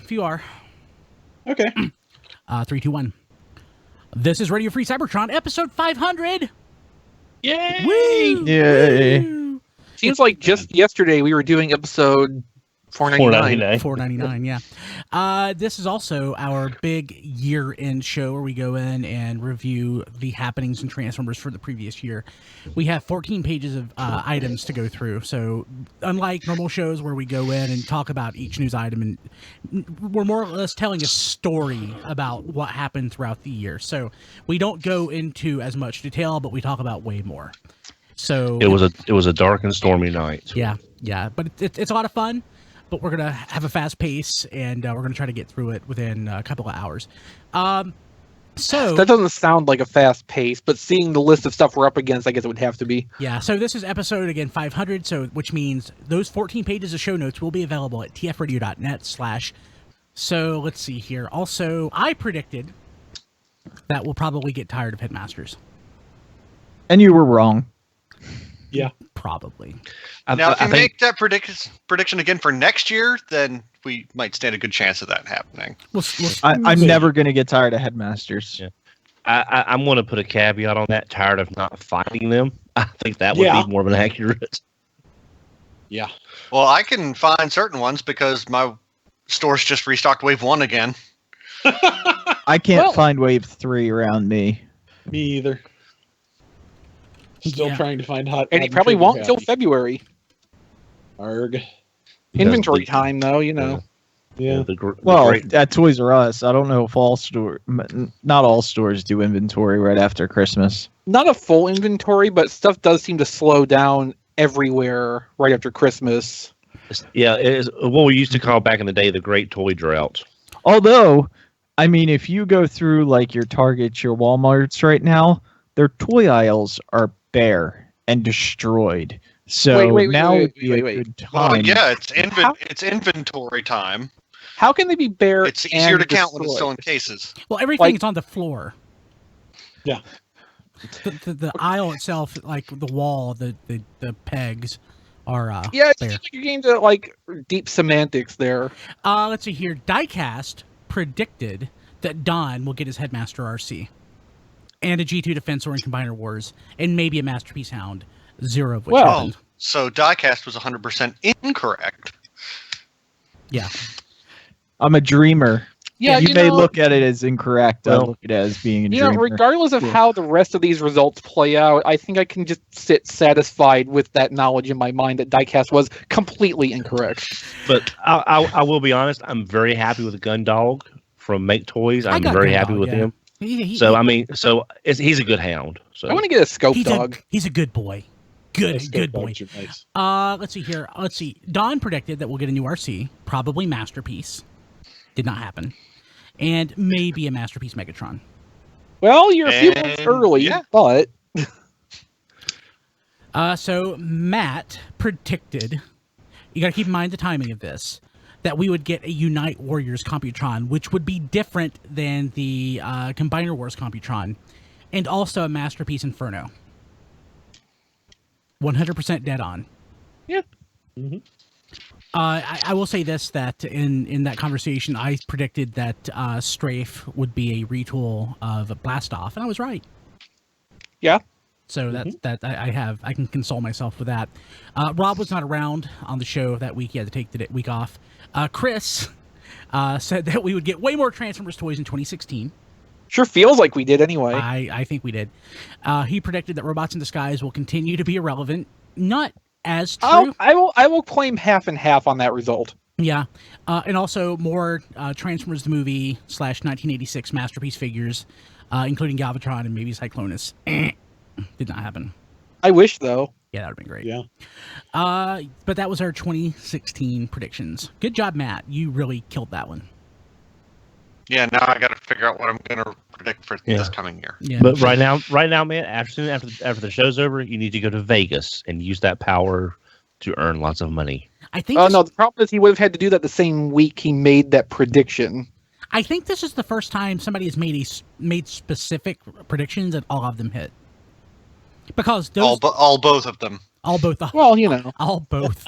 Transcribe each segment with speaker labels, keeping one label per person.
Speaker 1: If you are.
Speaker 2: Okay.
Speaker 1: 3, 2, 1. This is Radio Free Cybertron, episode 500.
Speaker 3: Yay!
Speaker 1: Woo!
Speaker 4: Yay!
Speaker 1: Woo!
Speaker 3: Seems like just yesterday we were doing episode 499.
Speaker 1: $4.99, yeah. This is also our big year-end show where we go in and review the happenings and Transformers for the previous year. We have 14 pages of items to go through, so unlike normal shows where we go in and talk about each news item, and we're more or less telling a story about what happened throughout the year. So we don't go into as much detail, but we talk about way more. So
Speaker 4: It was a dark and stormy night.
Speaker 1: yeah, but it's a lot of fun. But we're going to have a fast pace, and we're going to try to get through it within a couple of hours. So
Speaker 3: That doesn't sound like a fast pace, but seeing the list of stuff we're up against, I guess it would have to be.
Speaker 1: yeah, so this is episode, again, 500, which means those 14 pages of show notes will be available at tfradio.net/. So let's see here. Also, I predicted that we'll probably get tired of Headmasters.
Speaker 2: And you were wrong.
Speaker 5: Yeah.
Speaker 1: Probably.
Speaker 5: Now, if you make that prediction again for next year, then we might stand a good chance of that happening.
Speaker 2: I'm never going to get tired of Headmasters.
Speaker 4: Yeah. I'm going to put a caveat on that. Tired of not finding them. I think that would be more of an accurate.
Speaker 5: Yeah. Well, I can find certain ones because my store's just restocked Wave 1 again.
Speaker 2: I can't find Wave 3 around me.
Speaker 5: Me either.
Speaker 6: Still trying to find hot.
Speaker 3: And he probably won't until February.
Speaker 6: Arg.
Speaker 3: Inventory time, though, you know.
Speaker 6: Yeah.
Speaker 2: At Toys R Us, I don't know if not all stores do inventory right after Christmas.
Speaker 3: Not a full inventory, but stuff does seem to slow down everywhere right after Christmas.
Speaker 4: Yeah, it is what we used to call back in the day the Great Toy Drought.
Speaker 2: Although, I mean, if you go through like your Targets, your Walmarts right now, their toy aisles are bare and destroyed. So now would be a good time.
Speaker 5: Well, yeah, it's inventory time.
Speaker 3: How can they be bare?
Speaker 5: It's easier to count when it's still in cases.
Speaker 1: Well, everything's on the floor.
Speaker 6: Yeah.
Speaker 1: The aisle itself, like the wall, the pegs are
Speaker 3: yeah, it
Speaker 1: bare.
Speaker 3: seems like you're getting to like deep semantics there.
Speaker 1: Let's see here. Diecast predicted that Don will get his Headmaster RC and a G2 Defensor in Combiner Wars, and maybe a Masterpiece Hound, 0 of which happened.
Speaker 5: So Diecast was 100% incorrect.
Speaker 1: Yeah.
Speaker 2: I'm a dreamer.
Speaker 3: Yeah,
Speaker 2: you may look at it as incorrect. I look at it as being a dreamer.
Speaker 3: Regardless of how the rest of these results play out, I think I can just sit satisfied with that knowledge in my mind that Diecast was completely incorrect.
Speaker 4: But I will be honest, I'm very happy with Gundog from Make Toys. I'm very happy with him. He's a good hound. So
Speaker 3: I want to get a scope dog.
Speaker 1: He's a good boy. Good boy.
Speaker 6: Nice.
Speaker 1: Let's see here. Let's see. Don predicted that we'll get a new RC, probably Masterpiece. Did not happen. And maybe a Masterpiece Megatron.
Speaker 3: Well, you're a few months early, but...
Speaker 1: So Matt predicted, you got to keep in mind the timing of this, that we would get a Unite Warriors Computron, which would be different than the Combiner Wars Computron, and also a Masterpiece Inferno. 100% dead on.
Speaker 3: Yeah.
Speaker 6: Mm-hmm.
Speaker 1: I will say this, that in that conversation, I predicted that Strafe would be a retool of a Blastoff, and I was right.
Speaker 3: Yeah.
Speaker 1: So I can console myself with that. Rob was not around on the show that week. He had to take the week off. Chris said that we would get way more Transformers toys in 2016.
Speaker 3: Sure feels like we did anyway.
Speaker 1: I think we did. He predicted that Robots in Disguise will continue to be irrelevant. Not as true.
Speaker 3: I will claim half and half on that result.
Speaker 1: Yeah. And also more Transformers the movie / 1986 Masterpiece figures, including Galvatron and maybe Cyclonus. Did not happen.
Speaker 3: I wish, though.
Speaker 1: Yeah, that would have been great.
Speaker 6: Yeah.
Speaker 1: But that was our 2016 predictions. Good job, Matt. You really killed that one.
Speaker 5: Yeah, now I got to figure out what I'm going to predict for this coming year.
Speaker 1: Yeah.
Speaker 4: But right now, man, after the show's over, you need to go to Vegas and use that power to earn lots of money.
Speaker 1: I think.
Speaker 3: No, the problem is he would have had to do that the same week he made that prediction.
Speaker 1: I think this is the first time somebody has made specific predictions and all of them hit. Because those
Speaker 5: all both of them.
Speaker 1: All both.
Speaker 3: Well, you know.
Speaker 1: All both.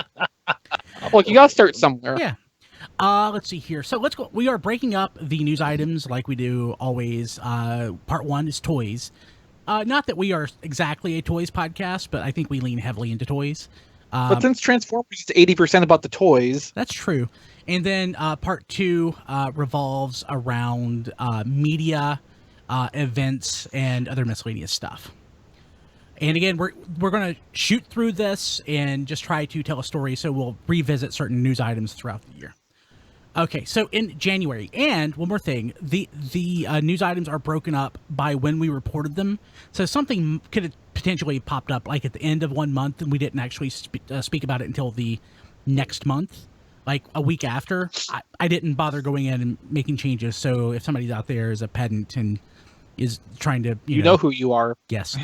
Speaker 3: Look, you got to start somewhere.
Speaker 1: Yeah. Let's see here. So let's go. We are breaking up the news items like we do always. Part 1 is toys. Not that we are exactly a toys podcast, but I think we lean heavily into toys.
Speaker 3: But since Transformers is 80% about the toys.
Speaker 1: That's true. And then part 2 revolves around media, events, and other miscellaneous stuff. And again, we're going to shoot through this and just try to tell a story, so we'll revisit certain news items throughout the year. Okay, so in January, and one more thing, the news items are broken up by when we reported them. So something could have potentially popped up like at the end of one month, and we didn't actually speak about it until the next month, like a week after. I didn't bother going in and making changes. So if somebody out there is a pedant and is trying to,
Speaker 3: you know who you are.
Speaker 1: Yes,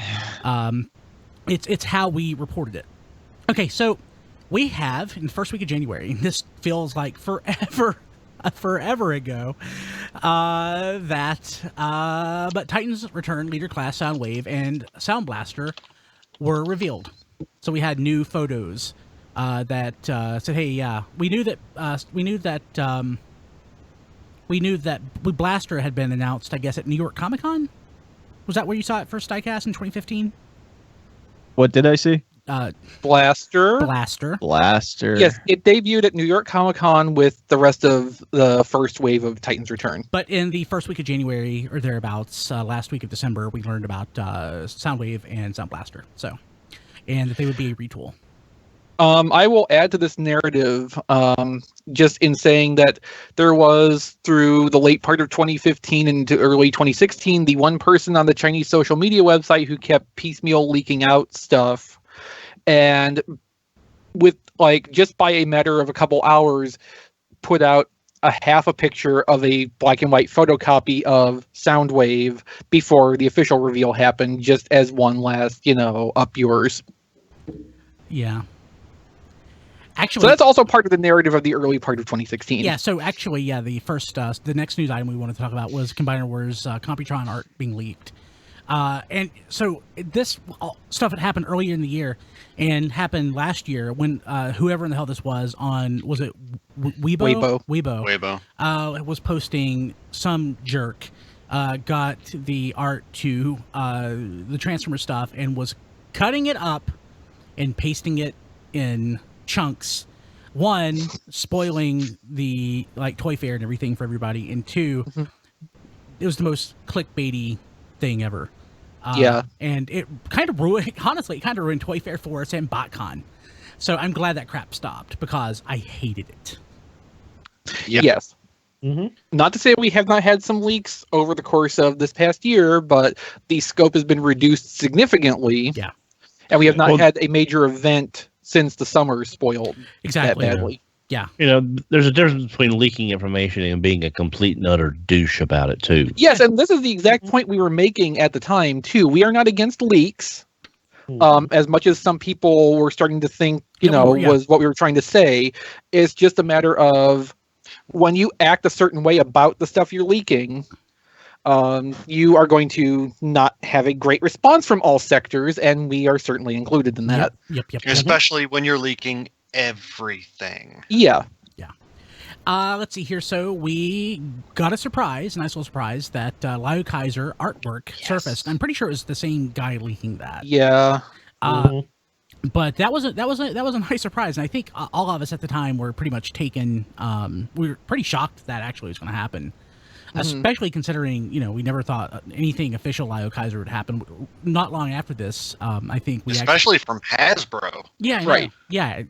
Speaker 1: it's how we reported it. Okay, so. We have, in the first week of January, this feels like forever ago, but Titan's Return, Leader Class, Soundwave, and Sound Blaster were revealed. So we had new photos that said, "Hey, yeah, we knew that Blaster had been announced, I guess, at New York Comic Con. Was that where you saw it first, Diecast, in 2015?
Speaker 2: What did I see?
Speaker 3: Blaster.
Speaker 2: Yes,
Speaker 3: it debuted at New York Comic Con with the rest of the first wave of Titan's Return.
Speaker 1: But in the first week of January, or thereabouts, last week of December, we learned about Soundwave and Sound Blaster. And that they would be a retool.
Speaker 3: I will add to this narrative just in saying that there was, through the late part of 2015 into early 2016, the one person on the Chinese social media website who kept piecemeal leaking out stuff. And with just by a matter of a couple hours, put out a half a picture of a black and white photocopy of Soundwave before the official reveal happened, just as one last, up yours.
Speaker 1: Yeah. Actually,
Speaker 3: so that's also part of the narrative of the early part of 2016.
Speaker 1: Yeah, so actually, the next news item we wanted to talk about was Combiner Wars Computron art being leaked. And so this stuff had happened earlier in the year and happened last year when whoever in the hell this was it Weibo? Weibo. Was posting, some jerk got the art to the Transformer stuff and was cutting it up and pasting it in chunks. One, spoiling the Toy Fair and everything for everybody, and two, it was the most clickbaity thing ever. And it kind of ruined Toy Fair for us and BotCon. So I'm glad that crap stopped because I hated it.
Speaker 3: Yep. Yes. Mm-hmm. Not to say we have not had some leaks over the course of this past year, but the scope has been reduced significantly.
Speaker 1: Yeah.
Speaker 3: And we have not had a major event since the summer spoiled that badly.
Speaker 1: Yeah.
Speaker 4: There's a difference between leaking information and being a complete and utter douche about it, too.
Speaker 3: Yes, and this is the exact point we were making at the time, too. We are not against leaks, as much as some people were starting to think, was what we were trying to say. It's just a matter of when you act a certain way about the stuff you're leaking, you are going to not have a great response from all sectors, and we are certainly included in that.
Speaker 1: Yep.
Speaker 5: Especially when you're leaking everything.
Speaker 3: Yeah.
Speaker 1: Let's see here. So we got a nice little surprise that Lio Kaiser artwork surfaced. I'm pretty sure it was the same guy leaking that.
Speaker 3: Yeah.
Speaker 1: But that was a nice surprise, and I think all of us at the time were pretty much taken. We were pretty shocked that actually was going to happen. Especially considering, we never thought anything official Lio Kaiser would happen. Not long after this, I think
Speaker 5: especially from Hasbro.
Speaker 1: Yeah,
Speaker 3: right.
Speaker 1: Yeah.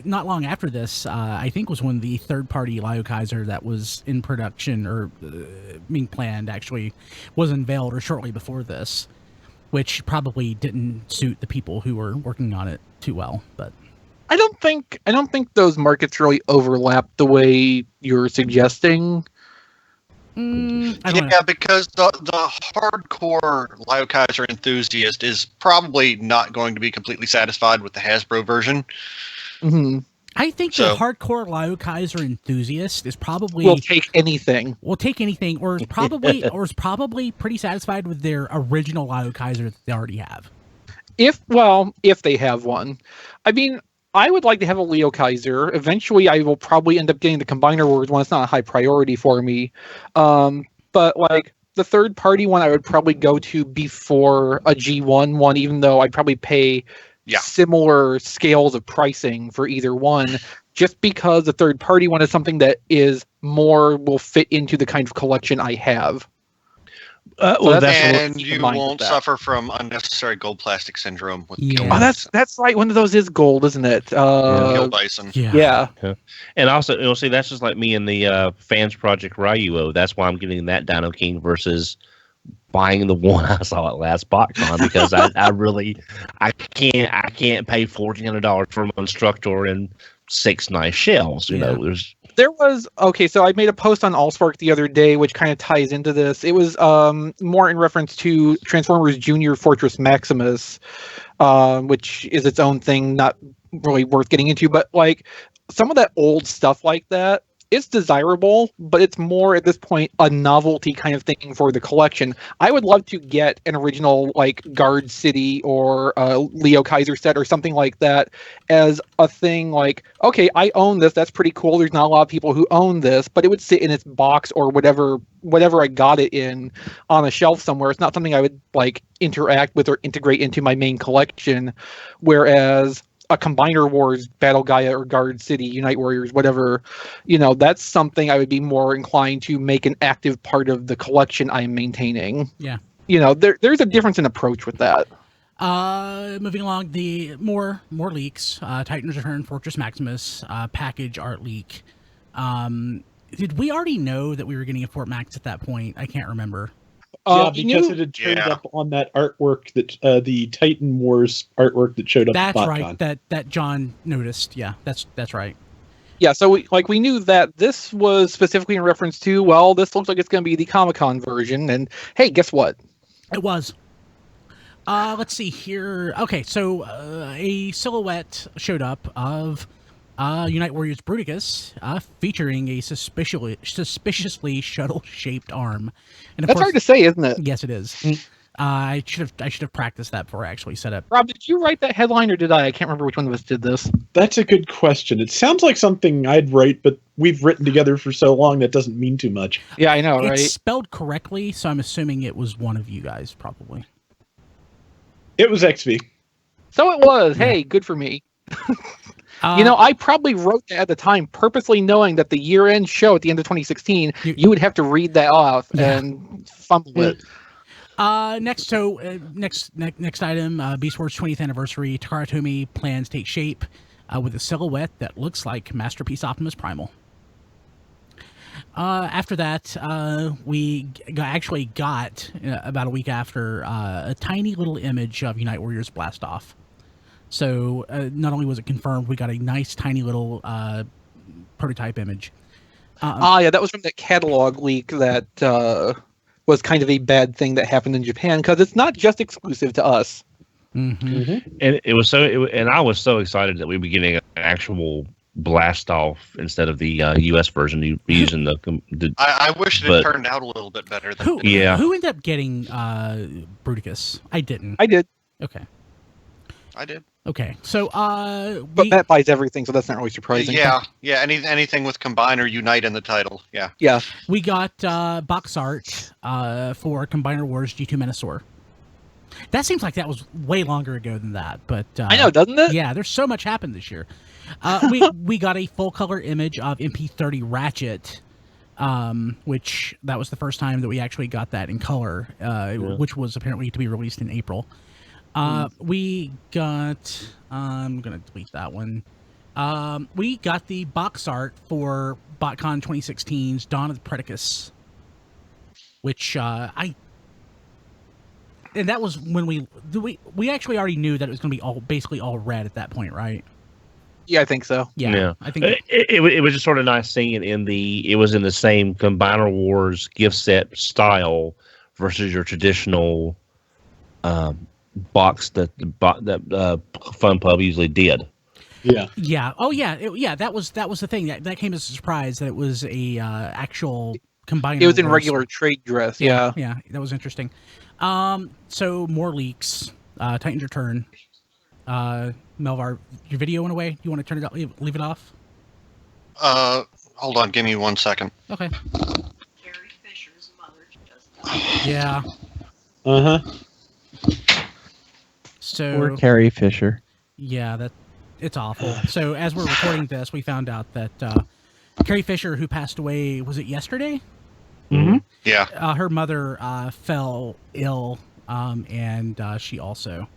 Speaker 1: Not long after this, I think was when the third-party Lio Kaiser that was in production or being planned actually was unveiled, or shortly before this, which probably didn't suit the people who were working on it too well. But
Speaker 3: I don't think those markets really overlap the way you're suggesting.
Speaker 5: Because the hardcore Lio Kaiser enthusiast is probably not going to be completely satisfied with the Hasbro version.
Speaker 3: Mm-hmm.
Speaker 1: I think the hardcore Lio Kaiser enthusiast is probably
Speaker 3: will take anything,
Speaker 1: or is probably pretty satisfied with their original Lio Kaiser that they already have.
Speaker 3: If they have one. I mean, I would like to have a Lio Kaiser. Eventually, I will probably end up getting the Combiner Wars one. It's not a high priority for me. But like the third party one, I would probably go to before a G1 one, even though I'd probably pay similar scales of pricing for either one, just because the third party one is something that is more will fit into the kind of collection I have.
Speaker 5: And you won't suffer from unnecessary gold plastic syndrome with Kill Bison.
Speaker 3: That's right. One of those is gold, isn't it?
Speaker 5: Kill Bison.
Speaker 3: Yeah.
Speaker 4: And also, you'll see that's just like me in the Fans Project Ryuo. That's why I'm getting that Dino King versus buying the one I saw at last BotCon, because I can't pay $1,400 for an instructor and 6 nice shells. You know,
Speaker 3: there was so I made a post on Allspark the other day, which kind of ties into this. It was more in reference to Transformers Junior Fortress Maximus, which is its own thing, not really worth getting into. But like some of that old stuff like that, it's desirable, but it's more at this point a novelty kind of thing for the collection. I would love to get an original like Guard City or Lio Kaiser set or something like that as a thing. Like, okay, I own this. That's pretty cool. There's not a lot of people who own this, but it would sit in its box or whatever I got it in on a shelf somewhere. It's not something I would like interact with or integrate into my main collection. Whereas a Combiner Wars, Battle Gaia, or Guard City, Unite Warriors, whatever, that's something I would be more inclined to make an active part of the collection I'm maintaining.
Speaker 1: Yeah.
Speaker 3: There's a difference in approach with that.
Speaker 1: Moving along, the more leaks. Titan's Return, Fortress Maximus, package art leak. Did we already know that we were getting a Fort Max at that point? I can't remember.
Speaker 6: Because it had turned up on that artwork that the Titan Wars artwork that showed up.
Speaker 1: That's
Speaker 6: at
Speaker 1: right. That John noticed. Yeah, that's right.
Speaker 3: Yeah, so we knew that this was specifically in reference to, well, this looks like it's going to be the Comic-Con version, and hey, guess what?
Speaker 1: It was. Let's see here. Okay, so a silhouette showed up of Unite Warriors Bruticus, featuring a suspiciously shuttle-shaped arm. And
Speaker 3: that's hard to say, isn't it?
Speaker 1: Yes, it is. I should have practiced that before I actually set up.
Speaker 3: Rob, did you write that headline or did I? I can't remember which one of us did this.
Speaker 6: That's a good question. It sounds like something I'd write, but we've written together for so long that doesn't mean too much.
Speaker 3: Yeah, I know, right?
Speaker 1: It's spelled correctly, so I'm assuming it was one of you guys, probably.
Speaker 6: It was XV.
Speaker 3: So it was. Yeah. Hey, good for me. I probably wrote that at the time, purposely knowing that the year-end show at the end of 2016, you would have to read that off and fumble it.
Speaker 1: Next item, Beast Wars 20th anniversary. Takaratomi plans take shape with a silhouette that looks like Masterpiece Optimus Primal. After that, we actually got about a week after a tiny little image of Unite Warriors Blast Off. So not only was it confirmed, we got a nice tiny little prototype image.
Speaker 3: Yeah, that was from that catalog leak that was kind of a bad thing that happened in Japan, because it's not just exclusive to us.
Speaker 1: Mm-hmm.
Speaker 4: Mm-hmm. And and I was so excited that we'd be getting an actual blast off instead of the US version using the
Speaker 5: I wish it had turned out a little bit better than
Speaker 1: who ended up getting Bruticus? I didn't.
Speaker 3: I did.
Speaker 1: Okay.
Speaker 5: I did.
Speaker 1: Okay, so
Speaker 3: but Matt buys everything, so that's not really surprising.
Speaker 5: Yeah. Anything with Combiner Unite in the title. Yeah.
Speaker 1: We got box art for Combiner Wars G2 Menasor. That seems like that was way longer ago than that, but
Speaker 3: I know, doesn't it?
Speaker 1: Yeah, there's so much happened this year. We got a full color image of MP30 Ratchet, which that was the first time that we actually got that in color, which was apparently to be released in April. We got, I'm going to delete that one. We got the box art for BotCon 2016's Dawn of the Predicus, which, and that was when we actually already knew that it was going to be basically all red at that point, right?
Speaker 3: Yeah, I think so.
Speaker 1: Yeah. I think
Speaker 4: it was just sort of nice seeing it it was in the same Combiner Wars gift set style versus your traditional, box that Fun Pub usually did.
Speaker 1: Yeah. Oh yeah. That was the thing that came as a surprise that it was a actual Combiner.
Speaker 3: It was in regular trade dress. Yeah.
Speaker 1: That was interesting. So more leaks. Titan's Return. Melvar, your video went away. You want to turn it up, leave it off?
Speaker 5: Hold on, give me 1 second.
Speaker 1: Okay.
Speaker 7: Carrie Fisher's mother just
Speaker 1: Yeah. So
Speaker 2: Poor Carrie Fisher.
Speaker 1: Yeah, it's awful. So as we're recording this, we found out that Carrie Fisher, who passed away, was it yesterday?
Speaker 2: Mm-hmm.
Speaker 5: Yeah.
Speaker 1: Her mother fell ill, and she also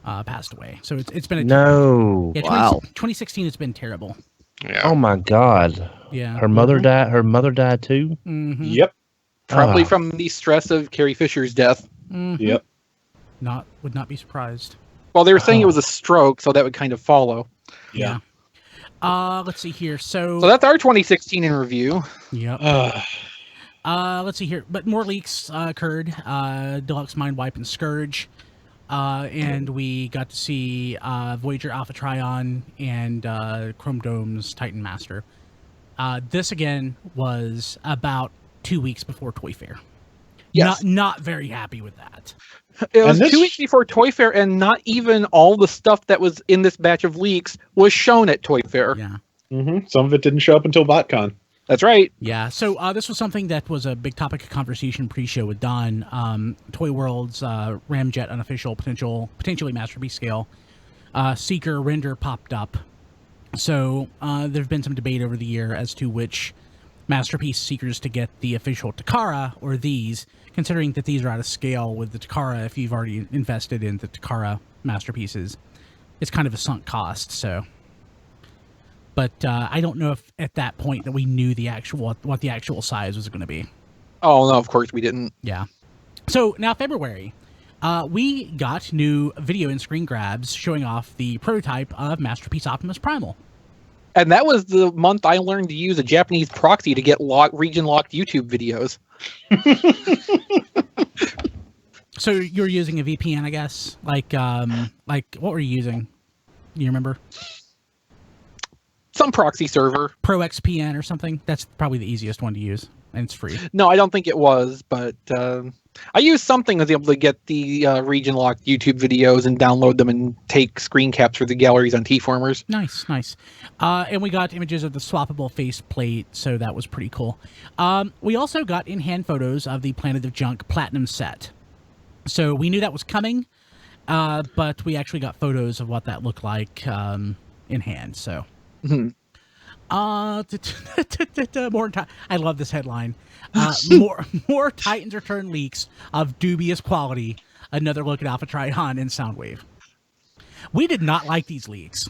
Speaker 1: passed away. So it's been
Speaker 4: No.
Speaker 1: Yeah,
Speaker 2: Wow.
Speaker 1: 2016 has been terrible.
Speaker 5: Yeah.
Speaker 4: Oh my God.
Speaker 1: Yeah.
Speaker 4: Her mother died. Her mother died too.
Speaker 1: Mm-hmm.
Speaker 6: Yep.
Speaker 3: Probably
Speaker 4: Ah.
Speaker 3: from the stress of Carrie Fisher's death.
Speaker 1: Mm-hmm.
Speaker 6: Yep.
Speaker 1: Would not be surprised.
Speaker 3: Well, they were saying it was a stroke, so that would kind of follow.
Speaker 6: Yeah.
Speaker 1: Let's see here. So
Speaker 3: So that's our 2016 in review.
Speaker 1: yep. Let's see here. But more leaks occurred. Deluxe Mind Wipe and Scourge. And we got to see Voyager Alpha Trion and Chrome Dome's Titan Master. This again was about 2 weeks before Toy Fair.
Speaker 3: Yes.
Speaker 1: Not very happy with that.
Speaker 3: It was
Speaker 6: And
Speaker 3: 2 weeks before Toy Fair, and not even all the stuff that was in this batch of leaks was shown at Toy Fair.
Speaker 1: Yeah.
Speaker 6: Some of it didn't show up until BotCon.
Speaker 3: That's right.
Speaker 1: Yeah, so this was something that was a big topic of conversation pre-show with Don. Toy World's Ramjet unofficial potentially Masterpiece scale Seeker render popped up. So there have been some debate over the year as to which Masterpiece Seekers to get, the official Takara or these, considering that these are out of scale with the Takara. If you've already invested in the Takara Masterpieces, it's kind of a sunk cost, so... But I don't know if at that point that we knew what the actual size was going to be.
Speaker 3: Oh, no, of course we didn't.
Speaker 1: Yeah. So now February, we got new video and screen grabs showing off the prototype of Masterpiece Optimus Primal.
Speaker 3: And that was the month I learned to use a Japanese proxy to get region-locked YouTube videos.
Speaker 1: So you're using a VPN, I guess? Like what were you using? You remember?
Speaker 3: Some proxy server.
Speaker 1: ProXPN or something? That's probably the easiest one to use, and it's free.
Speaker 3: No, I don't think it was, but I used something that was able to get the region-locked YouTube videos and download them and take screen caps for the galleries on T-Formers.
Speaker 1: Nice. And we got images of the swappable faceplate, so that was pretty cool. We also got in-hand photos of the Planet of Junk Platinum set. So we knew that was coming, but we actually got photos of what that looked like in hand, so...
Speaker 3: Mm-hmm.
Speaker 1: I love this headline. More Titans Return leaks of dubious quality. Another look at Alpha Trion and Soundwave. We did not like these leaks.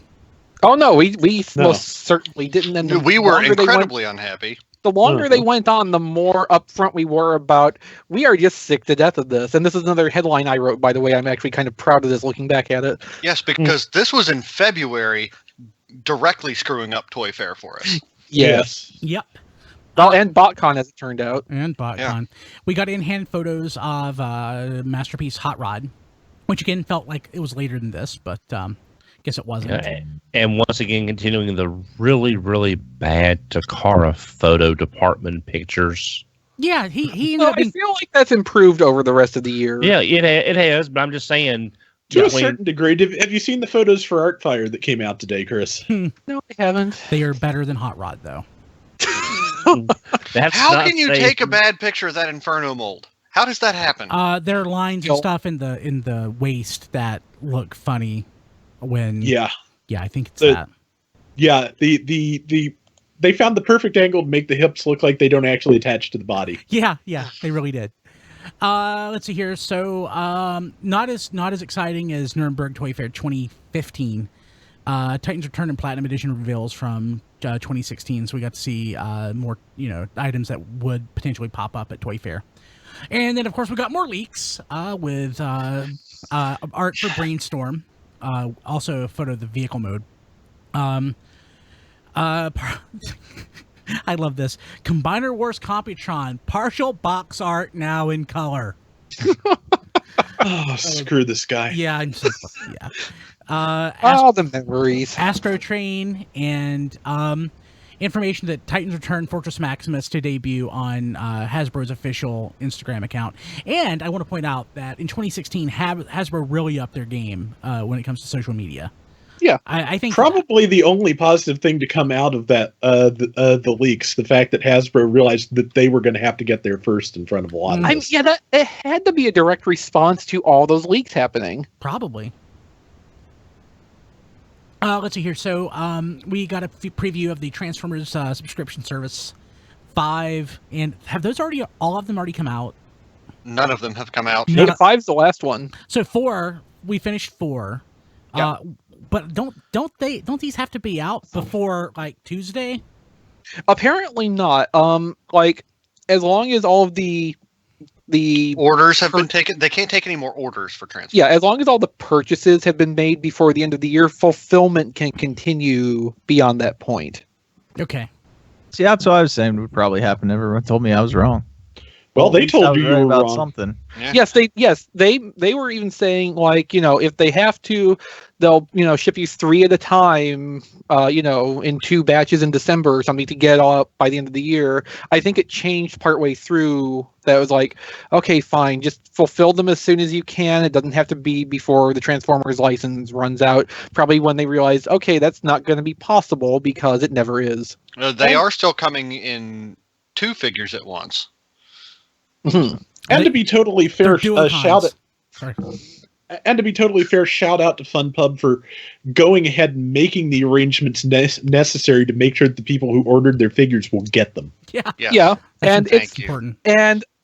Speaker 3: Oh no, we most certainly didn't. And
Speaker 5: We were incredibly unhappy.
Speaker 3: The longer they went on, the more upfront we were about, we are just sick to death of this. And this is another headline I wrote, by the way. I'm actually kind of proud of this looking back at it.
Speaker 5: Yes, because this was in February, directly screwing up Toy Fair for us.
Speaker 3: Yes.
Speaker 1: Yep.
Speaker 3: Well, and BotCon, as it turned out.
Speaker 1: And BotCon. Yeah. We got in-hand photos of Masterpiece Hot Rod, which again felt like it was later than this, but guess it wasn't.
Speaker 4: And once again, continuing the really, really bad Takara photo department pictures.
Speaker 1: Yeah, he ended up being...
Speaker 3: I feel like that's improved over the rest of the year.
Speaker 4: Yeah, it has, but I'm just saying...
Speaker 6: To a certain degree. Have you seen the photos for Artfire that came out today, Chris?
Speaker 3: No, I haven't.
Speaker 1: They are better than Hot Rod, though.
Speaker 5: How can you take a bad picture of that Inferno mold? How does that happen?
Speaker 1: There are lines and stuff in the waist that look funny when... Yeah, I think it's that.
Speaker 6: Yeah, they found the perfect angle to make the hips look like they don't actually attach to the body.
Speaker 1: Yeah, they really did. Let's see here. So, not as exciting as Nuremberg Toy Fair 2015. Titans Return and Platinum Edition reveals from 2016. So we got to see more, items that would potentially pop up at Toy Fair. And then, of course, we got more leaks with art for Brainstorm. Also a photo of the vehicle mode. I love this. Combiner Wars Computron, partial box art now in color.
Speaker 6: Oh, screw this guy.
Speaker 1: Yeah, I'm so
Speaker 3: the memories.
Speaker 1: Astro Train and information that Titans return Fortress Maximus to debut on Hasbro's official Instagram account. And I want to point out that in 2016, Hasbro really upped their game when it comes to social media.
Speaker 3: Yeah,
Speaker 1: I think
Speaker 6: probably the only positive thing to come out of that the leaks, the fact that Hasbro realized that they were going to have to get there first in front of a lot of this.
Speaker 3: Yeah, that it had to be a direct response to all those leaks happening.
Speaker 1: Probably. Let's see here. So we got a preview of the Transformers subscription service 5, and have those all of them already come out?
Speaker 5: None of them have come out.
Speaker 3: No, 5's the last one.
Speaker 1: So 4, we finished 4.
Speaker 3: Yeah.
Speaker 1: But don't these have to be out before like Tuesday?
Speaker 3: Apparently not. Like as long as all of the
Speaker 5: orders have been taken, they can't take any more orders for transfer.
Speaker 3: Yeah, as long as all the purchases have been made before the end of the year, fulfillment can continue beyond that point.
Speaker 1: Okay.
Speaker 2: See, that's what I was saying would probably happen. Everyone told me I was wrong.
Speaker 6: Well, they told you were
Speaker 2: about
Speaker 6: wrong.
Speaker 2: Something.
Speaker 5: Yeah.
Speaker 3: Yes, they were even saying like, if they have to, they'll ship you 3 at a time, in 2 batches in December or something to get all up by the end of the year. I think it changed partway through. That was like, okay, fine, just fulfill them as soon as you can. It doesn't have to be before the Transformers license runs out. Probably when they realized, okay, that's not going to be possible because it never is.
Speaker 5: They are still coming in 2 figures at once.
Speaker 3: Mm-hmm.
Speaker 6: And to be totally fair, shout out to FunPub for going ahead and making the arrangements necessary to make sure that the people who ordered their figures will get them.
Speaker 3: Yeah. And it's
Speaker 1: important.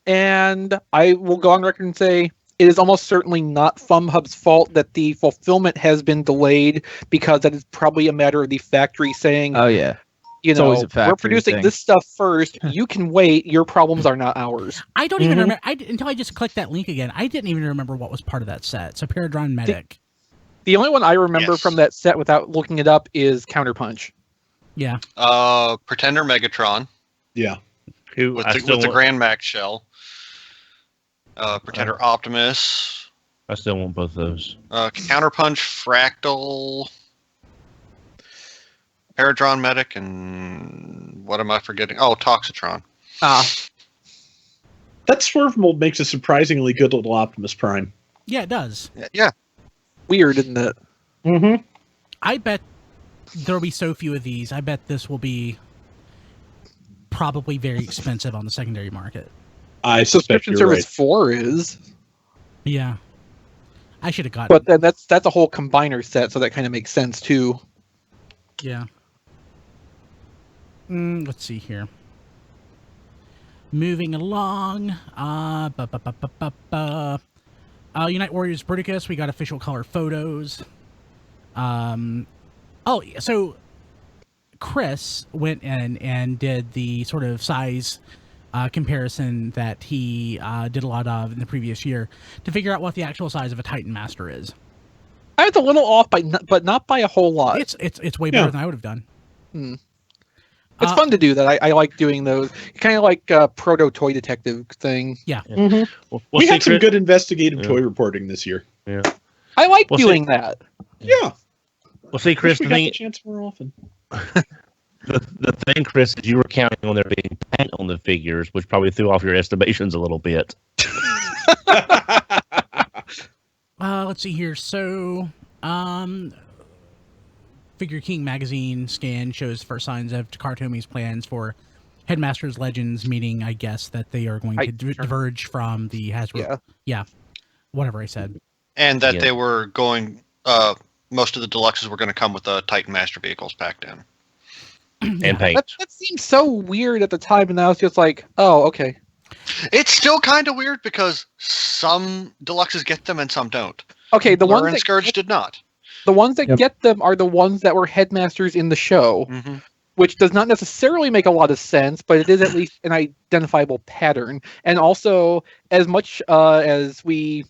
Speaker 3: And I will go on record and say it is almost certainly not FunPub's fault that the fulfillment has been delayed, because that is probably a matter of the factory saying,
Speaker 2: "Oh yeah,
Speaker 3: we're producing this stuff first. You can wait. Your problems are not ours."
Speaker 1: I don't even remember until I just clicked that link again. I didn't even remember what was part of that set. Cybertron Medic.
Speaker 3: The only one I remember from that set without looking it up is Counterpunch.
Speaker 1: Yeah.
Speaker 5: Pretender Megatron.
Speaker 6: Yeah.
Speaker 5: With the Grand Max shell. Pretender Optimus.
Speaker 4: I still want both of those.
Speaker 5: Counterpunch Fractal. Paradron Medic, and what am I forgetting? Oh, Toxitron.
Speaker 6: That Swerve mold makes a surprisingly good little Optimus Prime.
Speaker 1: Yeah, it does.
Speaker 5: Yeah.
Speaker 3: Weird, isn't it?
Speaker 6: Mm-hmm.
Speaker 1: I bet there'll be so few of these. I bet this will be probably very expensive on the secondary market.
Speaker 6: I suspect
Speaker 3: Subscription
Speaker 6: you're
Speaker 3: Service
Speaker 6: right.
Speaker 3: 4 is.
Speaker 1: Yeah. I should have gotten
Speaker 3: But then that's a whole combiner set, so that kind of makes sense too.
Speaker 1: Yeah. Let's see here. Moving along. Unite Warriors Baldigus, we got official color photos. So Chris went in and did the sort of size comparison that he did a lot of in the previous year to figure out what the actual size of a Titan Master is.
Speaker 3: I was a little off, but not by a whole lot.
Speaker 1: It's way better than I would have done.
Speaker 3: It's fun to do that. I like doing those. Kind of like a proto toy detective thing.
Speaker 1: Yeah.
Speaker 6: Mm-hmm. We had some good investigative toy reporting this year.
Speaker 4: Yeah.
Speaker 3: I like doing that.
Speaker 6: Yeah.
Speaker 4: Well, see, Chris,
Speaker 6: we got the chance more often.
Speaker 4: the thing, Chris, is you were counting on there being paint on the figures, which probably threw off your estimations a little bit.
Speaker 1: Let's see here. So, Figure King magazine scan shows first signs of Takara Tomi's plans for Headmasters Legends, meaning, I guess, that they are going to diverge from the Hasbro. Yeah. Whatever I said.
Speaker 5: And that they were going, most of the deluxes were going to come with the Titan Master vehicles packed in.
Speaker 4: And paint.
Speaker 3: That seemed so weird at the time, and now it's just like, oh, okay.
Speaker 5: It's still kind of weird because some deluxes get them and some don't.
Speaker 3: Okay, the
Speaker 5: Blur
Speaker 3: ones
Speaker 5: and
Speaker 3: that
Speaker 5: Scourge did not.
Speaker 3: The ones that get them are the ones that were Headmasters in the show, which does not necessarily make a lot of sense, but it is at least an identifiable pattern. And also, as much as we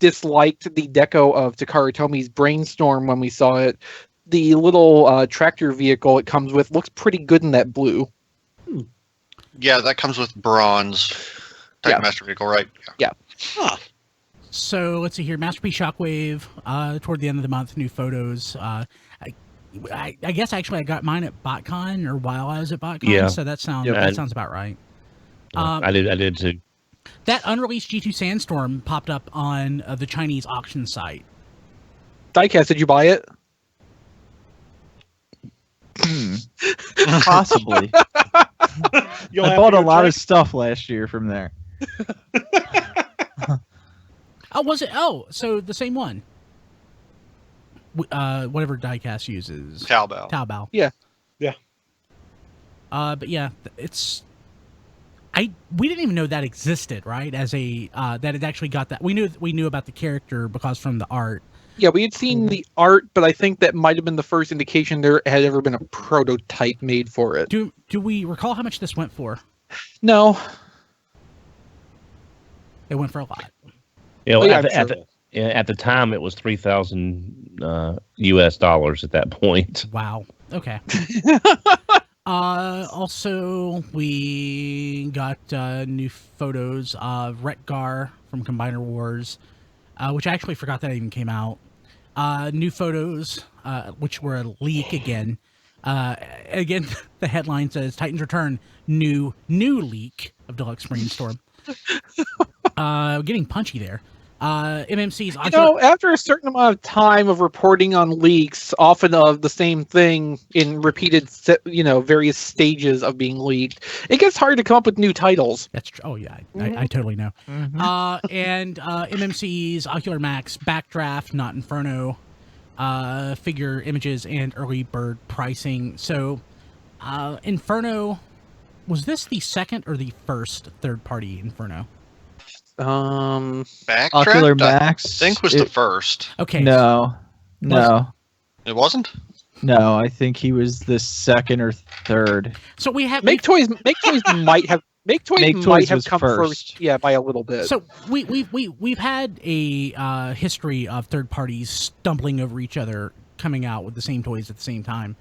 Speaker 3: disliked the deco of Takara Tomi's Brainstorm when we saw it, the little tractor vehicle it comes with looks pretty good in that blue.
Speaker 5: Yeah, that comes with bronze Titan Master vehicle, right?
Speaker 3: Yeah.
Speaker 6: Huh.
Speaker 1: So let's see here. Masterpiece Shockwave, toward the end of the month, new photos. I guess actually I got mine at BotCon or while I was at BotCon.
Speaker 4: Yeah.
Speaker 1: So that sounds about right.
Speaker 4: I did too.
Speaker 1: That unreleased G2 Sandstorm popped up on the Chinese auction site.
Speaker 3: Diecast, did you buy it?
Speaker 2: Possibly. I bought a lot of stuff last year from there.
Speaker 1: Oh, was it? Oh, so the same one. Whatever Diecast uses. Taobao.
Speaker 3: Yeah.
Speaker 1: But yeah, it's. We didn't even know that existed, right? As a that it actually got that. We knew about the character because from the art.
Speaker 3: Yeah, we had seen the art, but I think that might have been the first indication there had ever been a prototype made for it.
Speaker 1: Do we recall how much this went for?
Speaker 3: No.
Speaker 1: It went for a lot.
Speaker 4: You know, at the time, it was $3,000 US dollars at that point.
Speaker 1: Wow. Okay. Also, we got new photos of Retgar from Combiner Wars, which I actually forgot that even came out. New photos, which were a leak again. Again, the headline says Titans Return, new leak of Deluxe Brainstorm. Getting punchy there. MMC's.
Speaker 3: After a certain amount of time of reporting on leaks, often of the same thing in repeated, various stages of being leaked, it gets hard to come up with new titles.
Speaker 1: That's true. Oh yeah, I totally know. And MMC's Ocular Max Backdraft, not Inferno, figure images and early bird pricing. So, Inferno, was this the second or the first third-party Inferno?
Speaker 5: Backdraft?
Speaker 2: Ocular Max,
Speaker 5: I think was the first.
Speaker 1: Okay.
Speaker 2: No.
Speaker 5: It wasn't?
Speaker 2: No, I think he was the second or third.
Speaker 1: So we have
Speaker 3: Make Toys might have come first. Yeah, by a little bit.
Speaker 1: So we've had a history of third parties stumbling over each other, coming out with the same toys at the same time.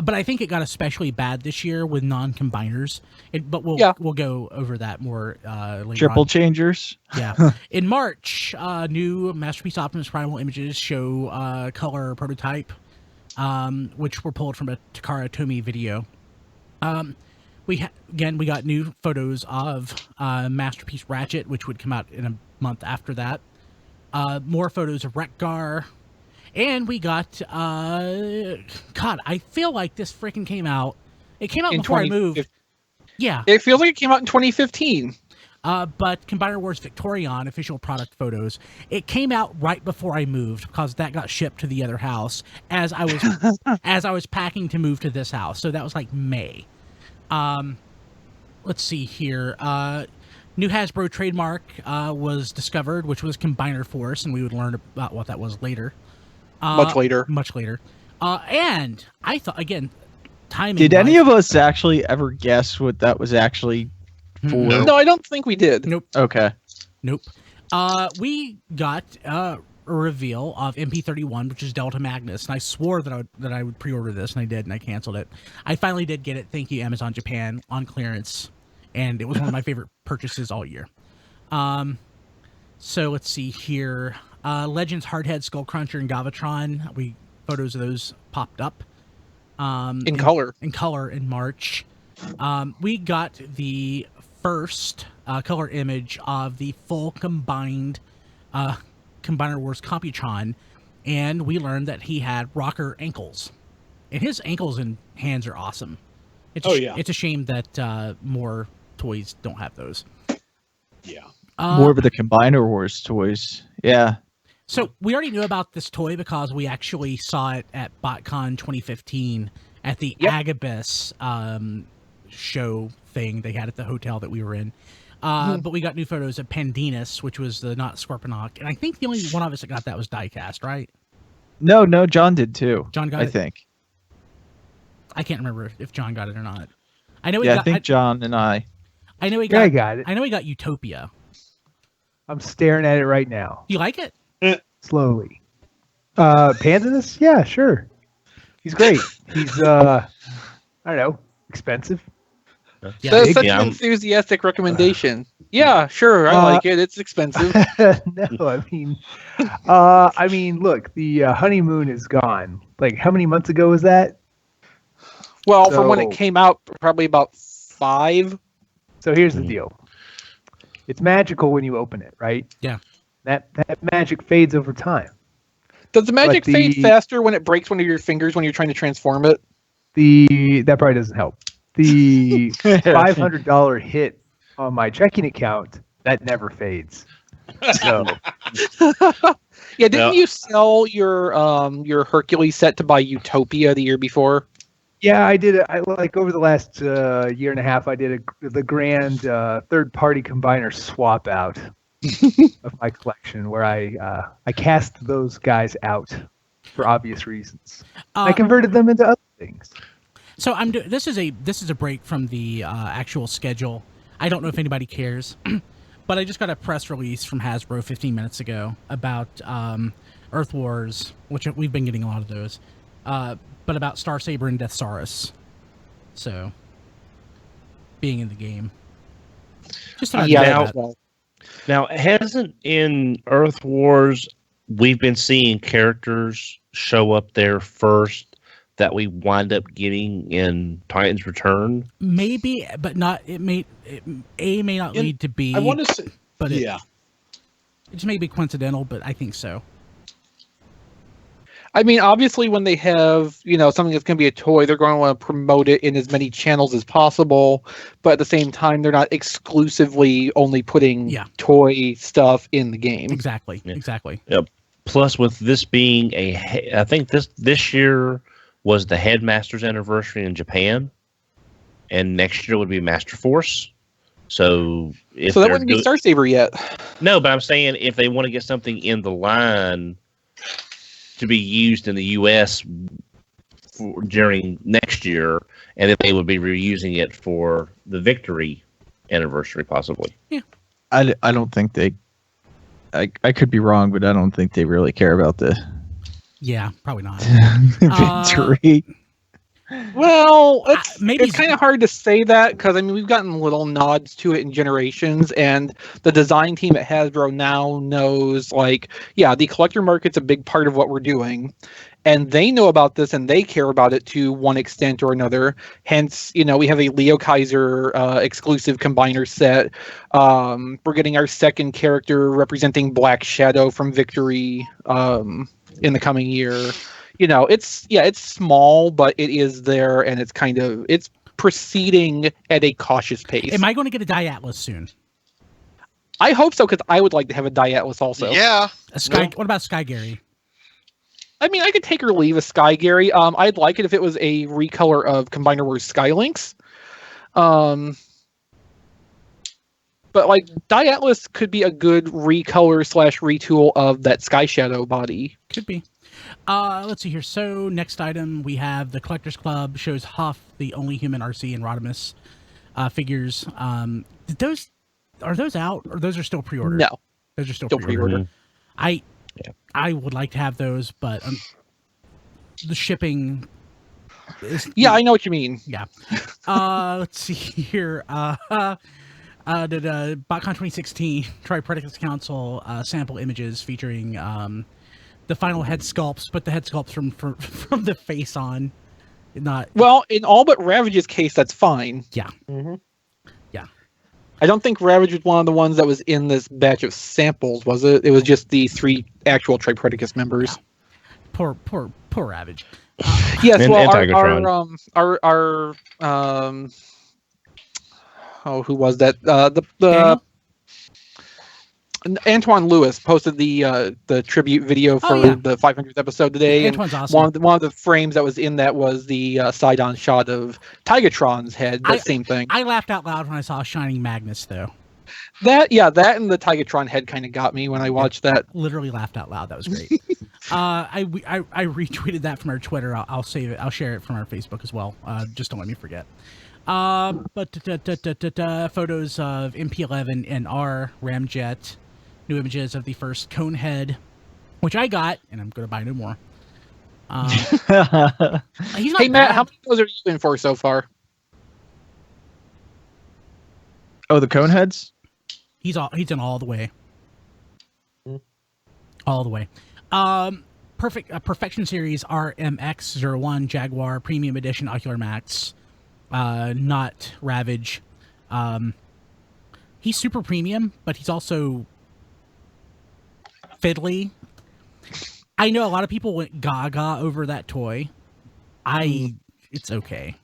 Speaker 1: But I think it got especially bad this year with non-combiners. But we'll go over that more later.
Speaker 2: Triple changers.
Speaker 1: Yeah. In March, new Masterpiece Optimus Primal images show color prototype, which were pulled from a Takara Tomy video. We got new photos of Masterpiece Ratchet, which would come out in a month after that. More photos of Retgar. And we got, God, I feel like this freaking came out. It came out before I moved. Yeah.
Speaker 3: It feels like it came out in 2015.
Speaker 1: But Combiner Wars Victorion official product photos, it came out right before I moved because that got shipped to the other house as I was packing to move to this house. So that was like May. Let's see here. New Hasbro trademark was discovered, which was Combiner Force, and we would learn about what that was later.
Speaker 3: Much later.
Speaker 1: And I thought, again, timing.
Speaker 2: Did any of us actually ever guess what that was actually for?
Speaker 3: No, I don't think we did.
Speaker 1: Nope.
Speaker 2: Okay.
Speaker 1: Nope. We got a reveal of MP31, which is Delta Magnus, and I swore that I would pre-order this, and I did, and I canceled it. I finally did get it. Thank you, Amazon Japan, on clearance, and it was one of my favorite purchases all year. So let's see here. Legends Hardhead, Skullcruncher, and Galvatron. Photos of those popped up.
Speaker 3: In color
Speaker 1: in March. We got the first color image of the full combined Combiner Wars Computron, and we learned that he had rocker ankles. And his ankles and hands are awesome. It's a shame that more toys don't have those.
Speaker 6: Yeah.
Speaker 2: More of the Combiner Wars toys. Yeah.
Speaker 1: So we already knew about this toy because we actually saw it at BotCon 2015 at the Agabus show thing they had at the hotel that we were in. But we got new photos of Pandinus, which was the not Scorponok. And I think the only one of us that got that was Diecast, right?
Speaker 2: No, John did too.
Speaker 1: John got
Speaker 2: it?
Speaker 1: I
Speaker 2: think.
Speaker 1: I can't remember if John got it or not. I think
Speaker 2: John and I.
Speaker 1: I know he
Speaker 8: got it.
Speaker 1: I know he got Utopia.
Speaker 8: I'm staring at it right now.
Speaker 1: Do you like it?
Speaker 8: Slowly. Pandinus? Yeah, sure. He's great. He's I don't know, expensive.
Speaker 3: Yeah. That's such an enthusiastic recommendation. Yeah, sure. I like it. It's expensive.
Speaker 8: No, I mean, look, the honeymoon is gone. Like, how many months ago was that?
Speaker 3: Well, from when it came out, probably about 5.
Speaker 8: So here's the deal. It's magical when you open it, right?
Speaker 1: Yeah.
Speaker 8: That magic fades over time.
Speaker 3: Does the magic fade faster when it breaks one of your fingers when you're trying to transform it?
Speaker 8: That probably doesn't help. The $500 hit on my checking account, that never fades. So
Speaker 3: yeah, didn't you sell your Hercules set to buy Utopia the year before?
Speaker 8: Yeah, I did. Like over the last year and a half, I did the grand third-party combiner swap out of my collection, where I cast those guys out for obvious reasons. I converted them into other things.
Speaker 1: So this is a break from the actual schedule. I don't know if anybody cares, but I just got a press release from Hasbro 15 minutes ago about Earth Wars, which we've been getting a lot of those, but about Starsaber and Deathsaurus. So, being in the game. Just
Speaker 4: now, hasn't in Earth Wars we've been seeing characters show up there first that we wind up getting in Titan's Return?
Speaker 1: Maybe, but not. It may not lead to B.
Speaker 6: I want to say,
Speaker 1: but
Speaker 6: yeah,
Speaker 1: it just may be coincidental, but I think so.
Speaker 3: I mean, obviously, when they have something that's going to be a toy, they're going to want to promote it in as many channels as possible. But at the same time, they're not exclusively only putting toy stuff in the game.
Speaker 1: Exactly. Exactly.
Speaker 4: Yep. Plus, with this being I think this year was the Headmaster's anniversary in Japan, and next year would be Master Force. So
Speaker 3: that wouldn't be Starsaber yet.
Speaker 4: No, but I'm saying if they want to get something in the line to be used in the U.S. during next year, and then they would be reusing it for the Victory anniversary, possibly.
Speaker 1: Yeah,
Speaker 2: I don't think they. I could be wrong, but I don't think they really care about the.
Speaker 1: Yeah, probably not.
Speaker 2: Victory.
Speaker 3: Well, it's kind of hard to say that because, I mean, we've gotten little nods to it in Generations, and the design team at Hasbro now knows, like, yeah, the collector market's a big part of what we're doing, and they know about this, and they care about it to one extent or another. Hence, we have a Lio Kaiser exclusive combiner set. We're getting our second character representing Black Shadow from Victory in the coming year. It's small, but it is there, and it's proceeding at a cautious pace.
Speaker 1: Am I going to get a Die Atlas soon?
Speaker 3: I hope so, because I would like to have a Die Atlas also.
Speaker 5: Yeah.
Speaker 1: What about Sky Gary?
Speaker 3: I mean, I could take or leave a Sky Gary. I'd like it if it was a recolor of Combiner Wars Skylinks. But like Die Atlas could be a good recolor / retool of that Sky Shadow body.
Speaker 1: Could be. Let's see here. So next item we have the Collectors Club shows Huff, the only human RC, and Rodimus figures. Are those out, or those are still pre-ordered?
Speaker 3: No,
Speaker 1: those are still pre-ordered. I would like to have those, but the shipping.
Speaker 3: I know what you mean.
Speaker 1: Yeah. Let's see here. The BotCon 2016 Tri-Predicus Council sample images featuring the final head sculpts, but the head sculpts from the face on. Not
Speaker 3: well, in all but Ravage's case, that's fine.
Speaker 1: Yeah.
Speaker 3: Mm-hmm. Yeah. I don't think Ravage was one of the ones that was in this batch of samples, was it? It was just the 3 actual Tri-Predicus members.
Speaker 1: Yeah. Poor Ravage.
Speaker 3: Yes,
Speaker 4: and
Speaker 3: who was that? The Antoine Lewis posted the tribute video for the 500th episode today.
Speaker 1: Antoine's awesome.
Speaker 3: One of the frames that was in that was the side-on shot of Tigatron's head. Same thing.
Speaker 1: I laughed out loud when I saw Shining Magnus, though.
Speaker 3: That and the Tigatron head kind of got me when I watched that.
Speaker 1: Literally laughed out loud. That was great. I retweeted that from our Twitter. I'll save it. I'll share it from our Facebook as well. Just don't let me forget. But photos of MP11 and R Ramjet. New images of the first Conehead, which I got, and I'm going to buy no more. He's not
Speaker 3: hey, Matt, how many of those are you in for so far?
Speaker 2: Oh, the Coneheads?
Speaker 1: He's in all the way.
Speaker 6: Hmm.
Speaker 1: All the way. Perfection Series RMX01 Jaguar Premium Edition Ocular Max. Not Ravage. He's super premium, but he's also fiddly. I know a lot of people went gaga over that toy. It's okay.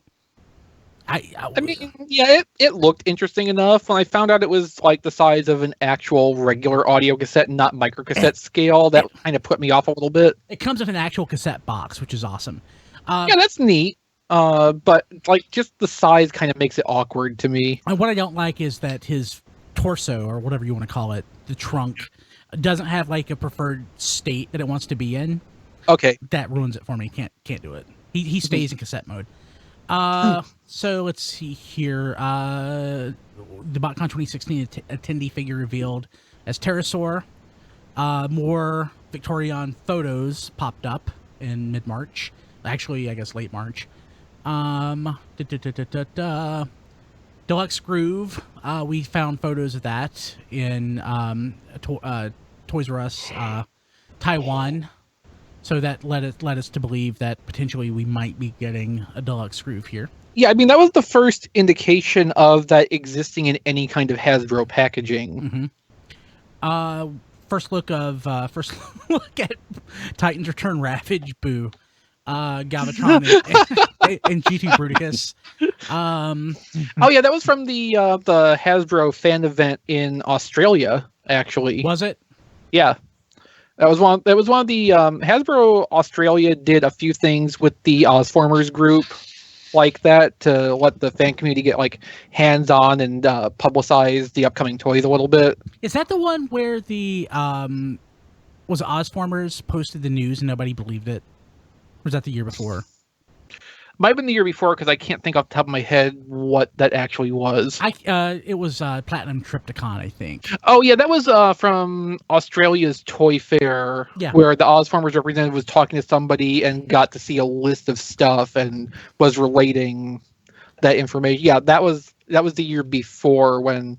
Speaker 3: I mean, yeah, it looked interesting enough. When I found out it was like the size of an actual regular audio cassette, and not micro cassette scale, that kind of put me off a little bit.
Speaker 1: It comes with an actual cassette box, which is awesome.
Speaker 3: Yeah, that's neat. But like, just the size kind of makes it awkward to me.
Speaker 1: And what I don't like is that his torso, or whatever you want to call it, the trunk, doesn't have like a preferred state that it wants to be in.
Speaker 3: Okay,
Speaker 1: that ruins it for me. Can't do it. He stays in cassette mode. So let's see here. The BotCon 2016 attendee figure revealed as Pterosaur. More Victorion photos popped up in mid-March. Actually, I guess late March. Deluxe Groove. We found photos of that in Toys R Us Taiwan. So that led us to believe that potentially we might be getting a Deluxe Groove here.
Speaker 3: Yeah, I mean, that was the first indication of that existing in any kind of Hasbro packaging.
Speaker 1: Mm-hmm. First look at Titans Return Ravage. Boo. Galvatron and G2 Bruticus.
Speaker 3: Oh yeah, that was from the Hasbro fan event in Australia. Actually,
Speaker 1: was it?
Speaker 3: Yeah, that was one. That was one of the Hasbro Australia did a few things with the Ozformers group like that to let the fan community get like hands on and publicize the upcoming toys a little bit.
Speaker 1: Is that the one where the was Ozformers posted the news and nobody believed it? Or was that the year before?
Speaker 3: Might have been the year before, because I can't think off the top of my head what that actually was.
Speaker 1: It was Platinum Triptychon, I think.
Speaker 3: Oh yeah, that was from Australia's Toy Fair, where the Ozformers representative was talking to somebody and got to see a list of stuff and was relating that information. Yeah, that was the year before, when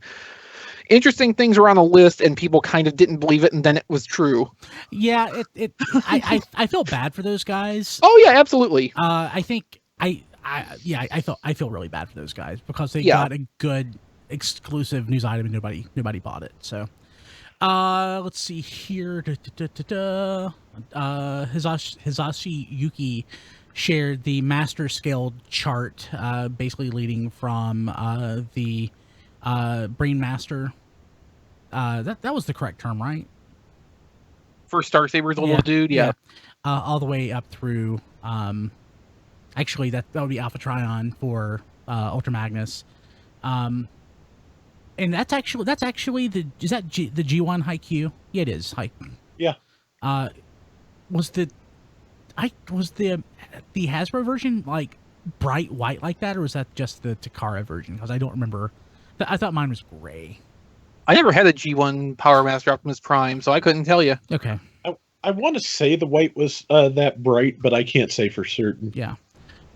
Speaker 3: interesting things were on a list and people kind of didn't believe it, and then it was true.
Speaker 1: Yeah, I feel bad for those guys.
Speaker 3: Oh yeah, absolutely.
Speaker 1: I think I feel really bad for those guys because they got a good exclusive news item and nobody bought it. So let's see here. Hisashi Yuki shared the master scale chart, basically leading from the Brain Master. That was the correct term, right?
Speaker 3: For Star Saber's little dude, yeah.
Speaker 1: All the way up through. Actually, that would be Alpha Trion for Ultra Magnus. And that's actually the G1 Haikyuu? Yeah, it is.
Speaker 6: Yeah.
Speaker 1: Was the Hasbro version like bright white like that, or was that just the Takara version? Because I don't remember. I thought mine was gray.
Speaker 3: I never had a G1 Power Master Optimus Prime, so I couldn't tell you.
Speaker 1: Okay.
Speaker 6: I want to say the white was that bright, but I can't say for certain.
Speaker 1: Yeah.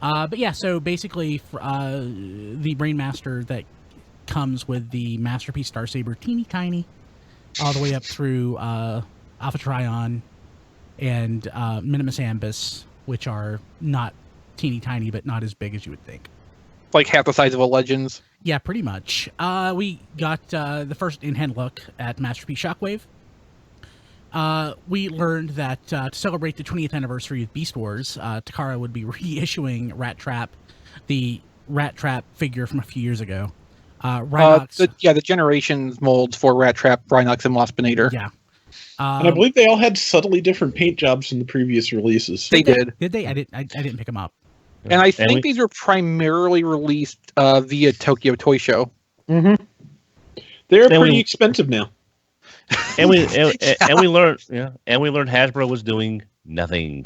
Speaker 1: But yeah, so basically, the Brain Master that comes with the Masterpiece Star Saber, teeny tiny, all the way up through Alpha Trion and Minimus Ambus, which are not teeny tiny, but not as big as you would think.
Speaker 3: Like half the size of a Legends?
Speaker 1: Yeah, pretty much. We got the first in-hand look at Masterpiece Shockwave. We learned that to celebrate the 20th anniversary of Beast Wars, Takara would be reissuing Rat Trap, the Rat Trap figure from a few years ago. Rhinox,
Speaker 3: the Generations molds for Rat Trap, Rhinox, and Waspinator.
Speaker 1: Yeah.
Speaker 6: And I believe they all had subtly different paint jobs in the previous releases.
Speaker 3: They did.
Speaker 1: Did they? I didn't pick them up.
Speaker 3: And I think these were primarily released via Tokyo Toy Show.
Speaker 6: Mm-hmm. They're pretty expensive now.
Speaker 4: And we learned Hasbro was doing nothing.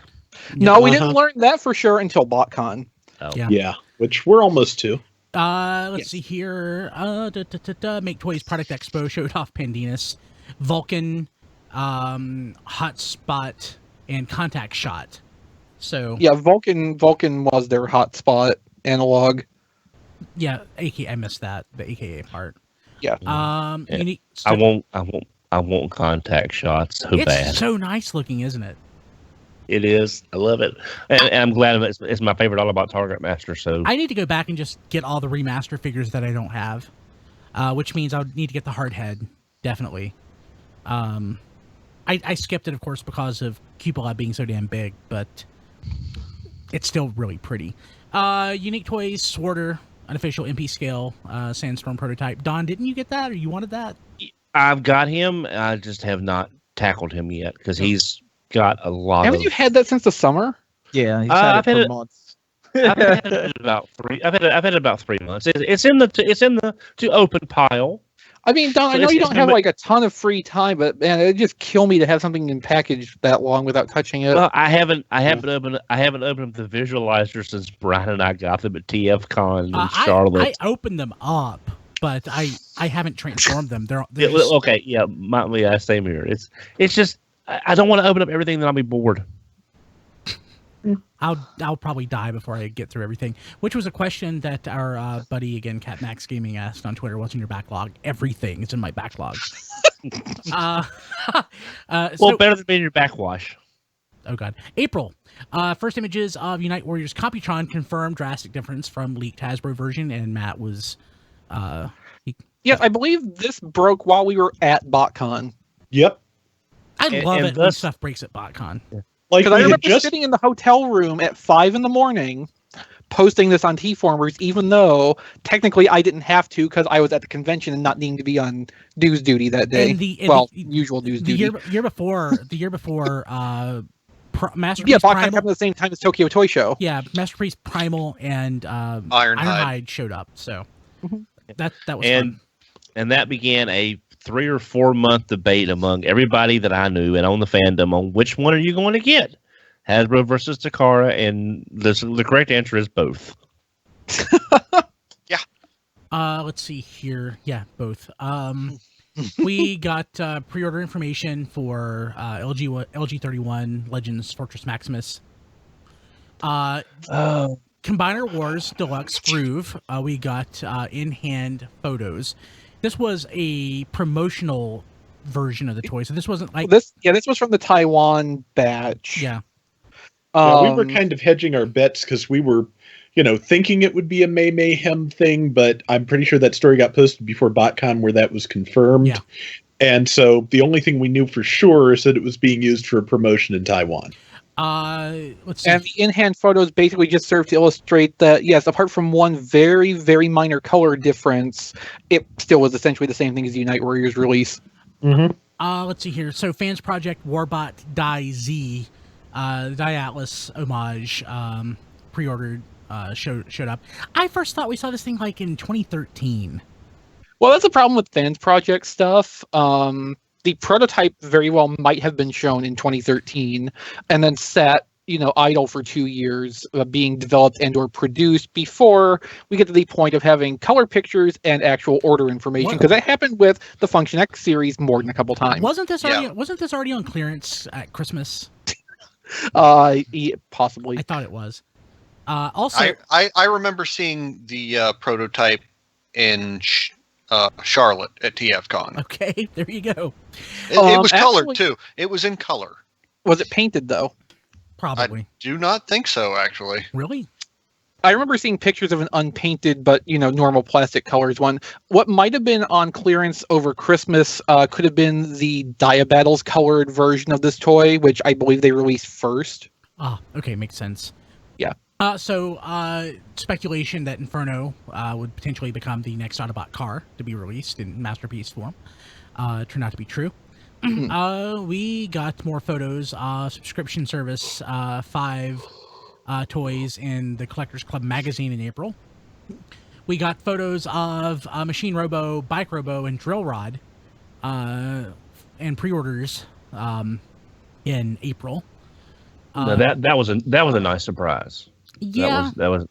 Speaker 3: No, we didn't learn that for sure until BotCon.
Speaker 4: Oh.
Speaker 6: Yeah, which we're almost to.
Speaker 1: Let's see here. Make Toys Product Expo showed off Pandinus, Vulcan, Hotspot, and Contact Shot. So
Speaker 3: yeah, Vulcan was their hotspot analog.
Speaker 1: Yeah, I missed that, the AKA part.
Speaker 3: Yeah.
Speaker 1: Unique.
Speaker 4: I won't contact shots so
Speaker 1: it's
Speaker 4: bad.
Speaker 1: so nice looking, isn't it?
Speaker 4: It is. I love it, and I'm glad it's my favorite Autobot Target Master. So
Speaker 1: I need to go back and just get all the remaster figures that I don't have, which means I would need to get the hard head, definitely. I skipped it, of course, because of Cupola being so damn big, but it's still really pretty. Unique Toys, Sworder, unofficial MP scale, Sandstorm prototype. Don, didn't you get that, or you wanted that?
Speaker 4: I've got him. I just have not tackled him yet because he's got a lot.
Speaker 3: Haven't you had that since the summer?
Speaker 2: Yeah, he's had it for months.
Speaker 4: I've had it about 3. I've had it about 3 months. It's in the to open pile.
Speaker 3: I mean, Don, I know you don't have like a ton of free time, but man, it'd just kill me to have something in package that long without touching it.
Speaker 4: Well, I haven't opened up the visualizer since Brian and I got them at TFCon in Charlotte.
Speaker 1: I opened them up, but I haven't transformed them. They're
Speaker 4: just... Okay, yeah, same here. It's just I don't want to open up everything, then I'll be bored.
Speaker 1: I'll probably die before I get through everything, which was a question that our buddy again, Cat Max Gaming, asked on Twitter. What's in your backlog? Everything is in my backlog.
Speaker 4: Well, better than being in your backwash.
Speaker 1: Oh god. April. First images of Unite Warriors Computron confirmed drastic difference from leaked Hasbro version, and Matt was
Speaker 3: Yes, I believe this broke while we were at BotCon.
Speaker 6: Yep.
Speaker 1: I love it when stuff breaks at BotCon.
Speaker 3: Yeah. Because I remember sitting in the hotel room at 5 a.m, posting this on T-Formers, even though technically I didn't have to because I was at the convention and not needing to be on news duty that day. Usual news duty.
Speaker 1: The year before, Masterpiece.
Speaker 3: Yeah, BotCon
Speaker 1: Primal,
Speaker 3: happened at the same time as Tokyo Toy Show.
Speaker 1: Yeah, Masterpiece Primal and Ironhide showed up. So that was fun.
Speaker 4: And that began a 3 or 4 month debate among everybody that I knew and on the fandom on which one are you going to get, Hasbro versus Takara, and the correct answer is both.
Speaker 5: Yeah.
Speaker 1: Let's see here. Yeah, both. We got pre-order information for LG31 Legends Fortress Maximus. Combiner Wars Deluxe Groove. We got in-hand photos. This was a promotional version of the toy, so this wasn't like
Speaker 3: this. Yeah, this was from the Taiwan batch.
Speaker 1: Yeah,
Speaker 6: we were kind of hedging our bets because we were, thinking it would be a Mayhem thing, but I'm pretty sure that story got posted before BotCon where that was confirmed.
Speaker 1: Yeah.
Speaker 6: And so the only thing we knew for sure is that it was being used for a promotion in Taiwan.
Speaker 1: Let's see.
Speaker 3: And the in-hand photos basically just serve to illustrate that, yes, apart from one very, very minor color difference, it still was essentially the same thing as the Unite Warriors release.
Speaker 6: Mm-hmm.
Speaker 1: Let's see here. So, Fans Project Warbot Die Z, Die Atlas homage, pre-ordered, showed up. I first thought we saw this thing like in 2013.
Speaker 3: Well, that's a problem with Fans Project stuff. The prototype very well might have been shown in 2013 and then sat, idle for 2 years, being developed and or produced before we get to the point of having color pictures and actual order information. Because that happened with the Function X series more than a couple times.
Speaker 1: Wasn't this already on clearance at Christmas?
Speaker 3: Yeah, possibly.
Speaker 1: I thought it was. Also,
Speaker 5: I remember seeing the prototype in Charlotte at TFCon.
Speaker 1: Okay, there you go.
Speaker 5: It was colored too. It was in color.
Speaker 3: Was it painted though?
Speaker 1: Probably.
Speaker 5: I do not think so, actually.
Speaker 1: Really?
Speaker 3: I remember seeing pictures of an unpainted but normal plastic colors one. What might have been on clearance over Christmas could have been the Diabattles colored version of this toy, which I believe they released first.
Speaker 1: Ah, okay, makes sense.
Speaker 3: Yeah.
Speaker 1: So speculation that Inferno would potentially become the next Autobot car to be released in Masterpiece form turned out to be true. We got more photos. Subscription service 5 toys in the Collectors Club magazine in April. We got photos of Machine Robo, Bike Robo, and Drill Rod and pre-orders in April.
Speaker 4: No, that was a nice surprise.
Speaker 1: Yeah,
Speaker 4: that was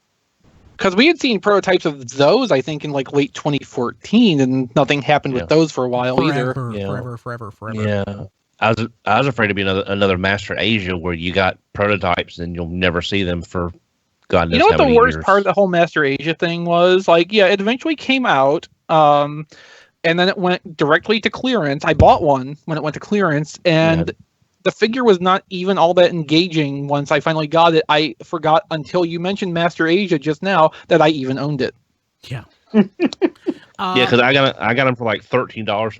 Speaker 3: because we had seen prototypes of those, I think, in like late 2014, and nothing happened with those for a while
Speaker 1: forever.
Speaker 4: Yeah, I was afraid to be another Master Asia where you got prototypes and you'll never see them for God knows how many years.
Speaker 3: You know what the worst part of the whole Master Asia thing was? Like, yeah, it eventually came out. and then it went directly to clearance. I bought one when it went to clearance, and the figure was not even all that engaging once I finally got it. I forgot until you mentioned Master Asia just now that I even owned it.
Speaker 1: Yeah.
Speaker 4: Yeah, because I got them for like $13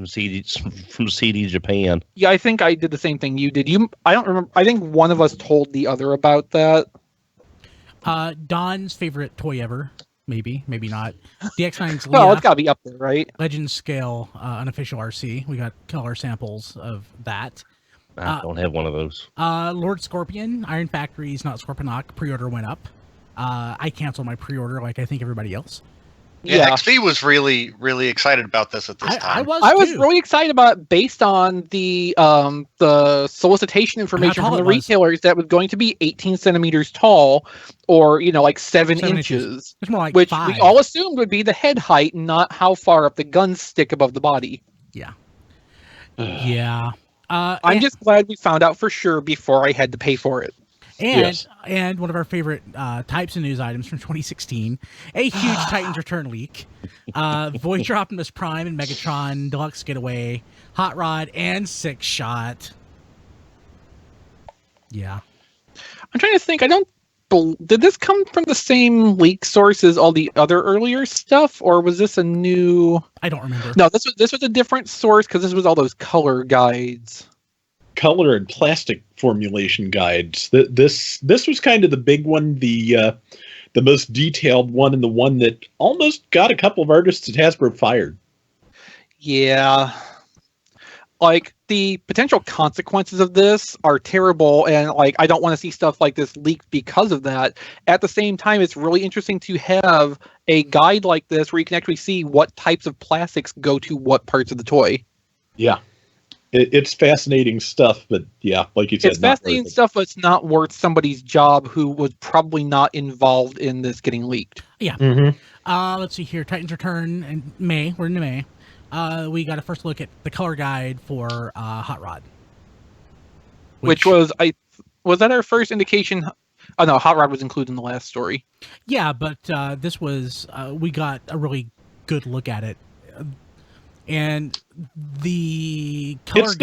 Speaker 4: from CD Japan.
Speaker 3: Yeah, I think I did the same thing you did. I don't remember. I think one of us told the other about that.
Speaker 1: Don's favorite toy ever, maybe not. The X9's Leah.
Speaker 3: Well, it's got to be up there, right?
Speaker 1: Legend Scale unofficial RC. We got color samples of that.
Speaker 4: I don't have one of those.
Speaker 1: Lord Scorpion, Iron Factory's not Scorponok. Pre-order went up. I canceled my pre-order like I think everybody else.
Speaker 5: Yeah, XV was really, really excited about this at this time.
Speaker 1: I
Speaker 3: was really excited about it based on the solicitation information from the retailers that was going to be 18 centimeters tall, or like 7 inches.
Speaker 1: It's more like
Speaker 3: which
Speaker 1: 5.
Speaker 3: we all assumed would be the head height, not how far up the guns stick above the body.
Speaker 1: Yeah. Yeah.
Speaker 3: I'm just glad we found out for sure before I had to pay for it.
Speaker 1: And one of our favorite types of news items from 2016, a huge Titans Return leak. Voyager Optimus Prime and Megatron Deluxe Getaway, Hot Rod, and Six Shot. Yeah.
Speaker 3: I'm trying to think. Did this come from the same leak source as all the other earlier stuff, or was this a new...
Speaker 1: I don't remember.
Speaker 3: No, this was a different source because this was all those color guides.
Speaker 6: Color and plastic formulation guides. This was kind of the big one, the most detailed one, and the one that almost got a couple of artists at Hasbro fired.
Speaker 3: Yeah. Like, the potential consequences of this are terrible, and I don't want to see stuff like this leaked because of that. At the same time, it's really interesting to have a guide like this where you can actually see what types of plastics go to what parts of the toy.
Speaker 6: Yeah. It's fascinating stuff, but yeah, like you said,
Speaker 3: it's fascinating stuff, but it's not worth somebody's job who was probably not involved in this getting leaked.
Speaker 1: Yeah. Let's see here. Titans Return in May. We're into May. We got a first look at the color guide for Hot Rod,
Speaker 3: which was that our first indication? Oh no, Hot Rod was included in the last story.
Speaker 1: Yeah, but this was we got a really good look at it. And the color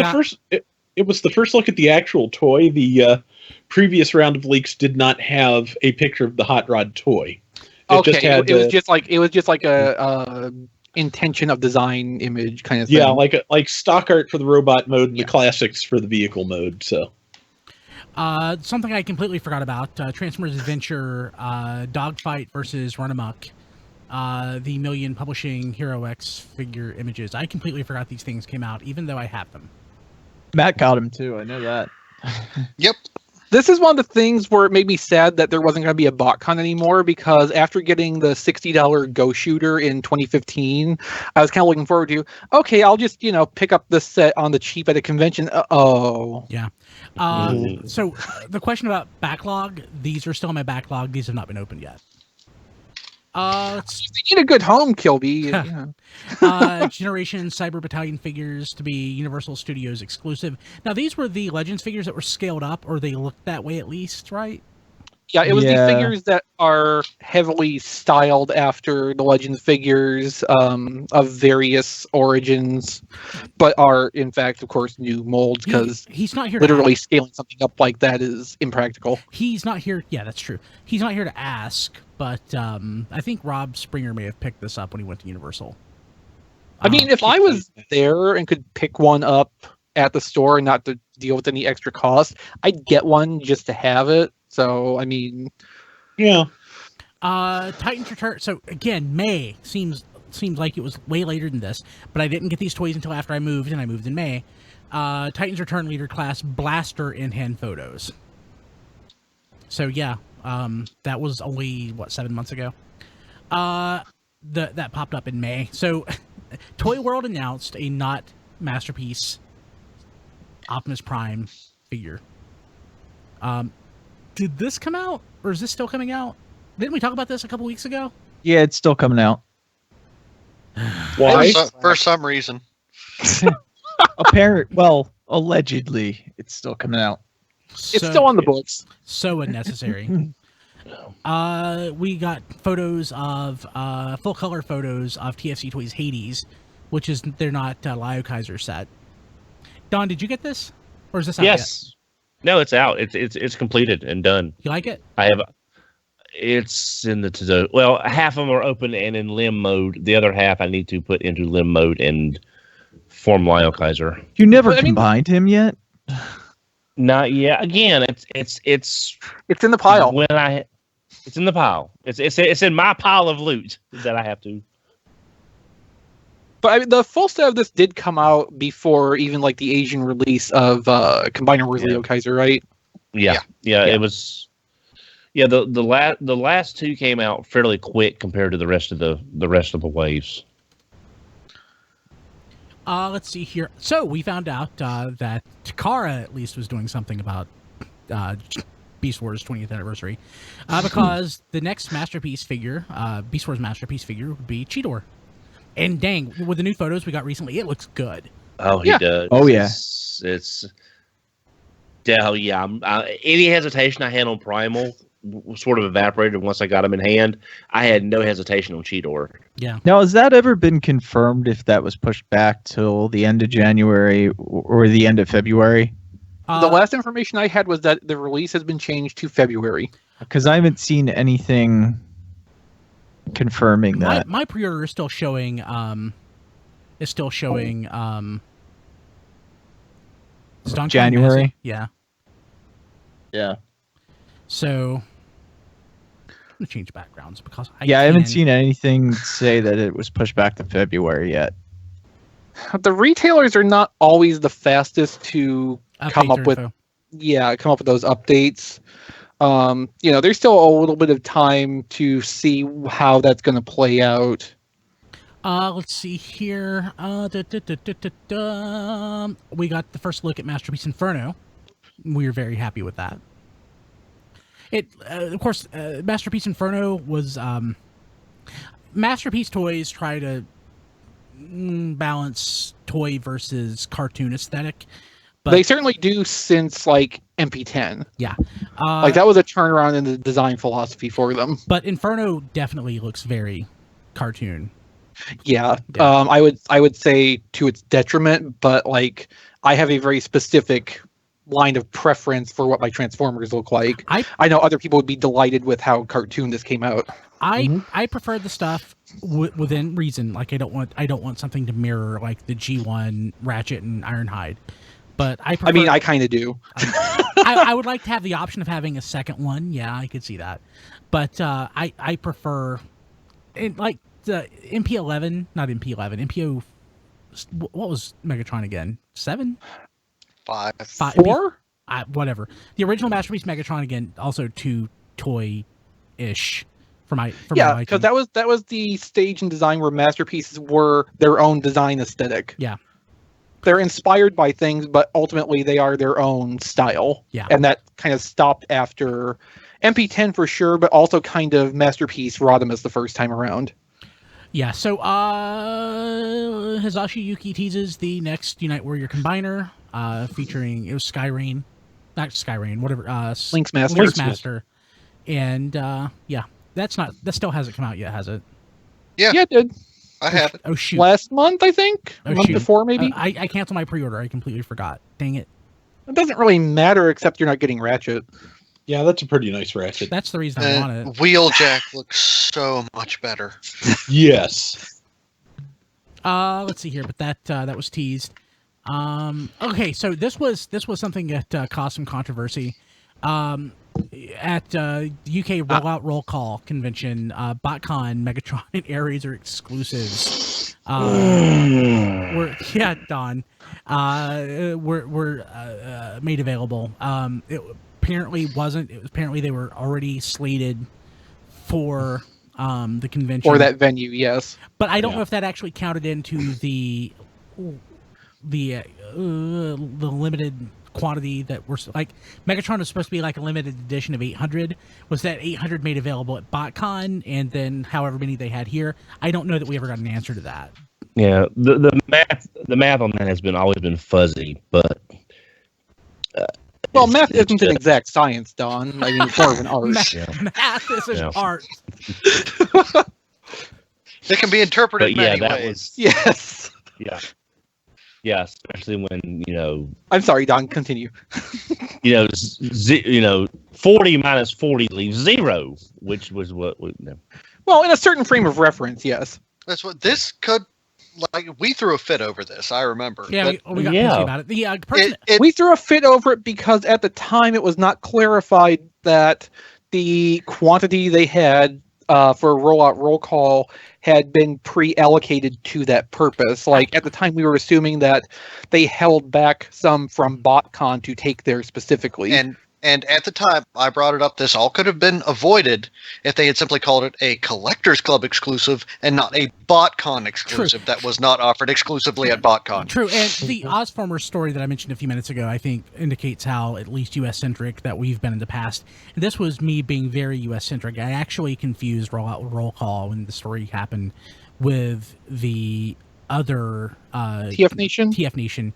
Speaker 6: it was the first look at the actual toy. The previous round of leaks did not have a picture of the Hot Rod toy.
Speaker 3: It was just like a intention of design image kind of thing.
Speaker 6: Yeah, like stock art for the robot mode and the classics for the vehicle mode. So
Speaker 1: something I completely forgot about: Transformers Adventure Dogfight versus Run Amok. The Million Publishing Hero X figure images. I completely forgot these things came out, even though I have them.
Speaker 2: Matt got them too. I know that.
Speaker 5: Yep.
Speaker 3: This is one of the things where it made me sad that there wasn't going to be a BotCon anymore, because after getting the $60 Go Shooter in 2015, I was kind of looking forward to, okay, I'll just, pick up this set on the cheap at a convention.
Speaker 1: Yeah. So the question about backlog, these are still in my backlog. These have not been opened yet.
Speaker 3: You need a good home, Kilby.
Speaker 1: Generation Cyber Battalion figures to be Universal Studios exclusive. Now, these were the Legends figures that were scaled up, or they looked that way at least, right?
Speaker 3: Yeah, it was the figures that are heavily styled after the Legends figures of various origins, but are, in fact, of course, new molds, because
Speaker 1: he's not here.
Speaker 3: Literally scaling something up like that is impractical.
Speaker 1: He's not here. Yeah, that's true. He's not here to ask, but I think Rob Springer may have picked this up when he went to Universal.
Speaker 3: I mean, if I was there and could pick one up at the store and not to deal with any extra cost, I'd get one just to have it. So, I mean...
Speaker 6: Yeah.
Speaker 1: Titans Return... So, again, May seems like it was way later than this, but I didn't get these toys until after I moved, and I moved in May. Titans Return Leader Class Blaster in-hand photos. So, yeah, that was only, 7 months ago? That popped up in May. So, Toy World announced a not Masterpiece Optimus Prime figure. Did this come out, or is this still coming out? Didn't we talk about this a couple weeks ago?
Speaker 2: Yeah, it's still coming out.
Speaker 6: Why?
Speaker 5: For some reason.
Speaker 2: Allegedly, it's still coming out.
Speaker 3: It's still on the books.
Speaker 1: So unnecessary. We got photos of full color photos of TFC Toys Hades which is they're not Lio Kaiser set. Don, did you get this, or is this out yet?
Speaker 4: Yes. No, it's out. It's completed and done.
Speaker 1: You like it?
Speaker 4: I have. It's in the well, half of them are open and in limb mode. The other half I need to put into limb mode and form Lio Kaiser.
Speaker 2: You never combined him yet?
Speaker 4: Not yet. Again, it's
Speaker 3: in the pile.
Speaker 4: It's in the pile. It's in my pile of loot that I have to.
Speaker 3: But I mean, the full set of this did come out before even like the Asian release of Combiner Wars Lio Kaiser, right?
Speaker 4: Yeah. It was. Yeah, the last two came out fairly quick compared to the rest of the waves.
Speaker 1: Let's see here. So we found out that Takara at least was doing something about Beast Wars 20th anniversary, because the next masterpiece figure, Beast Wars masterpiece figure, would be Cheetor. And dang, with the new photos we got recently, it looks good.
Speaker 4: Oh, he does.
Speaker 2: Oh yeah,
Speaker 4: it's any hesitation I had on Primal sort of evaporated once I got him in hand. I had no hesitation on Cheetor.
Speaker 1: Yeah.
Speaker 2: Now, has that ever been confirmed if that was pushed back till the end of January or the end of February?
Speaker 3: The last information I had was that the release has been changed to February.
Speaker 2: Because I haven't seen anything confirming that.
Speaker 1: My pre-order is still showing.
Speaker 2: January.
Speaker 1: Yeah.
Speaker 2: Yeah.
Speaker 1: So I'm gonna change backgrounds because I
Speaker 2: haven't seen anything say that it was pushed back to February yet.
Speaker 3: The retailers are not always the fastest to come up with those updates. There's still a little bit of time to see how that's going to play out.
Speaker 1: Let's see here. We got the first look at Masterpiece Inferno. We were very happy with that. Of course, Masterpiece Inferno was Masterpiece Toys try to balance toy versus cartoon aesthetic. But
Speaker 3: they certainly do since like MP10.
Speaker 1: Yeah.
Speaker 3: That was a turnaround in the design philosophy for them.
Speaker 1: But Inferno definitely looks very cartoon.
Speaker 3: Yeah. I would say to its detriment, but like I have a very specific line of preference for what my Transformers look like. I know other people would be delighted with how cartoon this came out.
Speaker 1: I prefer the stuff within reason. Like I don't want something to mirror like the G1 Ratchet and Ironhide. But I
Speaker 3: kind of do.
Speaker 1: I would like to have the option of having a second one. Yeah, I could see that. But I prefer like the MP11, not MP11, MPO. What was Megatron again? 7?
Speaker 5: 5.
Speaker 3: 4?
Speaker 1: Whatever. The original Masterpiece Megatron again, also 2 toy-ish.
Speaker 3: Because that was the stage and design where masterpieces were their own design aesthetic.
Speaker 1: Yeah.
Speaker 3: They're inspired by things, but ultimately they are their own style.
Speaker 1: Yeah.
Speaker 3: And that kind of stopped after MP10 for sure, but also kind of Masterpiece Rodimus the first time around.
Speaker 1: Yeah, so Hisashi Yuki teases the next Unite Warrior Combiner, featuring, it was Skyrain, not Skyrain, whatever,
Speaker 3: Link's
Speaker 1: Master. And that still hasn't come out yet, has it?
Speaker 5: Yeah,
Speaker 3: it did.
Speaker 5: I have it.
Speaker 1: Oh shoot!
Speaker 3: Last month, I think. A month before, maybe.
Speaker 1: I canceled my pre-order. I completely forgot. Dang it!
Speaker 3: It doesn't really matter, except you're not getting Ratchet.
Speaker 6: Yeah, that's a pretty nice Ratchet.
Speaker 1: That's the reason I want it.
Speaker 5: Wheeljack looks so much better.
Speaker 6: Yes.
Speaker 1: Let's see here, but that was teased. Okay, so this was something that caused some controversy. At UK Rollout Roll Call convention, BotCon, Megatron, and Ares are exclusives. Don. Were made available. It apparently wasn't. It was apparently they were already slated for the convention
Speaker 3: or that venue. Yes,
Speaker 1: but I don't know if that actually counted into the limited quantity that we're like. Megatron was supposed to be like a limited edition of 800. Was that 800 made available at BotCon and then however many they had here? I don't know that we ever got an answer to that.
Speaker 4: Yeah, the math on that has always been fuzzy, but
Speaker 3: math isn't an exact science, Don. I mean, it's more of an art.
Speaker 1: Math is an art.
Speaker 5: It can be interpreted many ways.
Speaker 3: Yes.
Speaker 4: Yeah. Yeah, especially when,
Speaker 3: I'm sorry, Don, continue.
Speaker 4: 40 minus 40 leaves 0, which was what we know.
Speaker 3: Well, in a certain frame of reference, yes.
Speaker 5: That's what this could. Like, we threw a fit over this. I remember.
Speaker 1: Yeah, we got pissy about it. The person,
Speaker 3: we threw a fit over it because at the time it was not clarified that the quantity they had for a rollout roll call had been pre-allocated to that purpose. Like, at the time, we were assuming that they held back some from BotCon to take there specifically.
Speaker 5: And at the time, I brought it up, this all could have been avoided if they had simply called it a Collectors Club exclusive and not a BotCon exclusive that was not offered exclusively at BotCon.
Speaker 1: True, and the Ozformer story that I mentioned a few minutes ago, I think, indicates how at least U.S.-centric that we've been in the past. And this was me being very U.S.-centric. I actually confused roll call when the story happened with the other...
Speaker 3: TF Nation?
Speaker 1: TF Nation.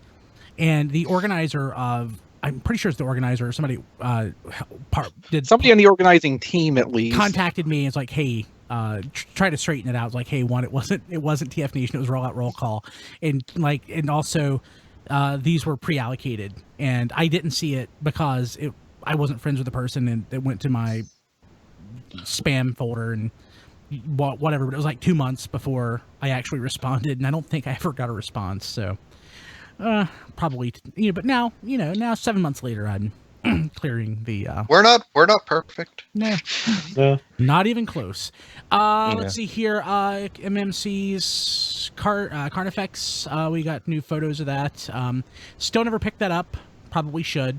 Speaker 1: And the organizer of... I'm pretty sure it's the organizer or somebody
Speaker 3: somebody on the organizing team at least
Speaker 1: contacted me and it's like, hey, try to straighten it out. It's like, hey, one, it wasn't TF Nation, it was rollout roll call. And also these were pre-allocated and I didn't see it because I wasn't friends with the person and it went to my spam folder and whatever, but it was like 2 months before I actually responded and I don't think I ever got a response. So probably, but now, now 7 months later, I'm clearing the.
Speaker 5: We're not perfect.
Speaker 1: No, not even close. Let's see here. MMC's Carnifex. We got new photos of that. Still never picked that up. Probably should.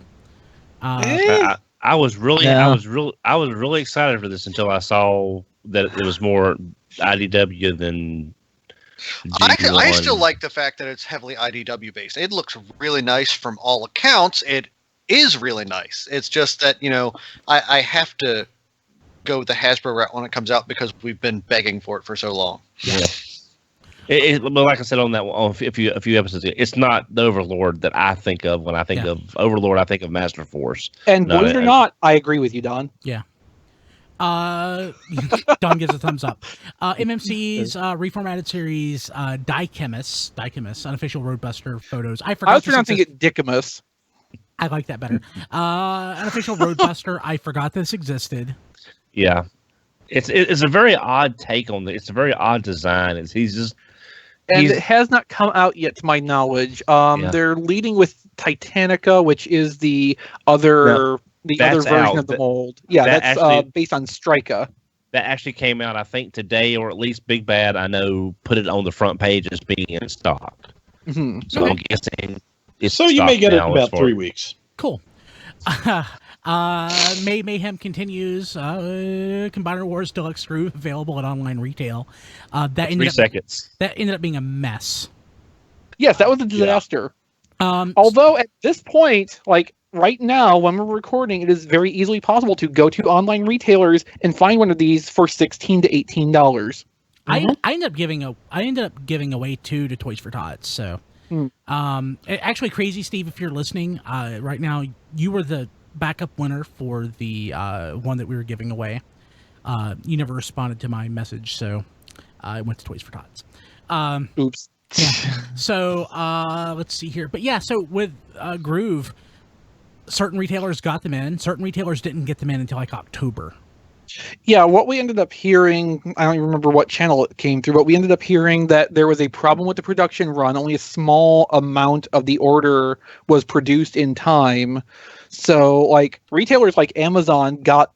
Speaker 4: I was really excited for this until I saw that it was more IDW than.
Speaker 5: I still like the fact that it's heavily IDW based. It looks really nice from all accounts. It is really nice. It's just that, I have to go the Hasbro route when it comes out because we've been begging for it for so long.
Speaker 4: Yeah. But like I said on a few episodes ago, it's not the Overlord that I think of when I think of Overlord. I think of Master Force.
Speaker 3: And believe it or not, I agree with you, Don.
Speaker 1: Yeah. Don gives a thumbs up. MMC's reformatted series, Dichemus, unofficial Roadbuster photos. I
Speaker 3: was pronouncing it Dickamus.
Speaker 1: I like that better. Unofficial Roadbuster. I forgot this existed.
Speaker 4: Yeah, it's a very odd take on it. It's a very odd design. It
Speaker 3: has not come out yet, to my knowledge. They're leading with Titanica, which is the other. The other version of the mold. Yeah, that's actually, based on Strika.
Speaker 4: That actually came out, I think, today, or at least Big Bad, I know, put it on the front page as being in stock.
Speaker 3: Mm-hmm.
Speaker 4: So I'm guessing it's
Speaker 6: so you may get it in about 3 weeks.
Speaker 1: Cool. Mayhem continues. Combiner Wars Deluxe Groove available at online retail. That ended up being a mess.
Speaker 3: Yes, that was a disaster. Although at this point, right now, when we're recording, it is very easily possible to go to online retailers and find one of these for $16 to $18.
Speaker 1: I ended up giving away 2 to Toys for Tots. So, actually, Crazy Steve, if you're listening, right now you were the backup winner for the one that we were giving away. You never responded to my message, so I went to Toys for Tots.
Speaker 3: Oops.
Speaker 1: Yeah. So let's see here, but yeah, so with Groove. Certain retailers got them in. Certain retailers didn't get them in until October.
Speaker 3: Yeah, what we ended up hearing, I don't even remember what channel it came through, but we ended up hearing that there was a problem with the production run. Only a small amount of the order was produced in time. So, retailers like Amazon got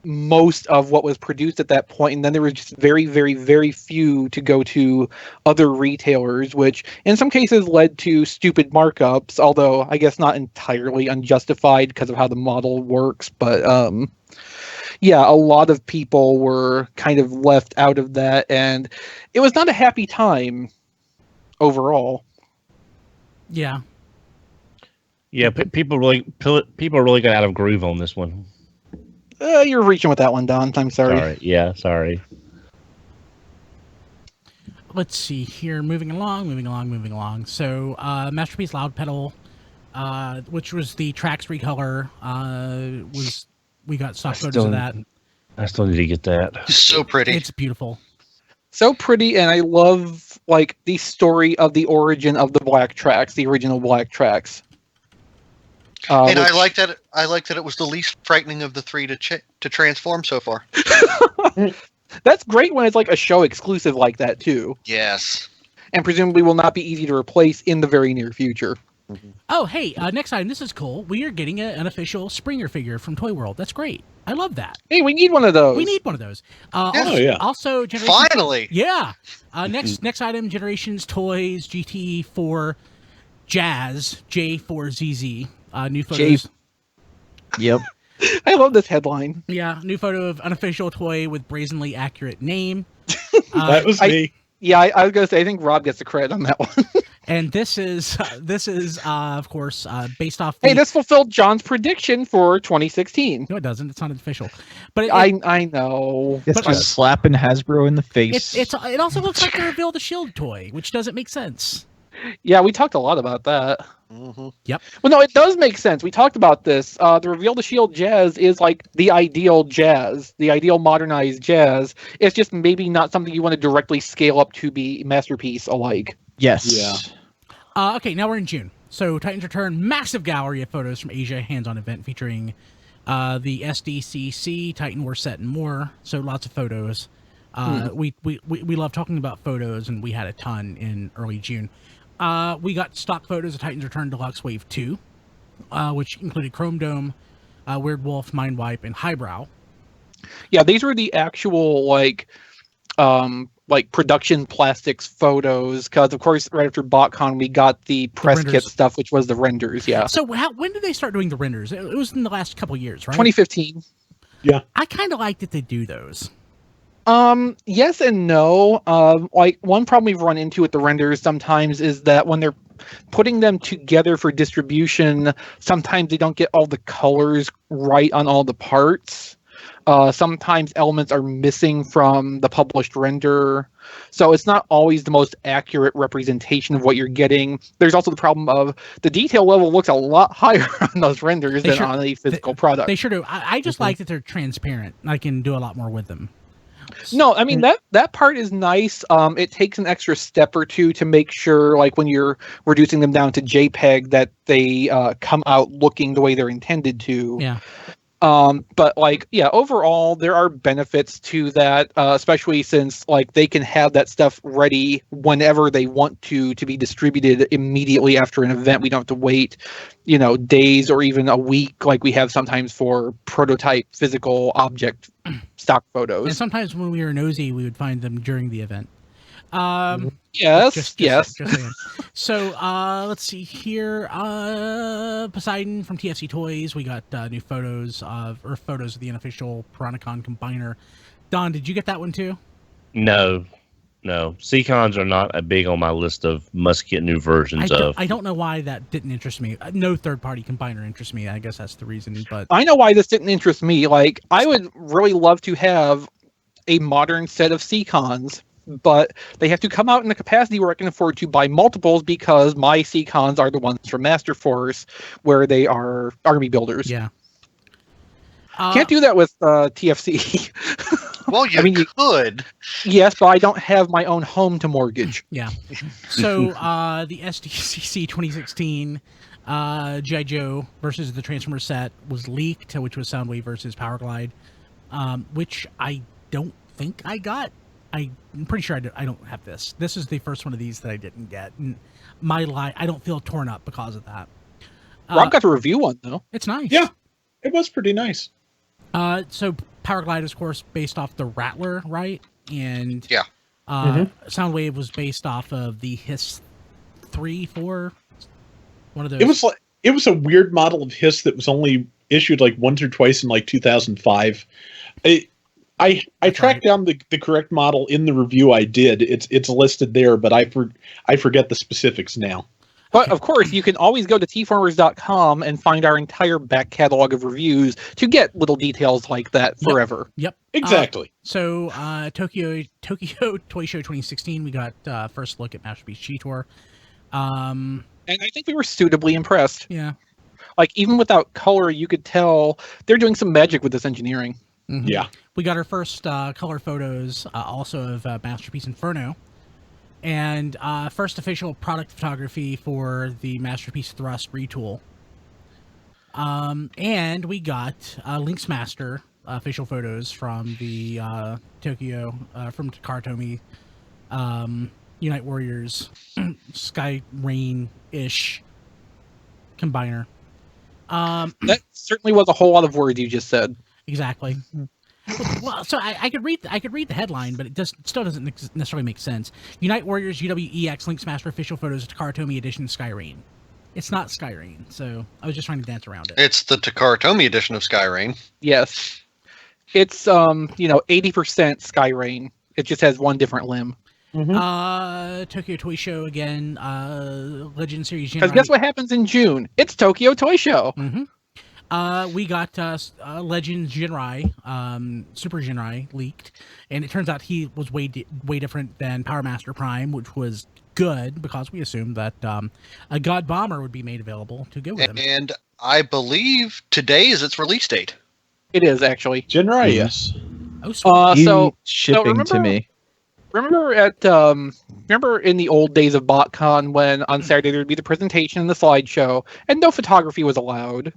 Speaker 3: most of what was produced at that point, and then there was just very, very, very few to go to other retailers, which in some cases led to stupid markups, although I guess not entirely unjustified because of how the model works. But a lot of people were kind of left out of that, and it was not a happy time overall.
Speaker 1: Yeah.
Speaker 4: Yeah, people really got out of groove on this one.
Speaker 3: You're reaching with that one, Don. I'm sorry.
Speaker 4: Sorry.
Speaker 1: Let's see here. Moving along. So, Masterpiece Loud Pedal, which was the Trax recolor, we got stock photos of that.
Speaker 4: I still need to get that.
Speaker 5: It's so pretty.
Speaker 1: It's beautiful.
Speaker 3: So pretty, and I love like the story of the origin of the Black Tracks, the original Black Tracks.
Speaker 5: And I like that. I like that it was the least frightening of the three to transform so far.
Speaker 3: That's great when it's like a show exclusive like that too.
Speaker 5: Yes,
Speaker 3: and presumably will not be easy to replace in the very near future.
Speaker 1: Oh, hey, next item. This is cool. We are getting an unofficial Springer figure from Toy World. That's great. I love that.
Speaker 3: Hey, we need one of those.
Speaker 1: We need one of those. Also,
Speaker 5: finally.
Speaker 1: Yeah. Next item: Generations Toys GT4 Jazz J4ZZ. New photos.
Speaker 2: Yep.
Speaker 3: I love this headline.
Speaker 1: Yeah, new photo of unofficial toy with brazenly accurate name.
Speaker 6: That was me.
Speaker 3: I was gonna say I think Rob gets the credit on that one.
Speaker 1: And this is of course based off.
Speaker 3: Hey, this fulfilled John's prediction for 2016.
Speaker 1: No, it doesn't. It's not official. But
Speaker 3: I know.
Speaker 2: It's just slapping Hasbro in the face.
Speaker 1: It also looks like the Reveal the Shield toy, which doesn't make sense.
Speaker 3: Yeah, we talked a lot about that.
Speaker 5: Mm-hmm.
Speaker 1: Yep.
Speaker 3: Well, no, it does make sense. We talked about this. The Reveal the Shield Jazz is like the ideal Jazz, the ideal modernized Jazz. It's just maybe not something you want to directly scale up to be Masterpiece alike.
Speaker 2: Yes.
Speaker 6: Yeah.
Speaker 1: Okay, now we're in June. So Titans Return, massive gallery of photos from Asia hands-on event featuring the SDCC, Titan War set, and more. So lots of photos. We love talking about photos, and we had a ton in early June. We got stock photos of Titans Return Deluxe Wave 2, which included Chrome Dome, Weird Wolf, Mindwipe, and Highbrow.
Speaker 3: Yeah, these were the actual like production plastics photos, because of course right after BotCon we got the press kit stuff, which was the renders. Yeah.
Speaker 1: So when did they start doing the renders? It was in the last couple of years, right?
Speaker 3: 2015.
Speaker 6: Yeah.
Speaker 1: I kind of like that they do those.
Speaker 3: Yes and no. Like one problem we've run into with the renders sometimes is that when they're putting them together for distribution, sometimes they don't get all the colors right on all the parts. Sometimes elements are missing from the published render. So it's not always the most accurate representation of what you're getting. There's also the problem of the detail level looks a lot higher on those renders than on a physical product.
Speaker 1: They sure do. I just like that they're transparent. I can do a lot more with them.
Speaker 3: No, I mean that part is nice. It takes an extra step or two to make sure, like when you're reducing them down to JPEG, that they come out looking the way they're intended to.
Speaker 1: Yeah.
Speaker 3: But like, yeah, overall there are benefits to that, especially since like they can have that stuff ready whenever they want to be distributed immediately after an event. We don't have to wait, days or even a week like we have sometimes for prototype physical object stock photos.
Speaker 1: And sometimes when we were nosy, we would find them during the event.
Speaker 3: Yes.
Speaker 1: Just saying. So let's see here. Poseidon from TFC Toys. We got new photos of the unofficial Piranha-Con combiner. Don, did you get that one too?
Speaker 4: No. C-Cons are not a big on my list of must get new versions of.
Speaker 1: I don't know why that didn't interest me. No third-party combiner interests me. I guess that's the reason. But
Speaker 3: I know why this didn't interest me. Like, I would really love to have a modern set of C-Cons, but they have to come out in a capacity where I can afford to buy multiples, because my C-Cons are the ones from Master Force, where they are army builders.
Speaker 1: Yeah.
Speaker 3: Can't do that with TFC.
Speaker 5: Well, you could.
Speaker 3: Yes, but I don't have my own home to mortgage.
Speaker 1: Yeah. So the SDCC 2016 G.I. Joe versus the Transformers set was leaked, which was Soundwave versus Powerglide, which I don't think I got. I'm pretty sure I don't have this. This is the first one of these that I didn't get. And I don't feel torn up because of that.
Speaker 3: Rob got to review one, though.
Speaker 1: It's nice.
Speaker 6: Yeah, it was pretty nice.
Speaker 1: So Powerglide is, of course, based off the Rattler, right? And
Speaker 5: yeah,
Speaker 1: Soundwave was based off of the Hiss 3-4. One of those.
Speaker 6: It was a weird model of Hiss that was only issued like once or twice in like 2005. I tracked down the correct model in the review I did. It's listed there, but I forget the specifics now.
Speaker 3: But of course, you can always go to tformers.com and find our entire back catalog of reviews to get little details like that forever.
Speaker 1: Yep.
Speaker 6: Exactly.
Speaker 1: So Tokyo Toy Show 2016, we got first look at Masterpiece G-Tour.
Speaker 3: And I think we were suitably impressed.
Speaker 1: Yeah.
Speaker 3: Like, even without color, you could tell they're doing some magic with this engineering.
Speaker 1: Mm-hmm.
Speaker 6: Yeah.
Speaker 1: We got our first color photos also of Masterpiece Inferno. And first official product photography for the Masterpiece Thrust retool. And we got Link's Master official photos from the Tokyo, from Takara Tomy, Unite Warriors, Sky Rain-ish combiner.
Speaker 3: That certainly was a whole lot of words you just said.
Speaker 1: Exactly. Well, so I could read the headline, but it still doesn't necessarily make sense. Unite Warriors UWEX Link's Master official photos of Takara Tomy edition Skyrain. It's not Skyrain, so I was just trying to dance around it.
Speaker 5: It's the Takara Tomy edition of Skyrain.
Speaker 3: Yes. It's 80% Skyrain. It just has one different limb.
Speaker 6: Mm-hmm.
Speaker 1: Tokyo Toy Show again. Legend Series.
Speaker 3: Because guess what happens in June? It's Tokyo Toy Show.
Speaker 1: Mm-hmm. We got Legend Ginrai, Super Ginrai leaked, and it turns out he was way different than Power Master Prime, which was good because we assumed that a God Bomber would be made available to go with him.
Speaker 5: And I believe today is its release date.
Speaker 3: It is actually.
Speaker 6: Genrai, yes.
Speaker 1: Oh, sweet.
Speaker 3: So
Speaker 2: shipping to me.
Speaker 3: Remember in the old days of BotCon when on Saturday there would be the presentation and the slideshow, and no photography was allowed.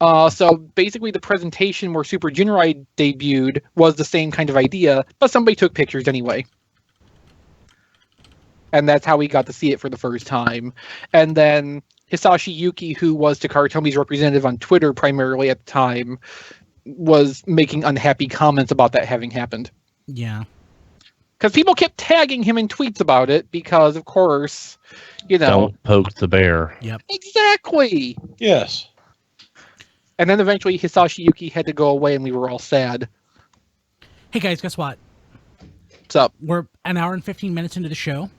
Speaker 3: So basically the presentation where Super Ginrai debuted was the same kind of idea, but somebody took pictures anyway. And that's how we got to see it for the first time. And then Hisashi Yuki, who was Takara Tomy's representative on Twitter primarily at the time, was making unhappy comments about that having happened.
Speaker 1: Yeah.
Speaker 3: Because people kept tagging him in tweets about it because, of course,
Speaker 4: Don't poke the bear.
Speaker 1: Yep.
Speaker 3: Exactly!
Speaker 6: Yes.
Speaker 3: And then eventually Hisashi Yuki had to go away and we were all sad.
Speaker 1: Hey guys, guess what?
Speaker 3: What's up?
Speaker 1: We're an hour and 15 minutes into the show,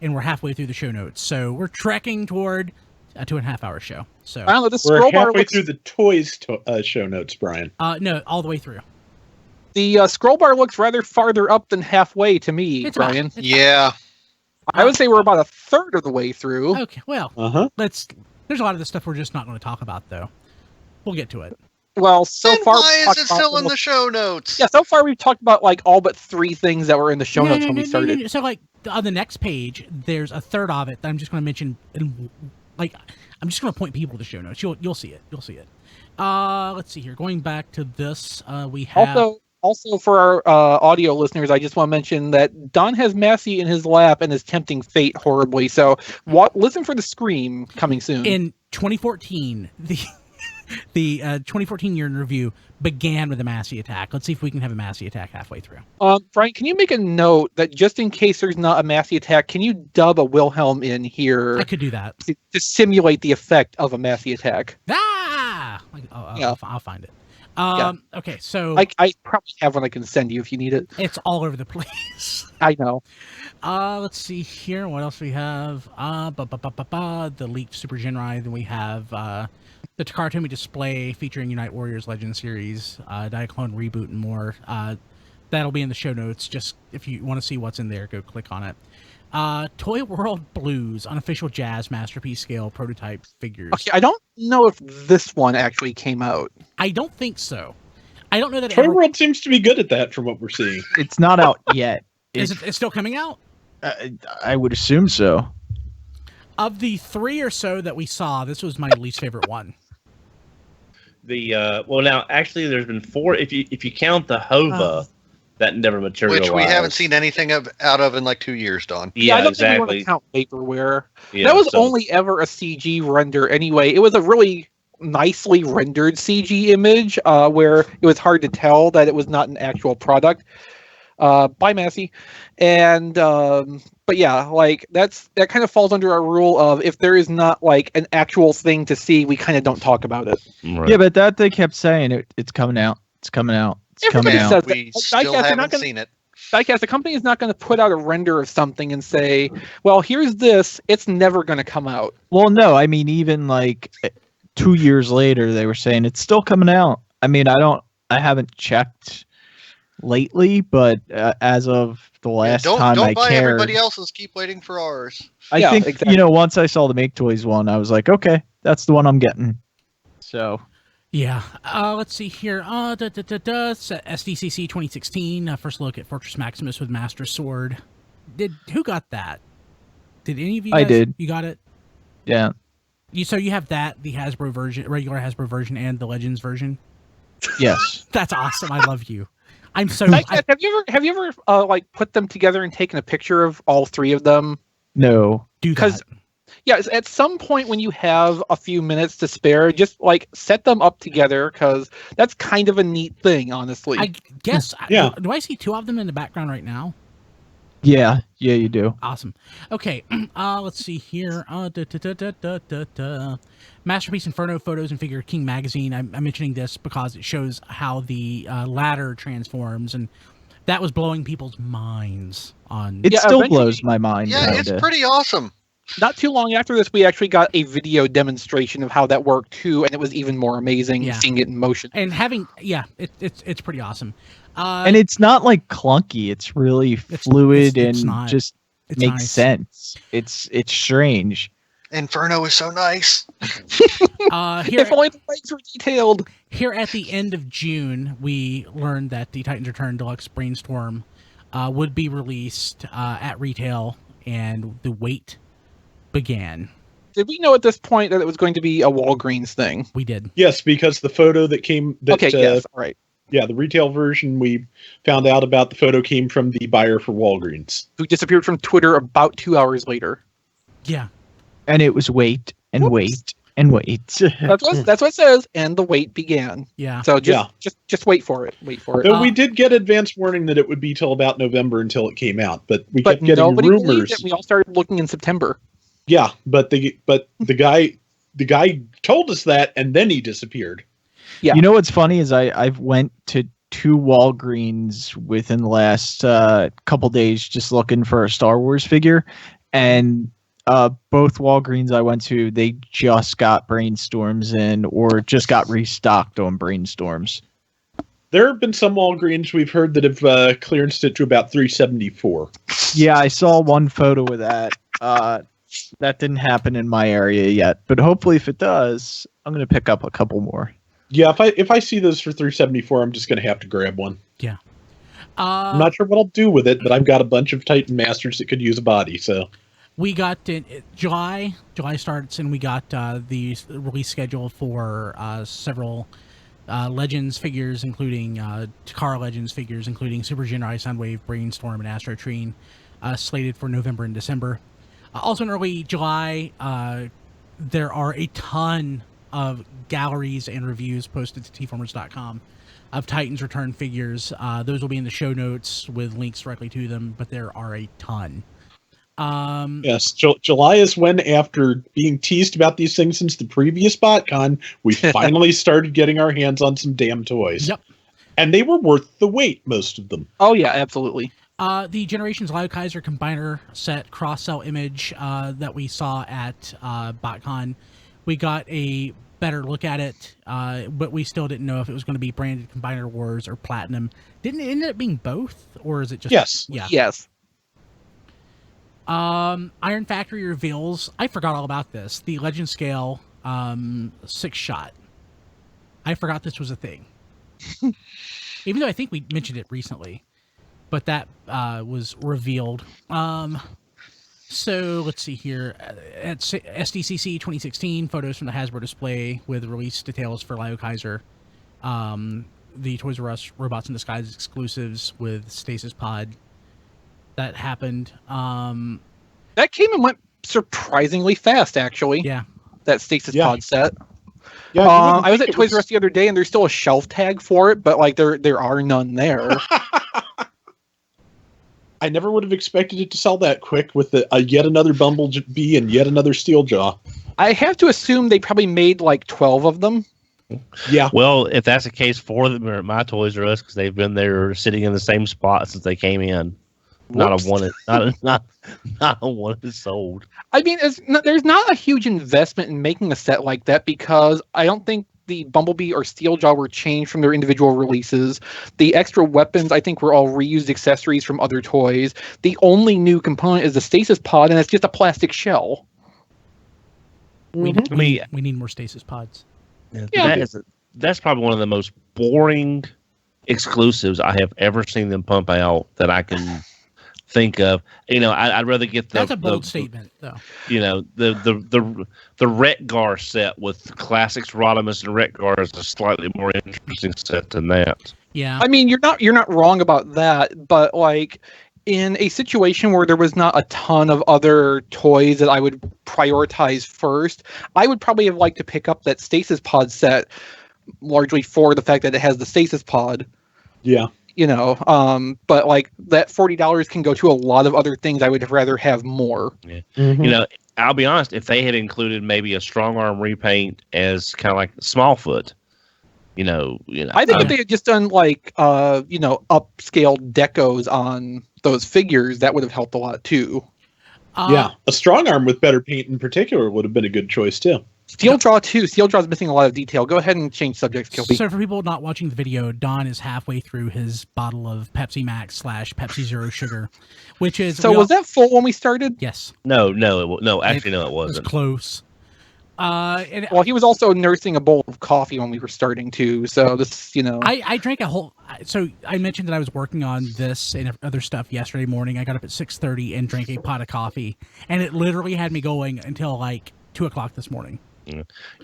Speaker 1: and we're halfway through the show notes. So we're trekking toward a 2.5-hour show. So
Speaker 3: I don't know, the
Speaker 6: We're
Speaker 3: scroll bar
Speaker 6: halfway
Speaker 3: looks,
Speaker 6: through the toys show notes, Brian.
Speaker 1: no, all the way through.
Speaker 3: the scroll bar looks rather farther up than halfway to me,
Speaker 1: It's
Speaker 3: Brian.
Speaker 1: about-
Speaker 5: Yeah.
Speaker 3: I would say we're about a third of the way through.
Speaker 1: Okay, well,
Speaker 6: Uh-huh.
Speaker 1: there's a lot of the stuff we're just not going to talk about, though. We'll get to it.
Speaker 3: Well, so
Speaker 5: Then
Speaker 3: far,
Speaker 5: why
Speaker 3: we've
Speaker 5: is
Speaker 3: talked
Speaker 5: it
Speaker 3: about
Speaker 5: still in the
Speaker 3: almost-
Speaker 5: show notes?
Speaker 3: Yeah, so far we've talked about like all but 3 things that were in the show notes when we started.
Speaker 1: No. So, like, on the next page, there's a third of it that I'm just going to mention. Like, I'm just going to point people to the show notes. You'll see it. You'll see it. Let's see here. Going back to this, we have...
Speaker 3: Also for our audio listeners, I just want to mention that Don has Massey in his lap and is tempting fate horribly. So listen for the scream coming soon.
Speaker 1: In 2014, the 2014 year in review began with a Massey attack. Let's see if we can have a Massey attack halfway through.
Speaker 3: Brian, can you make a note that just in case there's not a Massey attack, can you dub a Wilhelm in here
Speaker 1: I could do that.
Speaker 3: to simulate the effect of a Massey attack?
Speaker 1: Ah!
Speaker 3: Yeah.
Speaker 1: I'll find it.
Speaker 3: Yeah.
Speaker 1: Okay, so
Speaker 3: I probably have one I can send you if you need it.
Speaker 1: it's all over the place.
Speaker 3: I know.
Speaker 1: Let's see here. What else we have? The leaked Super Ginrai. Then we have the Takara Tomy display featuring Unite Warriors Legend Series, Diaclone reboot, and more. That'll be in the show notes. Just if you want to see what's in there, go click on it. Toy World Blues, unofficial Jazz Masterpiece scale prototype figures.
Speaker 3: Okay, I don't know if this one actually came out.
Speaker 1: I don't think so. I don't know that it
Speaker 6: Toy
Speaker 1: ever...
Speaker 6: World seems to be good at that from what we're seeing.
Speaker 2: It's not out yet.
Speaker 1: Is it? It's still coming out?
Speaker 2: I would assume so.
Speaker 1: Of the 3 or so that we saw, this was my least favorite one.
Speaker 4: Well, now actually, there's been 4. If you count the Hova, that never materialized.
Speaker 5: Which we haven't seen anything out of in like 2 years, Don.
Speaker 4: Yeah,
Speaker 3: I don't think we want to
Speaker 4: exactly.
Speaker 3: count vaporware.
Speaker 4: Yeah,
Speaker 3: That was
Speaker 4: so-
Speaker 3: only ever a CG render anyway. It was a really nicely rendered CG image where it was hard to tell that it was not an actual product. By Massey. And but yeah, like that kind of falls under our rule of if there is not like an actual thing to see, we kind of don't talk about it.
Speaker 4: Right.
Speaker 2: Yeah, but that they kept saying it's coming out. It's coming out. It's coming
Speaker 3: Everybody
Speaker 2: out.
Speaker 3: says
Speaker 5: We
Speaker 3: that.
Speaker 5: still
Speaker 3: Diecast, they're not
Speaker 5: haven't
Speaker 3: gonna-
Speaker 5: seen it.
Speaker 3: Diecast, the company is not going to put out a render of something and say, well, here's this. It's never going to come out.
Speaker 2: Well, no, I mean even like 2 years later, they were saying it's still coming out. I mean, I haven't checked lately, but as of the last
Speaker 5: don't
Speaker 2: time I
Speaker 5: buy
Speaker 2: cared,
Speaker 5: everybody else's. Keep waiting for ours.
Speaker 2: I
Speaker 3: Yeah,
Speaker 2: think
Speaker 3: exactly.
Speaker 2: once I saw the Make Toys one, I was like, okay, that's the one I'm getting. So
Speaker 1: Yeah. Let's see here. SDCC 2016. First look at Fortress Maximus with Master Sword. Who got that? Did any of you guys?
Speaker 2: I did.
Speaker 1: You got it?
Speaker 2: Yeah.
Speaker 1: So you have that, the Hasbro version, regular Hasbro version, and the Legends version?
Speaker 2: Yes.
Speaker 1: That's awesome. I love you. I'm so...
Speaker 3: Have you ever like put them together and taken a picture of all three of them?
Speaker 2: No.
Speaker 1: Do that.
Speaker 3: Yeah, at some point when you have a few minutes to spare, just like set them up together, because that's kind of a neat thing, honestly.
Speaker 1: I guess.
Speaker 6: Yeah.
Speaker 1: Do I see two of them in the background right now?
Speaker 2: Yeah, you do.
Speaker 1: Awesome. Okay, let's see here. Masterpiece Inferno photos and figure King magazine. I'm mentioning this because it shows how the ladder transforms, and that was blowing people's minds.
Speaker 2: It still blows my mind.
Speaker 5: Yeah, it's pretty awesome.
Speaker 3: Not too long after this, we actually got a video demonstration of how that worked too, and it was even more amazing seeing it in motion.
Speaker 1: And having, it's pretty awesome.
Speaker 2: And it's not like clunky. It's really fluid and just makes sense. It's strange.
Speaker 5: Inferno is so nice.
Speaker 3: If only the legs were detailed.
Speaker 1: Here at the end of June, we learned that the Titans Return Deluxe Brainstorm would be released at retail, and the wait began.
Speaker 3: Did we know at this point that it was going to be a Walgreens thing?
Speaker 1: We did.
Speaker 6: Yes, because the photo that came...
Speaker 3: yes, all right.
Speaker 6: Yeah, the retail version, we found out about the photo came from the buyer for Walgreens.
Speaker 3: Who disappeared from Twitter about 2 hours later.
Speaker 1: Yeah.
Speaker 2: And it was wait and wait and wait.
Speaker 3: That's what it says, and the wait began.
Speaker 1: Yeah.
Speaker 3: So just wait for it. Wait for it.
Speaker 6: Though we did get advance warning that it would be till about November until it came out, but we kept getting
Speaker 3: nobody
Speaker 6: rumors.
Speaker 3: believed it. We all started looking in September.
Speaker 6: Yeah, but the guy told us that, and then he disappeared.
Speaker 3: Yeah.
Speaker 2: You know what's funny is I've went to 2 Walgreens within the last couple days just looking for a Star Wars figure, and both Walgreens I went to, they just got Brainstorms in or just got restocked on Brainstorms.
Speaker 6: There have been some Walgreens we've heard that have clearanced it to about $374.
Speaker 2: Yeah, I saw one photo of that. That didn't happen in my area yet, but hopefully if it does, I'm going to pick up a couple more.
Speaker 6: Yeah, if I see those for $374, I'm just going to have to grab one.
Speaker 1: Yeah.
Speaker 6: I'm not sure what I'll do with it, but I've got a bunch of Titan Masters that could use a body, so...
Speaker 1: We got July starts, and we got the release schedule for several Legends figures, including Takara Legends figures, including Super Ginrai, Soundwave, Brainstorm, and Astro Treen, slated for November and December. Also in early July, there are a ton of galleries and reviews posted to tformers.com of Titans Return figures. Those will be in the show notes with links directly to them, but there are a ton.
Speaker 6: Yes, July is when, after being teased about these things since the previous BotCon, we finally started getting our hands on some damn toys.
Speaker 1: Yep.
Speaker 6: And they were worth the wait, most of them.
Speaker 3: Oh, yeah, absolutely.
Speaker 1: The Generations Lio Kaiser Combiner set cross-sell image that we saw at BotCon, we got a better look at it, but we still didn't know if it was going to be branded Combiner Wars or Platinum. Didn't it end up being both, or is it just...
Speaker 6: Yes.
Speaker 1: Yeah.
Speaker 3: Yes.
Speaker 1: Iron Factory reveals, I forgot all about this, the Legend Scale 6-shot. I forgot this was a thing. Even though I think we mentioned it recently. But that was revealed. So let's see here. At SDCC 2016, photos from the Hasbro display with release details for Lio Kaiser. The Toys R Us Robots in Disguise exclusives with Stasis Pod. That happened.
Speaker 3: That came and went surprisingly fast, actually.
Speaker 1: Yeah.
Speaker 3: That Stasis Pod set.
Speaker 6: Yeah,
Speaker 3: I was at Toys R Us the other day, and there's still a shelf tag for it, but like there are none there.
Speaker 6: I never would have expected it to sell that quick with yet another Bumblebee and yet another Steeljaw.
Speaker 3: I have to assume they probably made like 12 of them.
Speaker 6: Yeah.
Speaker 4: Well, if that's the case, 4 of them are at my Toys R Us because they've been there sitting in the same spot since they came in. Not a one is sold.
Speaker 3: I mean, there's not a huge investment in making a set like that because I don't think the Bumblebee or Steeljaw were changed from their individual releases. The extra weapons, I think, were all reused accessories from other toys. The only new component is the Stasis Pod, and it's just a plastic shell.
Speaker 1: We need more Stasis Pods.
Speaker 4: Yeah. that's probably one of the most boring exclusives I have ever seen them pump out that I can think of. I'd rather get
Speaker 1: that's a bold statement, though.
Speaker 4: The Retgar set with classics Rodimus and Retgar is a slightly more interesting set than that.
Speaker 1: Yeah,
Speaker 3: I mean, you're not wrong about that, but like in a situation where there was not a ton of other toys that I would prioritize first, I would probably have liked to pick up that Stasis Pod set, largely for the fact that it has the Stasis Pod.
Speaker 6: Yeah.
Speaker 3: But like that $40 can go to a lot of other things I would rather have more.
Speaker 4: Yeah. Mm-hmm. I'll be honest, if they had included maybe a strong arm repaint as kind of like Smallfoot, I
Speaker 3: think if they had just done like upscale decos on those figures, that would have helped a lot too.
Speaker 6: Yeah, a strong arm with better paint in particular would have been a good choice too.
Speaker 3: Steel Jaw too. Steel Jaw's missing a lot of detail. Go ahead and change subjects, Kilby.
Speaker 1: So for people not watching the video, Don is halfway through his bottle of Pepsi Max / Pepsi Zero Sugar, which is...
Speaker 3: So was that full when we started?
Speaker 1: Yes.
Speaker 4: No, it wasn't.
Speaker 1: It was close.
Speaker 3: Well, he was also nursing a bowl of coffee when we were starting too. So this,
Speaker 1: I drank a whole. So I mentioned that I was working on this and other stuff yesterday morning. I got up at 6:30 and drank a pot of coffee, and it literally had me going until like 2:00 this morning.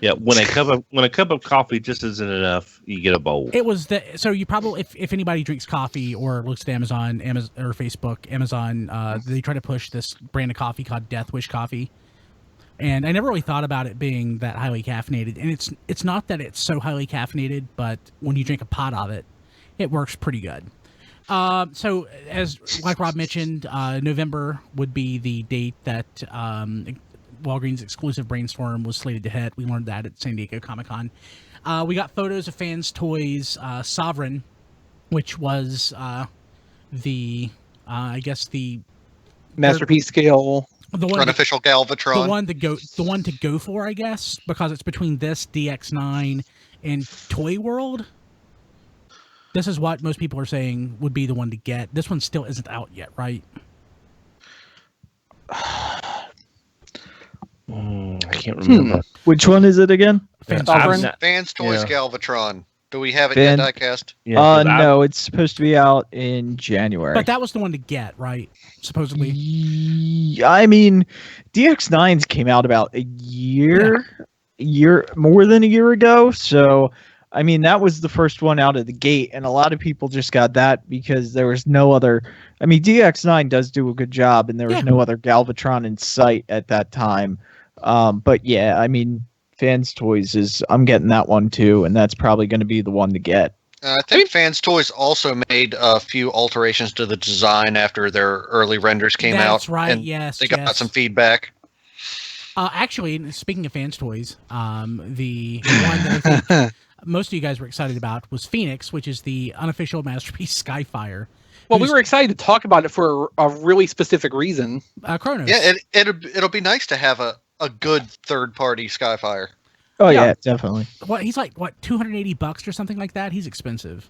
Speaker 4: Yeah, when a cup of coffee just isn't enough, you get a bowl.
Speaker 1: It was so you probably if anybody drinks coffee or looks at Amazon or Facebook, Amazon, they try to push this brand of coffee called Death Wish coffee. And I never really thought about it being that highly caffeinated. And it's not that it's so highly caffeinated, but when you drink a pot of it, it works pretty good. So like Rob mentioned, November would be the date that Walgreens exclusive Brainstorm was slated to hit. We learned that at San Diego Comic-Con. We got photos of fans' toys, Sovereign, which was the
Speaker 3: Masterpiece scale.
Speaker 5: The unofficial Galvatron.
Speaker 1: The one to go for, I guess, because it's between this DX9 and Toy World. This is what most people are saying would be the one to get. This one still isn't out yet, right?
Speaker 4: I can't remember.
Speaker 2: Which one is it again?
Speaker 5: Fans Toys Galvatron. Do we have it yet, Diecast?
Speaker 2: Yeah, no, it's supposed to be out in January.
Speaker 1: But that was the one to get, right? Supposedly.
Speaker 2: I mean, DX9s came out about a year more than a year ago. So, I mean, that was the first one out of the gate, and a lot of people just got that because there was no other. I mean, DX9 does do a good job, and there was no other Galvatron in sight at that time. But yeah, I mean, Fans Toys I'm getting that one too, and that's probably going to be the one to get.
Speaker 5: I think Fans Toys also made a few alterations to the design after their early renders came out.
Speaker 1: That's right,
Speaker 5: and
Speaker 1: yes.
Speaker 5: They got some feedback.
Speaker 1: Actually, speaking of Fans Toys, the one that I think most of you guys were excited about was Phoenix, which is the unofficial Masterpiece Skyfire.
Speaker 3: Well, we were excited to talk about it for a really specific reason.
Speaker 1: Kronos.
Speaker 5: Yeah, it'll be nice to have a good third-party Skyfire.
Speaker 2: Oh yeah, definitely.
Speaker 1: What he's like $280 or something like that. He's expensive.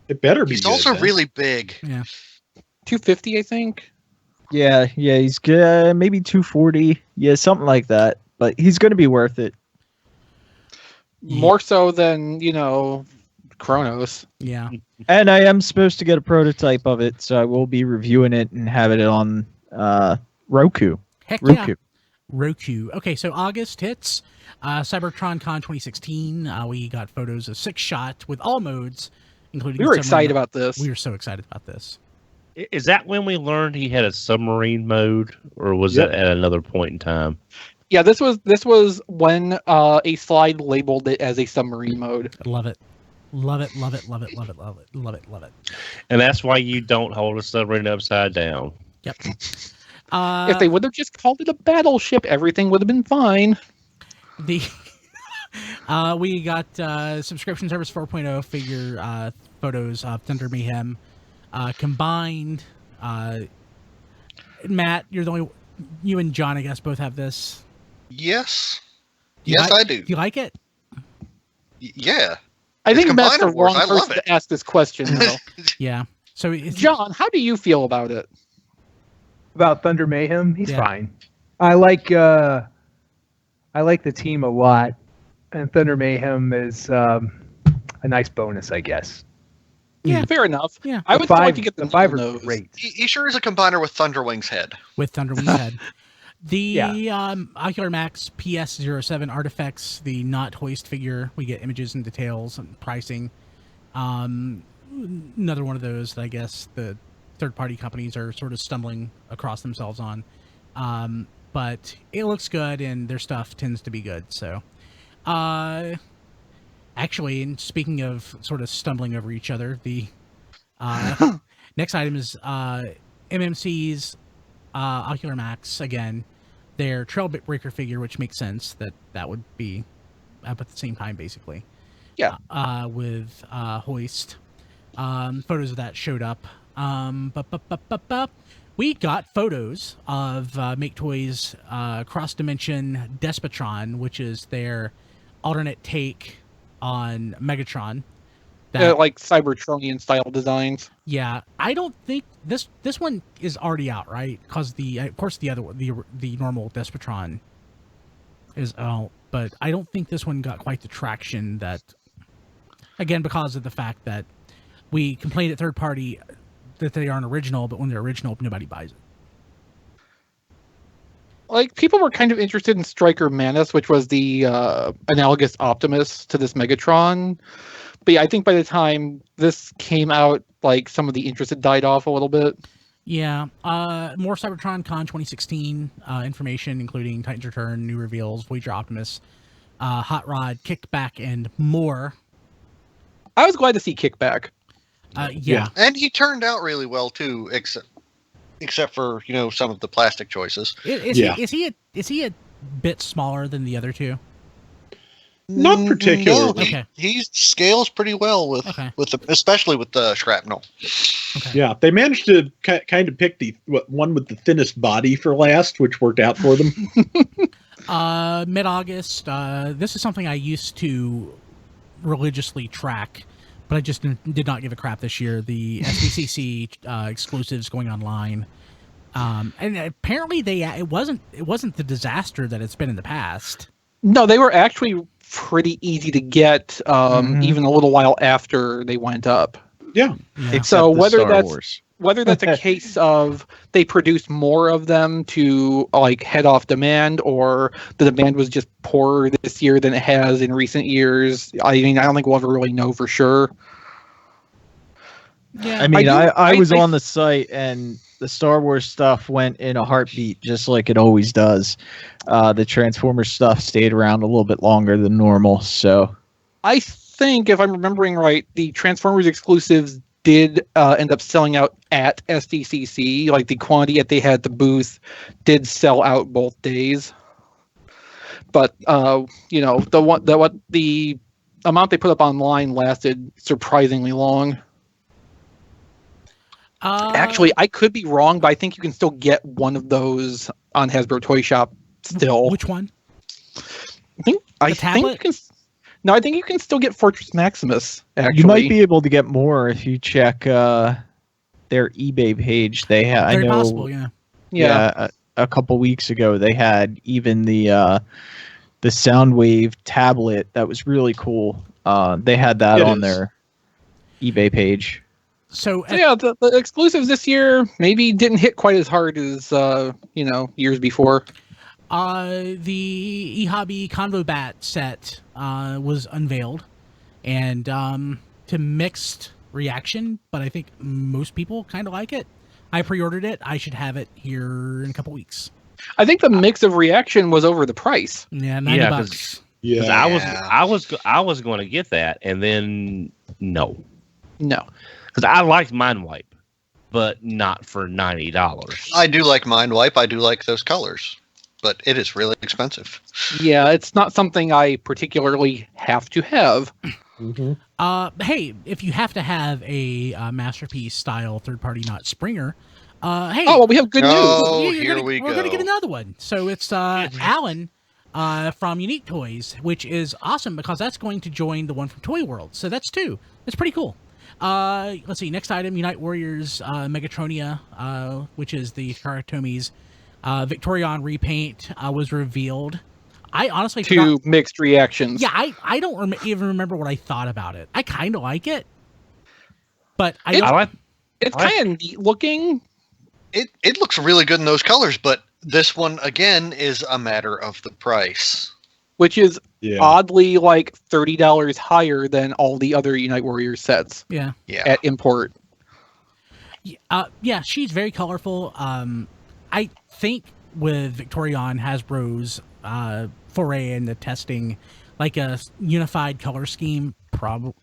Speaker 6: It better be.
Speaker 5: He's also really big.
Speaker 1: Yeah,
Speaker 3: $250, I think.
Speaker 2: Yeah, he's good. Maybe $240. Yeah, something like that. But he's going to be worth it.
Speaker 3: More so than Kronos.
Speaker 1: Yeah.
Speaker 2: And I am supposed to get a prototype of it, so I will be reviewing it and have it on Roku.
Speaker 1: Heck yeah. Roku. Okay, so August hits Cybertron Con 2016. We got photos of 6-shot with all modes, including.
Speaker 3: We were excited about this.
Speaker 1: We were so excited about this.
Speaker 4: Is that when we learned he had a submarine mode, or was that at another point in time?
Speaker 3: Yeah, this was when a slide labeled it as a submarine mode.
Speaker 1: Love it. Love it, love it, love it, love it, love it, love it, love it.
Speaker 4: And that's why you don't hold a submarine upside down.
Speaker 1: Yep.
Speaker 3: If they would have just called it a battleship, everything would have been fine.
Speaker 1: We got subscription service 4.0 figure photos of Thunder Mayhem combined. Matt, you're the only. You and John, I guess, both have this.
Speaker 5: Yes. I do.
Speaker 1: Do you like it?
Speaker 5: Yeah.
Speaker 3: I think Matt's the wrong person to ask this question, though.
Speaker 1: Yeah. So,
Speaker 3: John, how do you feel about it?
Speaker 8: About Thunder Mayhem, he's fine. I like the team a lot. And Thunder Mayhem is a nice bonus, I guess.
Speaker 3: Yeah, fair enough.
Speaker 1: Yeah.
Speaker 3: I would still like to get
Speaker 8: the 5 are
Speaker 3: nose.
Speaker 8: great.
Speaker 5: He sure is a combiner with Thunderwing's head.
Speaker 1: With Thunderwing's head. The Ocular Max PS07 artifacts, the not hoist figure, we get images and details and pricing. Another one of those that I guess the third-party companies are sort of stumbling across themselves on. But it looks good, and their stuff tends to be good. So, actually, and speaking of sort of stumbling over each other, the next item is MMC's Ocular Max, again, their Trailbreaker figure, which makes sense that would be up at the same time, basically.
Speaker 3: Yeah.
Speaker 1: With Hoist. Photos of that showed up. We got photos of Make Toys Cross Dimension Despotron, which is their alternate take on Megatron.
Speaker 3: Like Cybertronian style designs.
Speaker 1: Yeah, I don't think this one is already out, right? Because of course the other one, the normal Despotron is out, but I don't think this one got quite the traction that. Again, because of the fact that we complained at third party that they aren't original, but when they're original, nobody buys it.
Speaker 3: Like, people were kind of interested in Striker Manus, which was the analogous Optimus to this Megatron. But yeah, I think by the time this came out, like, some of the interest had died off a little bit.
Speaker 1: Yeah. More Cybertron Con 2016 information, including Titan's Return, new reveals, Voyager Optimus, Hot Rod, Kickback, and more.
Speaker 3: I was glad to see Kickback.
Speaker 1: Yeah.
Speaker 5: And he turned out really well, too, except for, some of the plastic choices.
Speaker 1: Is he a bit smaller than the other two?
Speaker 6: Not particularly.
Speaker 5: No,
Speaker 1: Okay.
Speaker 5: he scales pretty well especially with the shrapnel.
Speaker 1: Okay.
Speaker 6: Yeah, they managed to kind of pick the one with the thinnest body for last, which worked out for them.
Speaker 1: Mid-August. This is something I used to religiously track, but I just did not give a crap this year. The SDCC exclusives going online, and apparently it wasn't the disaster that it's been in the past.
Speaker 3: No, they were actually pretty easy to get, even a little while after they went up.
Speaker 6: Yeah.
Speaker 3: So whether that's a case of they produced more of them to like head off demand, or the demand was just poorer this year than it has in recent years, I mean, I don't think we'll ever really know for sure.
Speaker 1: Yeah.
Speaker 2: I mean, I was on the site and the Star Wars stuff went in a heartbeat, just like it always does. The Transformers stuff stayed around a little bit longer than normal. So
Speaker 3: I think, if I'm remembering right, the Transformers exclusives did end up selling out at SDCC. Like, the quantity that they had at the booth did sell out both days. But the amount they put up online lasted surprisingly long. Actually, I could be wrong, but I think you can still get one of those on Hasbro Toy Shop still.
Speaker 1: Which one?
Speaker 3: I think you can. No, I think you can still get Fortress Maximus. Actually,
Speaker 2: you might be able to get more if you check their eBay page. They have.
Speaker 1: Very
Speaker 2: I know.
Speaker 1: possible, yeah.
Speaker 2: Yeah, a couple weeks ago they had even the Soundwave tablet that was really cool. They had that on their eBay page.
Speaker 1: So
Speaker 3: yeah, the exclusives this year maybe didn't hit quite as hard as years before.
Speaker 1: The eHobby Convo Bat set was unveiled, and to mixed reaction, but I think most people kind of like it. I pre-ordered it. I should have it here in a couple weeks.
Speaker 3: I think the mix of reaction was over the price.
Speaker 1: Yeah, $90.
Speaker 4: Yeah, I was going to get that, and then no, because I liked Mind Wipe, but not for $90.
Speaker 5: I do like Mind Wipe. I do like those colors, but it is really expensive.
Speaker 3: Yeah, it's not something I particularly have to have.
Speaker 1: Mm-hmm. Hey, if you have to have a Masterpiece style third-party not Springer, hey.
Speaker 3: Oh, well, we have good news.
Speaker 5: Oh,
Speaker 1: We're going to get another one. So it's Alan from Unique Toys, which is awesome because that's going to join the one from Toy World. So that's two. That's pretty cool. Let's see. Next item, Unite Warriors Megatronia, which is the Karatomi's Victorion repaint, was revealed. I honestly
Speaker 3: to mixed reactions.
Speaker 1: Yeah, I don't even remember what I thought about it. I kind of like it, but
Speaker 3: it's kind of neat looking.
Speaker 5: It looks really good in those colors, but this one again is a matter of the price,
Speaker 3: which is oddly like $30 higher than all the other Unite Warriors sets.
Speaker 1: Yeah.
Speaker 3: At import.
Speaker 1: Yeah, she's very colorful. I think with Victorion, Hasbro's foray into testing like a unified color scheme, probably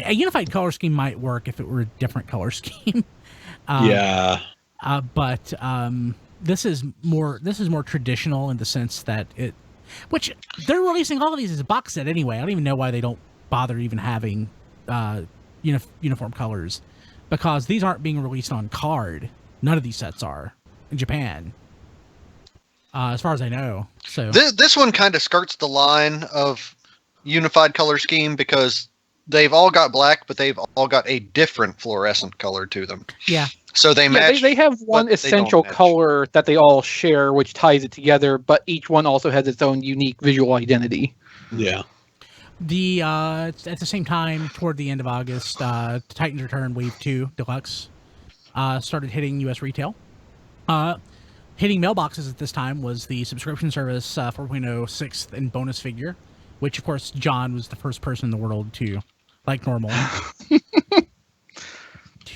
Speaker 1: a unified color scheme might work if it were a different color scheme. But this is more traditional in the sense that which they're releasing all of these as a box set anyway. I don't even know why they don't bother even having uniform colors, because these aren't being released on card. None of these sets are in Japan, as far as I know. So
Speaker 5: this one kind of skirts the line of unified color scheme because they've all got black, but they've all got a different fluorescent color to them.
Speaker 1: Yeah.
Speaker 5: So they match.
Speaker 3: They have one essential color that they all share, which ties it together, but each one also has its own unique visual identity.
Speaker 6: Yeah.
Speaker 1: At the same time, toward the end of August, Titans Return Wave 2 Deluxe started hitting U.S. retail. Hitting mailboxes at this time was the subscription service 4.0 6th and bonus figure, which, of course, John was the first person in the world to, like normal,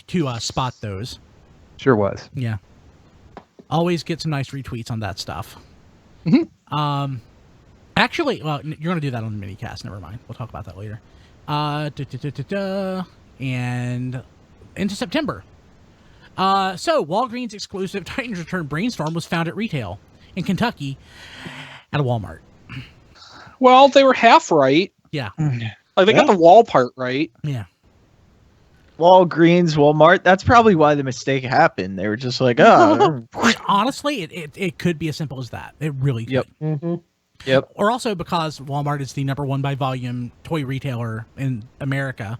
Speaker 1: to spot those.
Speaker 8: Sure was.
Speaker 1: Yeah. Always get some nice retweets on that stuff.
Speaker 3: Mm-hmm.
Speaker 1: Actually, well, you're going to do that on the mini-cast. Never mind. We'll talk about that later. And into September. So, Walgreens exclusive Titans Return Brainstorm was found at retail in Kentucky at a Walmart.
Speaker 3: Well, they were half right.
Speaker 1: Yeah.
Speaker 3: Like, they got the wall part right.
Speaker 1: Yeah.
Speaker 2: Walgreens, Walmart, that's probably why the mistake happened. They were just like,
Speaker 1: Honestly, it could be as simple as that. It really could.
Speaker 2: Yep. Mm-hmm. Yep.
Speaker 1: Or also because Walmart is the #1 by volume toy retailer in America.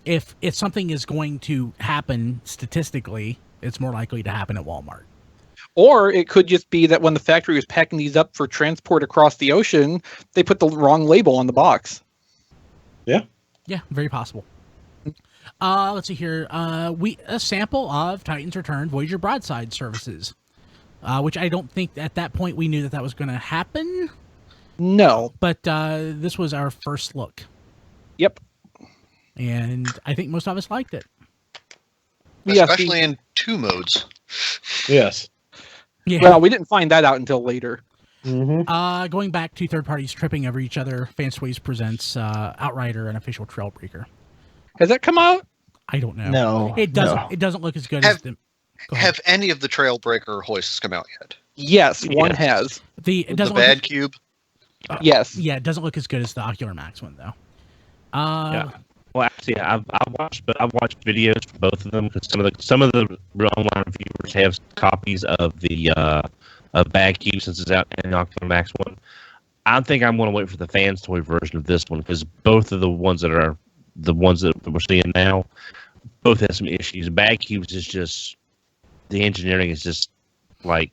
Speaker 1: If something is going to happen statistically, it's more likely to happen at Walmart.
Speaker 3: Or it could just be that when the factory was packing these up for transport across the ocean, they put the wrong label on the box.
Speaker 6: Yeah.
Speaker 1: Yeah, very possible. Let's see here. A sample of Titans Return Voyager Broadside services, which I don't think at that point we knew that was going to happen.
Speaker 3: No.
Speaker 1: But this was our first look.
Speaker 3: Yep.
Speaker 1: And I think most of us liked it.
Speaker 5: Especially in 2 modes.
Speaker 6: Yes.
Speaker 1: Yeah.
Speaker 3: Well, we didn't find that out until later.
Speaker 6: Mm-hmm.
Speaker 1: Going back to third parties tripping over each other, Fansways presents Outrider, an official Trailbreaker.
Speaker 3: Has that come out?
Speaker 1: I don't know.
Speaker 2: No.
Speaker 1: It doesn't. No. It doesn't look as good as the...
Speaker 5: Have any of the Trailbreaker hoists come out yet?
Speaker 3: Yes, one has.
Speaker 1: It doesn't
Speaker 5: the Bad Cube?
Speaker 3: Yes.
Speaker 1: Yeah, it doesn't look as good as the Ocular Max one, though.
Speaker 4: Yeah. Well, actually, I've watched videos for both of them because some of the online reviewers have copies of the of Bad Cube since it's out in the Ocular Max one. I think I'm going to wait for the fans toy version of this one because both of the ones that we're seeing now, both have some issues. Bad Cubes is just the engineering is just like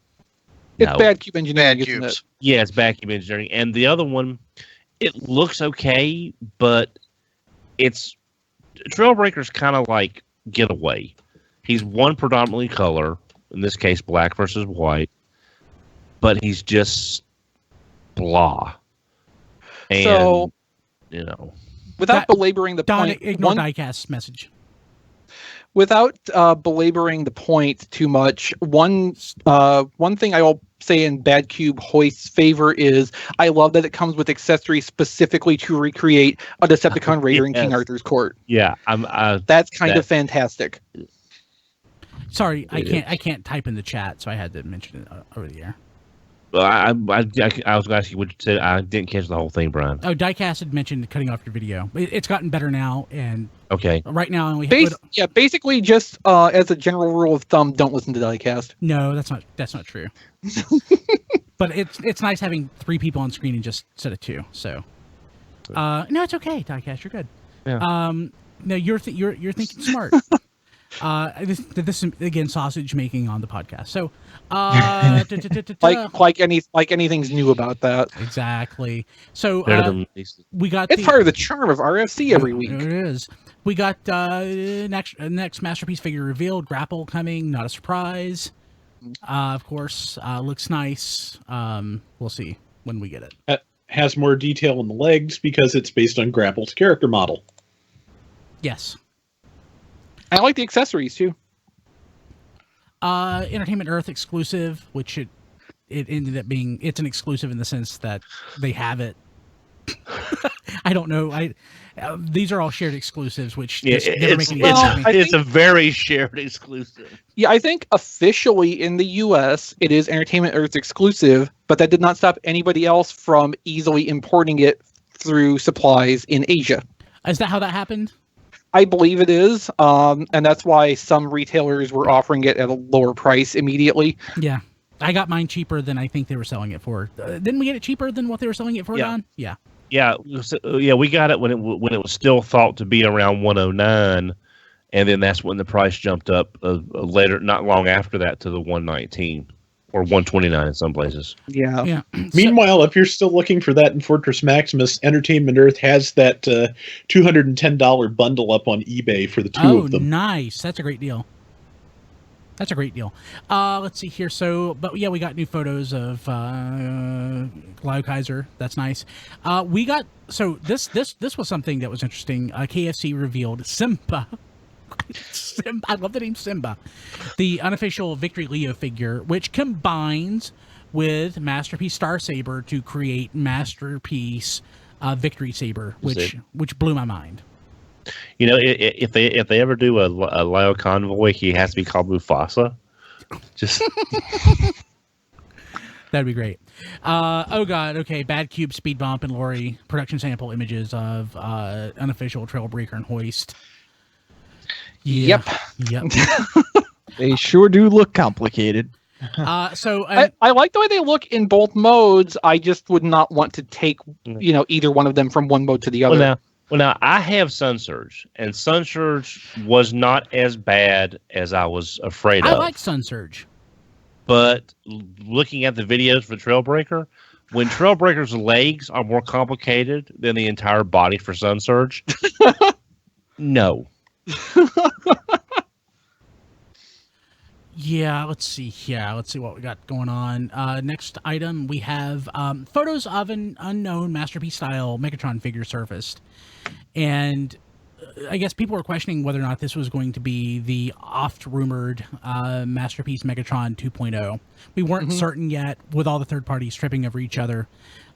Speaker 3: it's Bad Cube engineering.
Speaker 5: Bad Cubes.
Speaker 4: Yeah, it's Bad Cube engineering, and the other one, it looks okay, but it's Trailbreaker's kind of like Getaway. He's one predominantly color, in this case black versus white, but he's just blah. And,
Speaker 3: so, without belaboring the point,
Speaker 1: ignore Diecast's message.
Speaker 3: Without belaboring the point too much, one thing I will say in Bad Cube Hoist's favor is I love that it comes with accessories specifically to recreate a Decepticon Raider in King Arthur's court.
Speaker 4: Yeah,
Speaker 3: that's kind of fantastic.
Speaker 1: Sorry, I can't type in the chat, so I had to mention it over the air.
Speaker 4: Well, I was going to ask you what you said. I didn't catch the whole thing, Brian.
Speaker 1: Oh, Diecast had mentioned cutting off your video. It's gotten better now, and
Speaker 4: okay.
Speaker 1: Right now, I only
Speaker 3: basically just as a general rule of thumb, don't listen to Diecast.
Speaker 1: No, that's not true. But it's nice having 3 people on screen instead of 2. So, no, it's okay, Diecast, you're good.
Speaker 4: Yeah.
Speaker 1: No, you're thinking smart. This is again sausage making on the podcast. So,
Speaker 3: like anything's new about that.
Speaker 1: Exactly. So we got
Speaker 3: it's part of the charm of RFC every week.
Speaker 1: It is. We got next masterpiece figure revealed. Grapple coming. Not a surprise. Of course, looks nice. We'll see when we get it.
Speaker 6: Has more detail in the legs because it's based on Grapple's character model.
Speaker 1: Yes.
Speaker 3: I like the accessories too.
Speaker 1: Entertainment Earth exclusive, which it ended up being. It's an exclusive in the sense that they have it. I don't know. These are all shared exclusives, which never make any sense.
Speaker 4: It's a very shared exclusive.
Speaker 3: Yeah, I think officially in the U.S. it is Entertainment Earth exclusive, but that did not stop anybody else from easily importing it through supplies in Asia.
Speaker 1: Is that how that happened?
Speaker 3: I believe it is, and that's why some retailers were offering it at a lower price immediately.
Speaker 1: Yeah, I got mine cheaper than I think they were selling it for. Didn't we get it cheaper than what they were selling it for, Don? Yeah.
Speaker 4: Yeah, we got it when it was still thought to be around 109, and then that's when the price jumped up later, not long after that, to the 119 or 129 in some places.
Speaker 3: Yeah.
Speaker 6: Meanwhile, if you're still looking for that in Fortress Maximus, Entertainment Earth has that $210 bundle up on eBay for the two of them.
Speaker 1: Oh, nice! That's a great deal. Let's see here. So, but yeah, we got new photos of Lio Kaiser. That's nice. We got this was something that was interesting. KFC revealed Simba. I love the name Simba, the unofficial Victory Leo figure, which combines with Masterpiece Star Saber to create Masterpiece Victory Saber, which blew my mind.
Speaker 4: You know, if they ever do a Lio convoy, he has to be called Mufasa. Just
Speaker 1: that'd be great. Oh god, okay. Bad Cube, Speed Bump, and Lori production sample images of unofficial Trailbreaker and Hoist. Yeah. Yep.
Speaker 2: They sure do look complicated.
Speaker 3: I like the way they look in both modes. I just would not want to take either one of them from one mode to the other.
Speaker 4: Well, now I have Sun Surge, and Sun Surge was not as bad as I was afraid of.
Speaker 1: I like Sun Surge.
Speaker 4: But looking at the videos for Trailbreaker, when Trailbreaker's legs are more complicated than the entire body for Sun Surge, no.
Speaker 1: Yeah, let's see what we got going on. Next item, we have photos of an unknown Masterpiece style Megatron figure surfaced. And I guess people were questioning whether or not this was going to be the oft-rumored Masterpiece Megatron 2.0. We weren't certain yet, with all the third parties tripping over each other.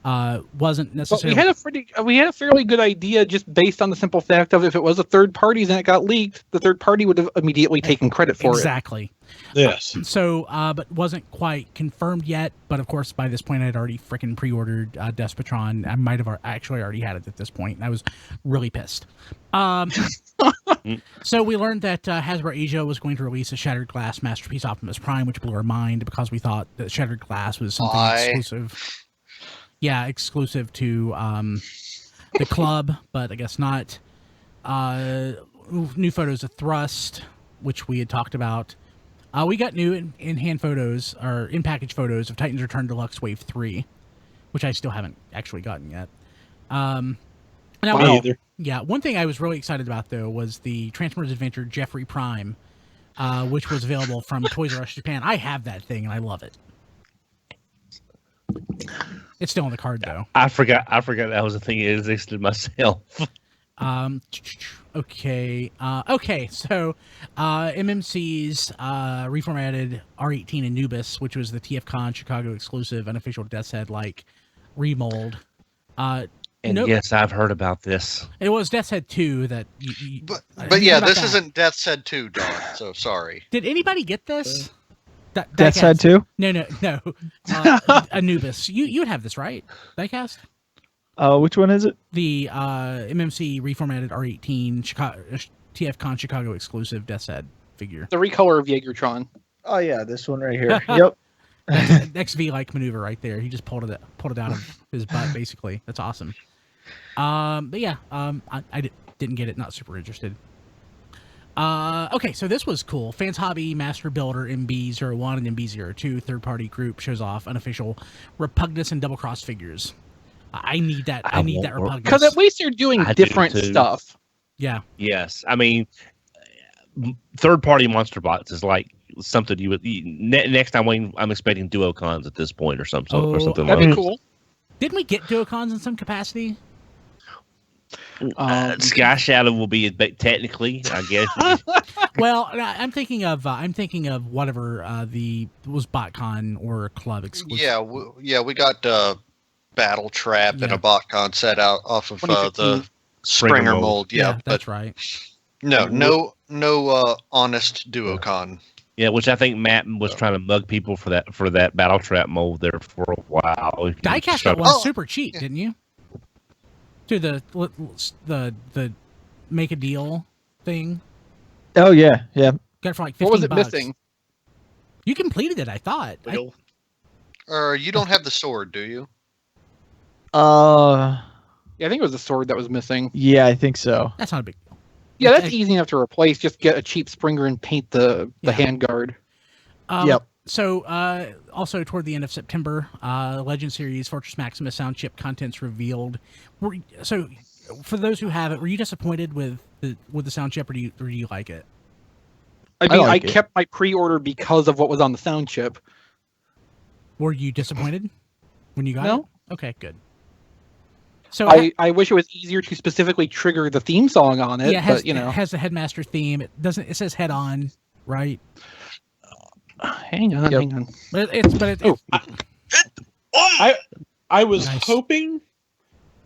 Speaker 1: Wasn't necessarily.
Speaker 3: But we had a fairly good idea just based on the simple fact of if it was a third party and it got leaked, the third party would have immediately taken credit for it.
Speaker 1: Exactly.
Speaker 6: Yes.
Speaker 1: But wasn't quite confirmed yet. But of course, by this point, I had already freaking pre-ordered Despotron. I might have actually already had it at this point, and I was really pissed. So we learned that Hasbro Asia was going to release a Shattered Glass Masterpiece Optimus Prime, which blew our mind because we thought that Shattered Glass was something exclusive. Yeah, exclusive to the club, but I guess not. New photos of Thrust, which we had talked about. We got new in-hand photos, or in-package photos of Titans Return Deluxe Wave 3, which I still haven't actually gotten yet. Yeah, one thing I was really excited about, though, was the Transformers Adventure Jeffrey Prime, which was available from Toys R Us Japan. I have that thing, and I love it. It's still on the card, though.
Speaker 4: I forgot that was a thing that existed myself.
Speaker 1: Okay. So, MMC's reformatted R18 Anubis, which was the TFCon Chicago exclusive unofficial Death's Head-like remold.
Speaker 4: Yes, I've heard about this.
Speaker 1: It was Death's Head 2 that...
Speaker 5: But yeah, this isn't Death's Head 2, Don, so sorry.
Speaker 1: Did anybody get this?
Speaker 2: Death's Head 2?
Speaker 1: No. Anubis. You'd have this, right? Diecast?
Speaker 2: Which one is it?
Speaker 1: The MMC reformatted R18 TFCon Chicago exclusive Death's Head figure.
Speaker 3: The recolor of Jaegertron.
Speaker 2: Oh yeah, this one right here. Yep.
Speaker 1: XV-like maneuver right there. He just pulled it out of his butt, basically. That's awesome. But yeah, I didn't get it. Not super interested. Okay, so this was cool. Fans Hobby Master Builder MB01 and MB02 third-party group shows off unofficial Repugnus and Double Cross figures. I need that. I need that Repugnus.
Speaker 3: Because at least you're doing different stuff.
Speaker 1: Yeah.
Speaker 4: Yes, I mean, third-party monster bots is like something you would next time I'm expecting duocons at this point or something. Or something
Speaker 3: that'd be cool.
Speaker 1: Didn't we get duocons in some capacity?
Speaker 4: Sky Shadow will be technically, I guess.
Speaker 1: Well, I'm thinking of whatever was BotCon or club exclusive.
Speaker 5: Yeah, we got Battle Trap and a BotCon set out off of the Springer mold. Yeah,
Speaker 1: that's right.
Speaker 5: No honest duocon.
Speaker 4: Yeah, which I think Matt was trying to mug people for that Battle Trap mold there for a while.
Speaker 1: Diecast got one super cheap, didn't you? To the make a deal thing.
Speaker 2: Oh yeah.
Speaker 1: Got it for like $15.
Speaker 3: What was it missing?
Speaker 1: You completed it, I thought.
Speaker 5: You don't have the sword, do you?
Speaker 3: Yeah, I think it was the sword that was missing.
Speaker 2: Yeah, I think so.
Speaker 1: That's not a big deal.
Speaker 3: Yeah, that's easy enough to replace. Just get a cheap Springer and paint the handguard.
Speaker 1: Yep. So, also toward the end of September, Legend Series Fortress Maximus sound chip contents revealed. So, for those who have it, were you disappointed with the sound chip, or do you like it?
Speaker 3: I mean, I kept my pre-order because of what was on the sound chip.
Speaker 1: Were you disappointed when you got it? Okay, good. So
Speaker 3: I wish it was easier to specifically trigger the theme song on it.
Speaker 1: Yeah,
Speaker 3: it
Speaker 1: has the Headmaster theme. It doesn't. It says Head On, right?
Speaker 3: Hang on.
Speaker 6: I was hoping.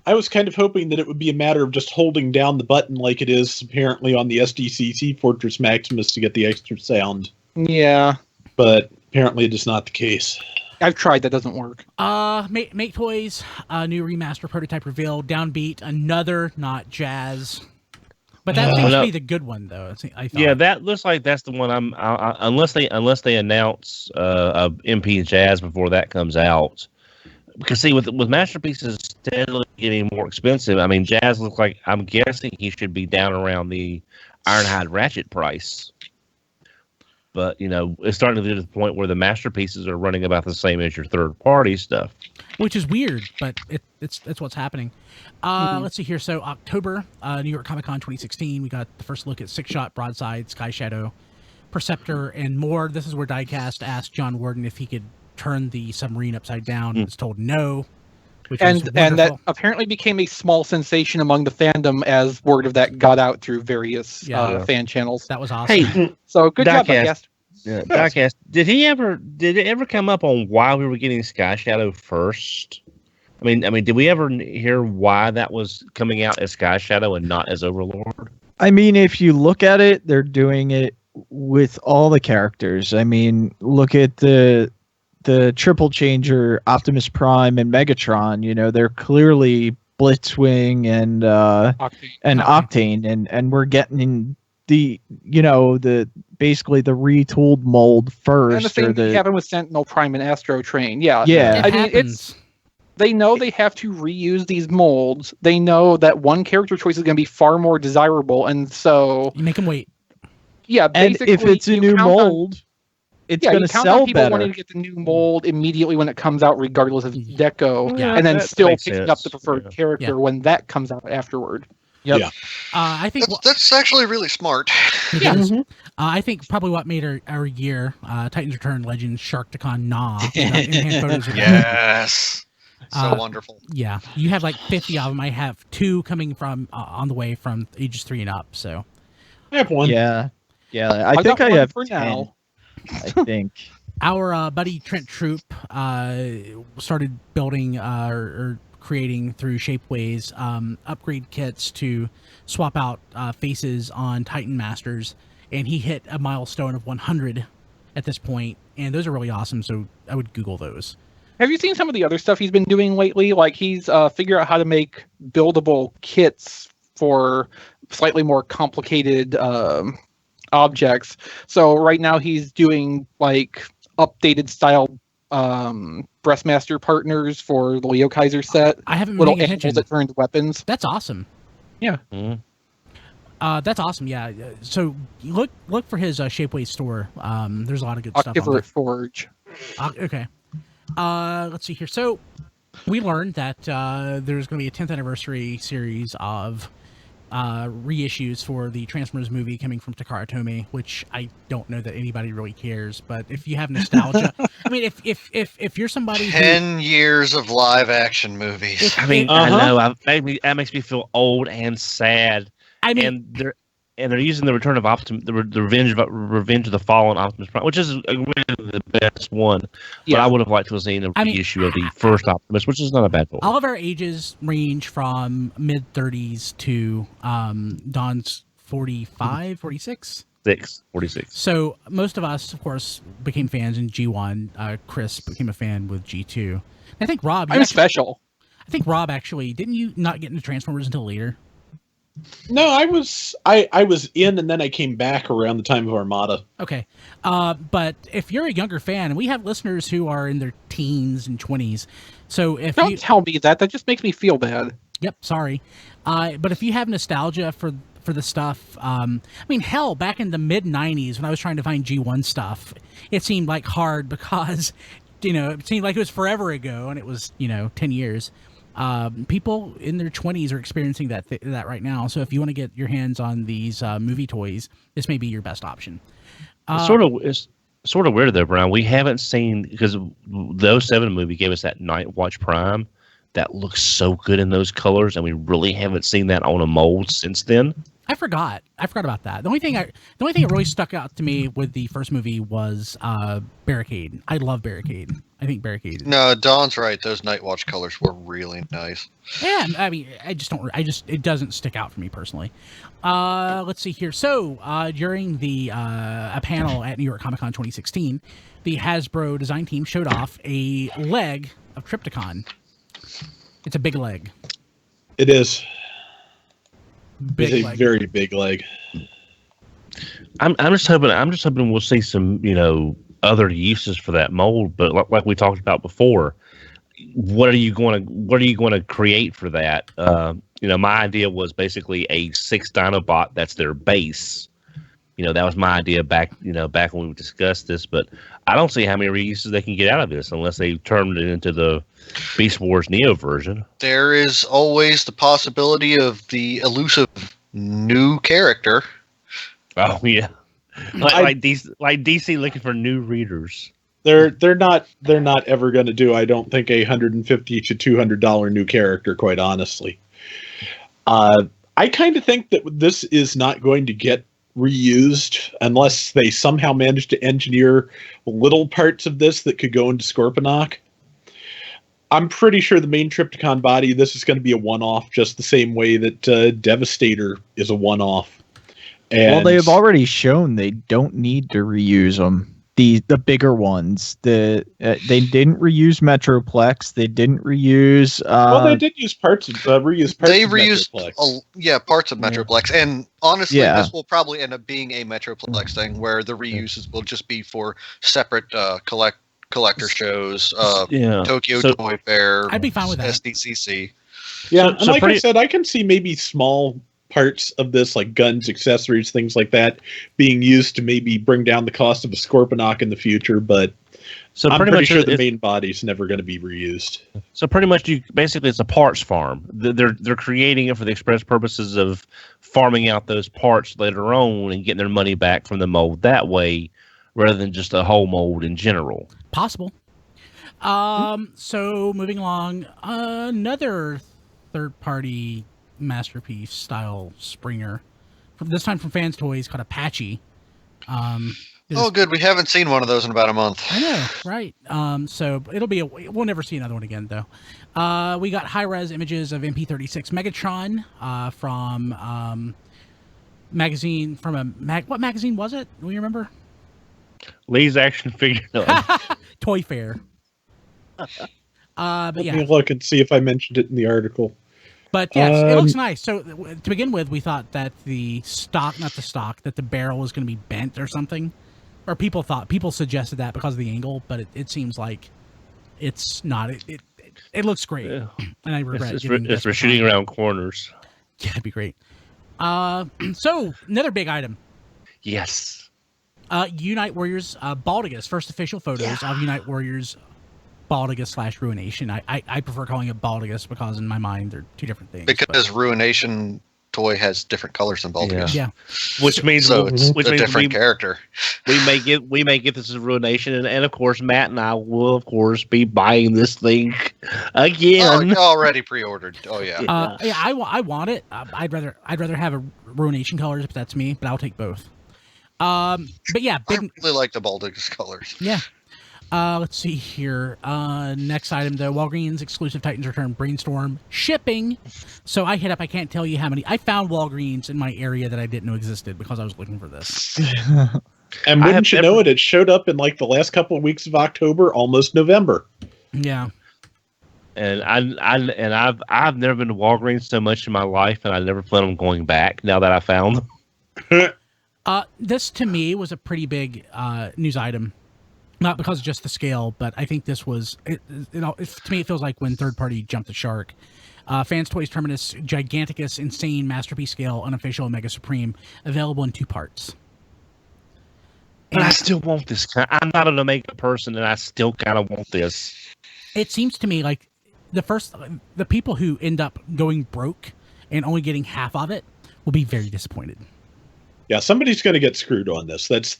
Speaker 6: I was kind of hoping that it would be a matter of just holding down the button like it is apparently on the SDCC Fortress Maximus to get the extra sound.
Speaker 3: Yeah.
Speaker 6: But apparently it is not the case.
Speaker 3: I've tried. That doesn't work.
Speaker 1: Make Toys, new remaster prototype revealed. Downbeat, another not Jazz. But that seems to be the good one, though. I thought.
Speaker 4: Yeah, that looks like that's the one unless they announce MP Jazz before that comes out. Because see, with masterpieces steadily getting more expensive, I mean, Jazz looks like, I'm guessing he should be down around the Ironhide Ratchet price. But it's starting to get to the point where the masterpieces are running about the same as your third-party stuff,
Speaker 1: which is weird, but it's what's happening. Let's see here. So October, New York Comic Con 2016, we got the first look at Six Shot, Broadside, Sky Shadow, Perceptor, and more. This is where Diecast asked John Warden if he could turn the submarine upside down. He was told no.
Speaker 3: And that apparently became a small sensation among the fandom as word of that got out through various fan channels.
Speaker 1: That was awesome.
Speaker 4: Hey,
Speaker 3: so good job, Diecast.
Speaker 4: Yeah, Diecast. Did it ever come up on why we were getting Sky Shadow first? I mean, did we ever hear why that was coming out as Sky Shadow and not as Overlord?
Speaker 2: I mean, if you look at it, they're doing it with all the characters. I mean, look at the triple changer Optimus Prime and Megatron. They're clearly Blitzwing and Octane, and we're getting the basically the retooled mold first.
Speaker 3: And the same thing happened with Sentinel Prime and Astro Train. Yeah.
Speaker 1: I mean,
Speaker 3: they know they have to reuse these molds. They know that one character choice is going to be far more desirable, and so
Speaker 1: you make them wait.
Speaker 3: Yeah, basically,
Speaker 2: and if it's a new mold, it's going to sell
Speaker 3: people
Speaker 2: better.
Speaker 3: Wanting to get the new mold immediately when it comes out, regardless of deco, and then still picking up the preferred character when that comes out afterward.
Speaker 2: Yep.
Speaker 6: Yeah.
Speaker 1: I think
Speaker 5: that's actually really smart.
Speaker 1: Yeah. Mm-hmm. I think probably what made our year, Titans Return Legends Sharkticon in-hand photos.
Speaker 5: Yes. So wonderful.
Speaker 1: Yeah. You have like 50 of them. I have 2 coming from on the way from ages 3 and up. So
Speaker 6: I have 1.
Speaker 2: Yeah. I think I have
Speaker 3: for
Speaker 2: 10,
Speaker 3: now.
Speaker 2: I think.
Speaker 1: Our buddy Trent Troop started building or creating through Shapeways upgrade kits to swap out faces on Titan Masters, and he hit a milestone of 100 at this point, and those are really awesome, so I would Google those.
Speaker 3: Have you seen some of the other stuff he's been doing lately? Like he's figured out how to make buildable kits for slightly more complicated objects. So right now he's doing like updated style Breastmaster partners for the Lio Kaiser set.
Speaker 1: I haven't
Speaker 3: little
Speaker 1: been paying attention.
Speaker 3: Animals that turned weapons.
Speaker 1: That's awesome.
Speaker 3: Yeah.
Speaker 4: Mm-hmm.
Speaker 1: That's awesome. Yeah. So look for his Shapeways store. There's a lot of good stuff on there.
Speaker 3: Forge.
Speaker 1: Okay. Let's see here. So we learned that there's going to be a 10th anniversary series of reissues for the Transformers movie coming from Takara Tomy, which I don't know that anybody really cares. But if you have nostalgia, I mean, if you're somebody
Speaker 5: 10 years of live action movies.
Speaker 4: I mean, I know that makes me feel old and sad.
Speaker 1: I mean,
Speaker 4: and they're using the Return of Optimus, the Revenge of the Fallen Optimus Prime, which is really the best one.
Speaker 3: Yeah.
Speaker 4: But I would have liked to have seen a reissue of the first Optimus, which is not a bad one.
Speaker 1: all of our ages range from mid-30s to Don's 45, 46.
Speaker 4: 46.
Speaker 1: So most of us, of course, became fans in G1. Chris became a fan with G2. I think Rob.
Speaker 3: I'm special.
Speaker 1: I think Rob actually didn't you not get into Transformers until later?
Speaker 6: No, I was in, and then I came back around the time of Armada.
Speaker 1: Okay, but if you're a younger fan, and we have listeners who are in their teens and 20s, so if
Speaker 3: Don't tell me that just makes me feel bad.
Speaker 1: Yep, sorry, but if you have nostalgia for the stuff, I mean, hell, back in the mid 90s when I was trying to find G1 stuff, it seemed like hard because it seemed like it was forever ago, and it was 10 years. People in their 20s are experiencing that right now. So if you want to get your hands on these movie toys, this may be your best option.
Speaker 4: It's sort of weird though, Brian. We haven't seen, because the 07 movie gave us that Night Watch Prime that looks so good in those colors, and we really haven't seen that on a mold since then.
Speaker 1: I forgot about that. The only thing that really stuck out to me with the first movie was Barricade. I love Barricade. I think Barricade.
Speaker 5: No, Don's right. Those Night Watch colors were really nice.
Speaker 1: Yeah, I mean, it doesn't stick out for me personally. Let's see here. So during a panel at New York Comic Con 2016, the Hasbro design team showed off a leg of Trypticon. It's a big leg.
Speaker 6: It is.
Speaker 1: Big
Speaker 6: it's a
Speaker 1: leg.
Speaker 6: very big leg.
Speaker 4: I'm just hoping we'll see some other uses for that mold. But like we talked about before, what are you going to create for that? My idea was basically a 6 Dinobot that's their base. That was my idea back when we discussed this. But I don't see how many reuses they can get out of this unless they turned it into the Beast Wars Neo version.
Speaker 5: There is always the possibility of the elusive new character.
Speaker 4: Oh yeah, like DC looking for new readers.
Speaker 6: They're not ever going to do, I don't think, $150 to $200 new character. Quite honestly, I kind of think that this is not going to get reused unless they somehow manage to engineer little parts of this that could go into Scorponok. I'm pretty sure the main Trypticon body, this is going to be a one-off, just the same way that Devastator is a one-off.
Speaker 2: Well, they've already shown they don't need to reuse them. The bigger ones, they didn't reuse Metroplex. They didn't reuse.
Speaker 6: They did use parts of Metroplex.
Speaker 5: Parts of Metroplex, and honestly, this will probably end up being a Metroplex thing where the reuses will just be for separate collector shows. Tokyo Toy Fair.
Speaker 1: I'd be fine with that.
Speaker 5: SDCC.
Speaker 6: Yeah, I said, I can see maybe small parts of this, like guns, accessories, things like that, being used to maybe bring down the cost of a Scorponok in the future, but I'm pretty sure the main body's never going to be reused.
Speaker 4: So pretty much, it's a parts farm. They're creating it for the express purposes of farming out those parts later on and getting their money back from the mold that way, rather than just a whole mold in general.
Speaker 1: Possible. So moving along, another third-party masterpiece style Springer, this time from Fans Toys, called Apache.
Speaker 5: Good. We haven't seen one of those in about a month.
Speaker 1: I know, right? So we'll never see another one again, though. We got high-res images of MP36 Megatron from magazine. What magazine was it? Do you remember?
Speaker 4: Lee's Action Figure.
Speaker 1: Toy Fair. But
Speaker 6: Let me look and see if I mentioned it in the article.
Speaker 1: But yes, it looks nice. So to begin with, we thought that that the barrel was going to be bent or something, or people suggested that because of the angle. But it seems like it's not. It looks great, and I regret.
Speaker 4: It's for shooting around corners.
Speaker 1: Yeah, it'd be great. So another big item.
Speaker 4: Yes.
Speaker 1: Unite Warriors Baldigus. First official photos of Unite Warriors Baldigus / Ruination. I prefer calling it Baldigus because in my mind they're two different things.
Speaker 5: Because Ruination toy has different colors than Baldigus.
Speaker 1: Yeah.
Speaker 4: Which means
Speaker 5: it's a different character.
Speaker 4: We may get this as Ruination, and of course Matt and I will of course be buying this thing again.
Speaker 5: Oh, already pre-ordered. Oh yeah.
Speaker 1: I want it. I'd rather have a Ruination colors, but that's me. But I'll take both. But yeah,
Speaker 5: I really like the Baldigus colors.
Speaker 1: Yeah. Let's see here. Next item, though. Walgreens exclusive Titans Return Brainstorm shipping. So I hit up, I can't tell you how many. I found Walgreens in my area that I didn't know existed because I was looking for this.
Speaker 6: And wouldn't you know it, it showed up in like the last couple of weeks of October, almost November.
Speaker 1: Yeah.
Speaker 4: And I've never been to Walgreens so much in my life, and I never plan on going back now that I found them.
Speaker 1: This to me was a pretty big news item. Not because of just the scale, but I think this was, to me, it feels like when third party jumped the shark. Fans Toys Terminus Giganticus Insane Masterpiece Scale Unofficial Omega Supreme, available in 2 parts.
Speaker 4: And I still want this. I'm not an Omega person, and I still kind of want this.
Speaker 1: It seems to me like the people who end up going broke and only getting half of it will be very disappointed.
Speaker 6: Yeah, somebody's going to get screwed on this. That's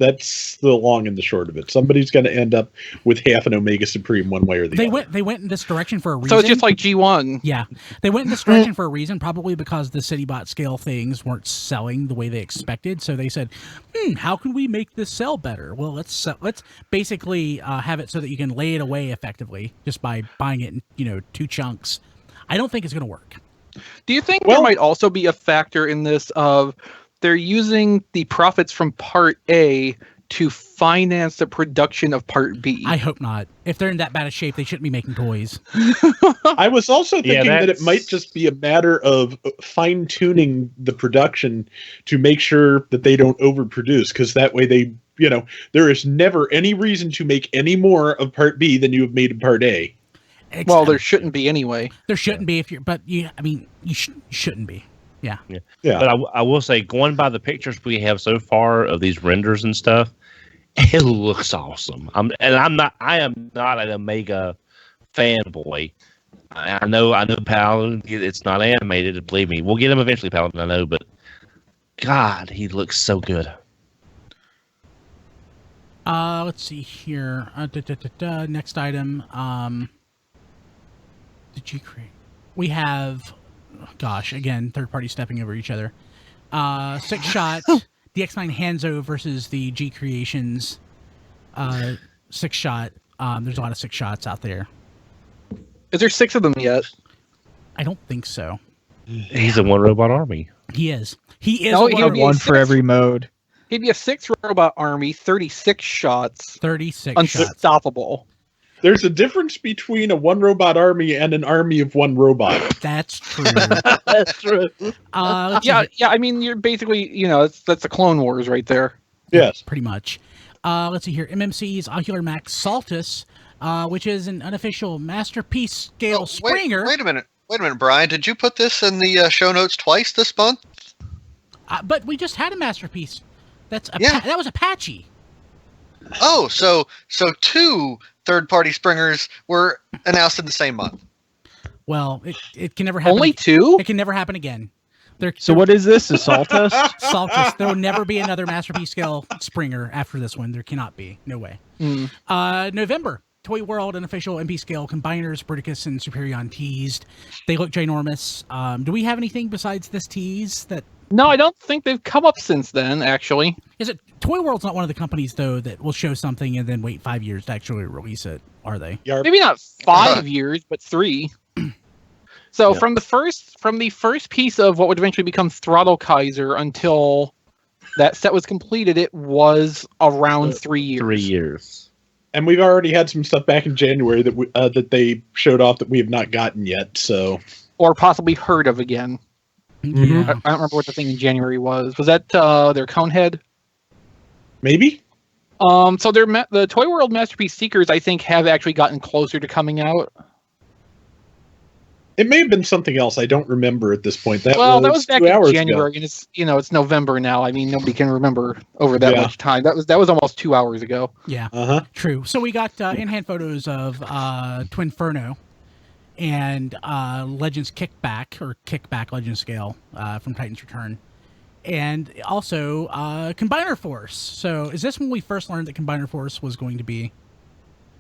Speaker 6: the long and the short of it. Somebody's going to end up with half an Omega Supreme one way or the other.
Speaker 1: They went in this direction for a reason.
Speaker 3: So it's just like G1.
Speaker 1: Yeah, they went in this direction for a reason, probably because the CityBot scale things weren't selling the way they expected. So they said, how can we make this sell better? Well, let's basically have it so that you can lay it away effectively just by buying it in 2 chunks. I don't think it's going to work.
Speaker 3: Do you think there might also be a factor in this of they're using the profits from Part A to finance the production of Part B?
Speaker 1: I hope not. If they're in that bad a shape, they shouldn't be making toys.
Speaker 6: I was also thinking that it might just be a matter of fine-tuning the production to make sure that they don't overproduce, because that way they, there is never any reason to make any more of Part B than you have made in Part A.
Speaker 3: Well, there shouldn't be anyway.
Speaker 1: There shouldn't be you shouldn't be. Yeah.
Speaker 4: But I will say, going by the pictures we have so far of these renders and stuff, it looks awesome. I am not an Omega fanboy. I know Paladin, it's not animated, believe me. We'll get him eventually, Paladin, I know, but God, he looks so good.
Speaker 1: Let's see here. Next item. Did you create? We have... Gosh, again, third party stepping over each other. 6 shot DX9 Hanzo versus the G Creations 6 shot. There's a lot of 6 shots out there.
Speaker 3: Is there 6 of them yet?
Speaker 1: I don't think so.
Speaker 4: He's a 1 robot army.
Speaker 1: He is. He is.
Speaker 2: One for every mode.
Speaker 3: He'd be a 6 robot army, 36 shots.
Speaker 1: 36
Speaker 3: unstoppable.
Speaker 6: There's a difference between a 1 robot army and an army of 1 robot.
Speaker 1: That's true.
Speaker 4: That's true.
Speaker 3: Yeah. I mean, you're basically, that's the Clone Wars right there.
Speaker 6: Yes,
Speaker 1: pretty much. Let's see here. MMC's Ocular Max Saltus, which is an unofficial masterpiece scale Springer.
Speaker 5: Wait a minute, Brian. Did you put this in the show notes twice this month?
Speaker 1: But we just had a masterpiece. That was Apache.
Speaker 5: Oh, so 2 third-party Springers were announced in the same month.
Speaker 1: Well, it can never happen.
Speaker 3: Only 2?
Speaker 1: It can never happen again.
Speaker 2: So what is this? Assaultus?
Speaker 1: Saltus. There will never be another masterpiece scale Springer after this one. There cannot be. No way. November. Toy World unofficial MP scale combiners, Bruticus and Superion teased. They look ginormous. Do we have anything besides this tease that?
Speaker 3: No, I don't think they've come up since then, actually.
Speaker 1: Is it Toy World's not one of the companies though that will show something and then wait 5 years to actually release it, are they?
Speaker 3: Maybe not 5 years, but 3. So from the first piece of what would eventually become Throttle Kaiser until that set was completed, it was around 3 years.
Speaker 4: 3 years.
Speaker 6: And we've already had some stuff back in January that they showed off that we have not gotten yet. So, or
Speaker 3: possibly heard of again.
Speaker 1: Yeah.
Speaker 3: I don't remember what the thing in January was. Was that their Conehead?
Speaker 6: Maybe.
Speaker 3: So the Toy World Masterpiece Seekers, I think, have actually gotten closer to coming out.
Speaker 6: It may have been something else. I don't remember at this point. That
Speaker 3: was back
Speaker 6: 2
Speaker 3: in
Speaker 6: hours
Speaker 3: January,
Speaker 6: ago.
Speaker 3: and it's November now. I mean, nobody can remember over that
Speaker 6: Yeah.
Speaker 3: much time. That was almost 2 hours ago.
Speaker 1: Yeah,
Speaker 6: True.
Speaker 1: So we got in-hand photos of Twinferno and Legends Kickback Legend Scale from Titan's Return. And also Combiner Force. So is this when we first learned that Combiner Force was going to be?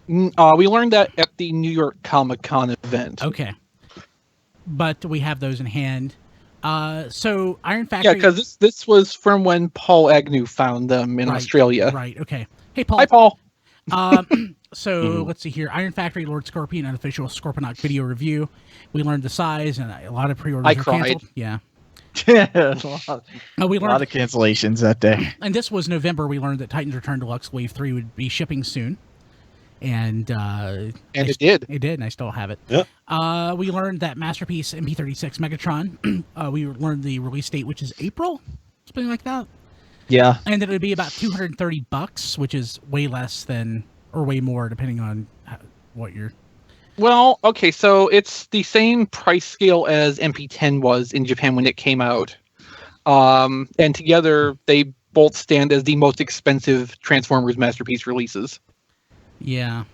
Speaker 3: We learned that at the New York Comic-Con event.
Speaker 1: Okay. But we have those in hand. So Iron Factory...
Speaker 3: Yeah, because this was from when Paul Agnew found them in Australia.
Speaker 1: Right, okay. Hey, Paul.
Speaker 3: Hi, Paul.
Speaker 1: So let's see here. Iron Factory, Lord Scorpion, unofficial Scorponok video review. We learned the size, and a lot of pre-orders were canceled. Yeah.
Speaker 2: A
Speaker 1: We learned,
Speaker 2: lot of cancellations that day.
Speaker 1: and this was November. We learned that Titan's Return Deluxe Wave 3 would be shipping soon. And
Speaker 3: it did.
Speaker 1: It did, and I still have it.
Speaker 6: Yep.
Speaker 1: We learned that Masterpiece MP36 Megatron, we learned the release date, which is April, something like that.
Speaker 2: Yeah.
Speaker 1: And that it would be about $230, which is way less than, or way more, depending on what you're...
Speaker 3: Well, okay, so it's the same price scale as MP10 was in Japan when it came out. And together, they both stand as the most expensive Transformers Masterpiece releases.
Speaker 1: Yeah.